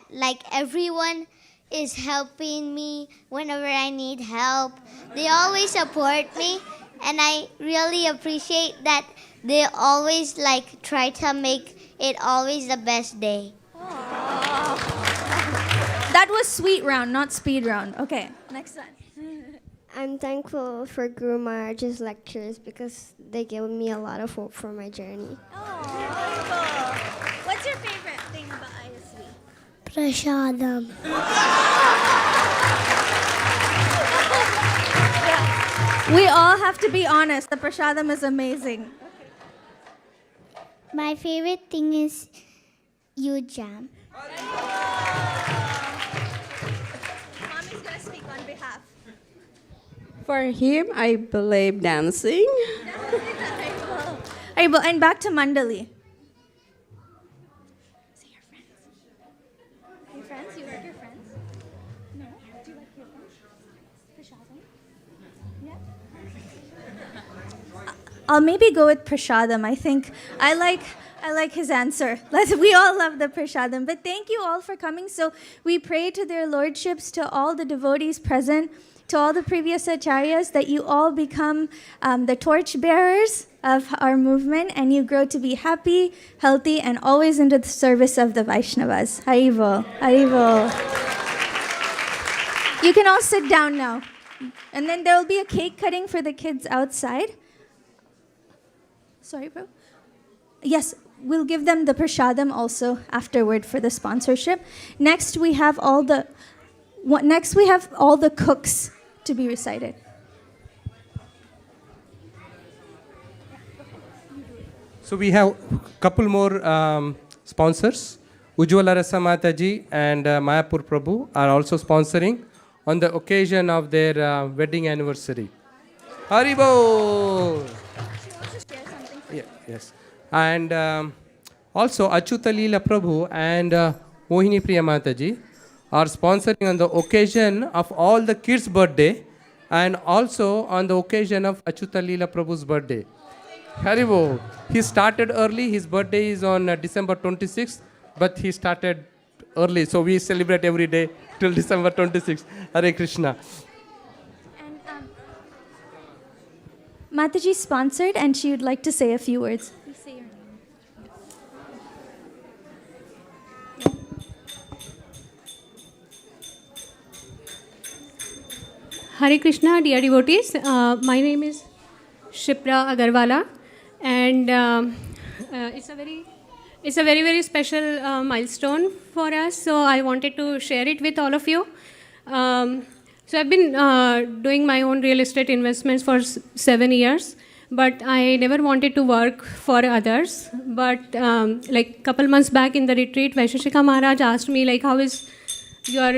everyone is helping me whenever I need help. They always support me and I really appreciate that they always try to make it always the best day. That was sweet round, not speed round. Okay, next one. I'm thankful for Guru Maharaj's lectures because they gave me a lot of hope for my journey. What's your favorite thing about ISV? Prasadam. We all have to be honest. The prasadam is amazing. My favorite thing is Jam. Mommy's going to speak on behalf. For him, I believe dancing. And back to Mandali. See your friends. Your friends? I'll maybe go with prasadam. I like his answer. We all love the prasadam. But thank you all for coming. So we pray to their lordships, to all the devotees present, to all the previous acharyas, that you all become the torch bearers of our movement, and you grow to be happy, healthy, and always into the service of the Vaishnavas. Haribol, Haribol. You can all sit down now. And then there will be a cake cutting for the kids outside. Sorry, bro. Yes, we'll give them the prasadam also afterward for the sponsorship. Next, we have all the cooks to be recited. So we have a couple more sponsors. Ujjwala Rasa Mataji and Mayapur Prabhu are also sponsoring on the occasion of their wedding anniversary. Haribo! Yeah, yes. And also Achyuta Leela Prabhu and Mohini Priya Mataji are sponsoring on the occasion of all the kids' birthday and also on the occasion of Achyuta Leela Prabhu's birthday. Haribo! He started early. His birthday is on December 26th, but he started early. So we celebrate every day till December 26th. Hare Krishna. And Mataji sponsored, and she would like to say a few words. Please say your name. Hare Krishna, dear devotees. My name is Shipra Agarwala, and it's a very, very special milestone for us. So I wanted to share it with all of you. So I've been doing my own real estate investments for 7 years, but I never wanted to work for others. But like a couple months back in the retreat, Vaisesika Maharaj asked me, like, how is your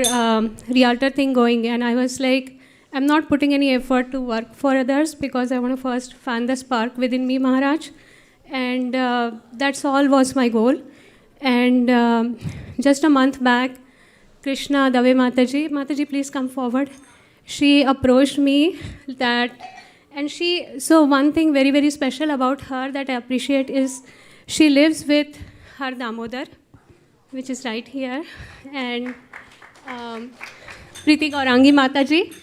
realtor thing going? And I was like, I'm not putting any effort to work for others because I want to first fan the spark within me, Maharaj. And that's all was my goal. And just a month back, Krishna Dave Mataji, please come forward. She approached me so one thing very, very special about her that I appreciate is she lives with her Damodar, which is right here, and Priti Gaurangi Mataji.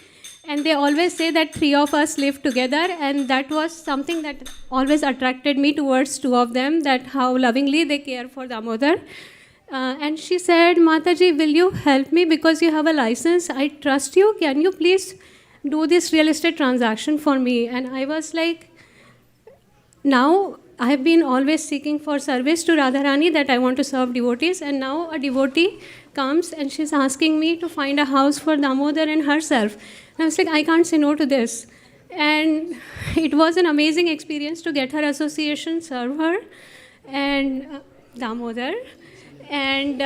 And they always say that 3 of us live together, and that was something that always attracted me towards 2 of them, that how lovingly they care for Damodar. And she said, Mataji, will you help me because you have a license? I trust you. Can you please do this real estate transaction for me? And I was like, now I have been always seeking for service to Radharani, that I want to serve devotees, and now a devotee comes and she's asking me to find a house for Damodar and herself. And I was like, I can't say no to this. And it was an amazing experience to get her association, serve her, and Damodar. And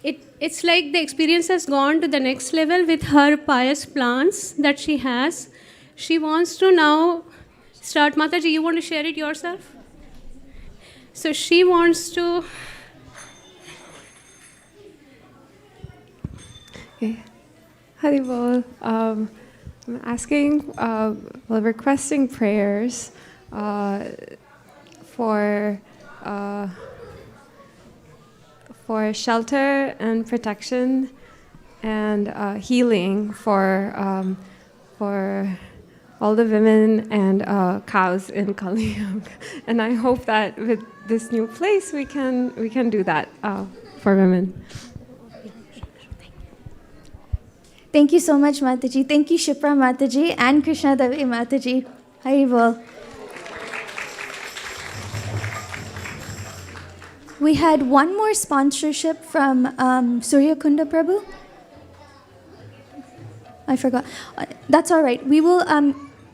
it's like the experience has gone to the next level with her pious plans that she has. She wants to now start. Mataji, you want to share it yourself? So she wants to... Okay. Haribol, I'm asking, requesting prayers for shelter and protection and healing for all the women and cows in Kali Yuga. And I hope that with this new place we can do that for women. Thank you so much, Mataji. Thank you, Shipra Mataji and Krishna Devi Mataji. Haribol. We had one more sponsorship from Surya Kunda Prabhu. I forgot. That's all right. We will,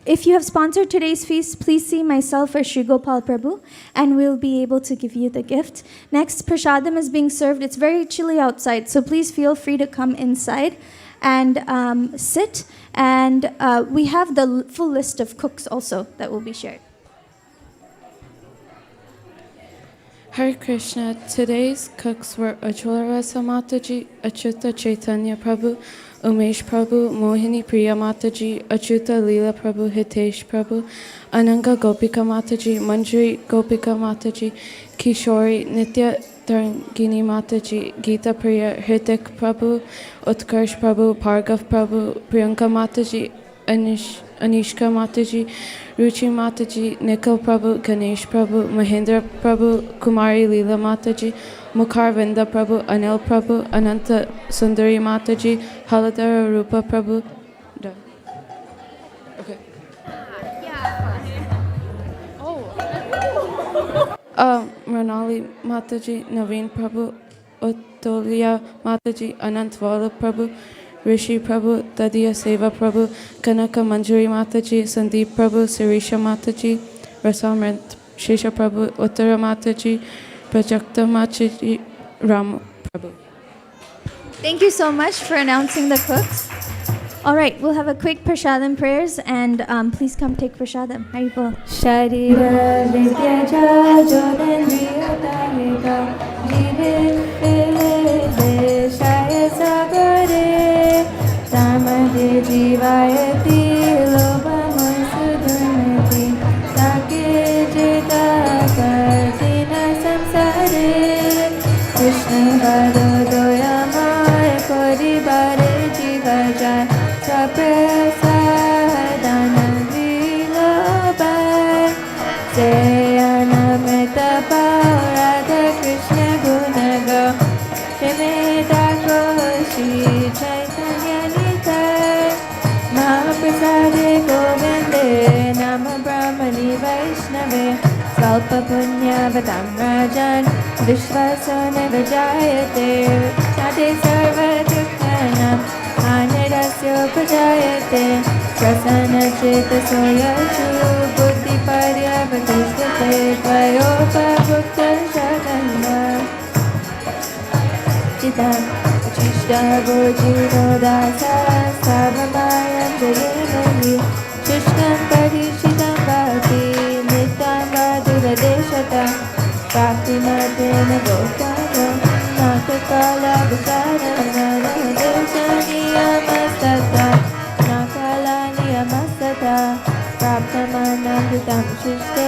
if you have sponsored today's feast, please see myself or Sri Gopal Prabhu, and we'll be able to give you the gift. Next, prasadam is being served. It's very chilly outside, so please feel free to come inside and sit. And we have the full list of cooks also that will be shared. Hare Krishna. Today's cooks were Ujjwala Rasa Mataji, Achyuta Chaitanya Prabhu, Umesh Prabhu, Mohini Priya Mataji, Achyuta Leela Prabhu, Hitesh Prabhu, Ananga Gopika Mataji, Manjari Gopika Mataji, Kishori Nitya Tarangini Mataji, Geeta Priya, Hritik Prabhu, Utkarsh Prabhu, Pargav Prabhu, Priyanka Mataji, Anishka Mataji, Ruchi Mataji, Nikhil Prabhu, Ganesh Prabhu, Mahendra Prabhu, Kumari Leela Mataji, Mukhar Vinda Prabhu, Anil Prabhu, Ananta Sundari Mataji, Haladara Rupa Prabhu. Done. Okay. Ranali Mataji, Naveen Prabhu, Otolia Mataji, Anantwala Prabhu, Rishi Prabhu, Tadiya Seva Prabhu, Kanaka Manjari Mataji, Sandeep Prabhu, Sirisha Mataji, Rasamrant Shisha Prabhu, Uttara Mataji, Prajakta Mataji, Ram Prabhu. Thank you so much for announcing the cooks. All right, we'll have a quick prasadam prayers, and please come take prasadam. Haribol. Sharira Vidyaja Jodendriyatarika Jivit Vile Shaya Sagare Samade Jivayati Loba Mansudunati Sake Jita Kartina Samsare Krishna Bado Doyamay Kori Bare Jiva Jai Saprasadana Vilobai Sayana Meta Radha Krishna Gunago Shimita Koshi Chaitanya Nitai Mahaprasade Govinde Nama Brahmani Vaishnave Salpa Punya Vadam Rajan Vishvasana Vijayate Chate Sarva Dukhanam Anirasya Prajayate Prasana Cheta Soyashu Buddhi Paryavatishtate Tvayopa Bhukta Shakanda Chita Chishta Bojito Dasa Savamayan Jalimani Shishtam Parishitam Bhakti Nitam Vadura Deshata Bhakti Madena Gotama Natakala Bhakara Niyamastata Nakala Niyamastata Praptamananditam Shishte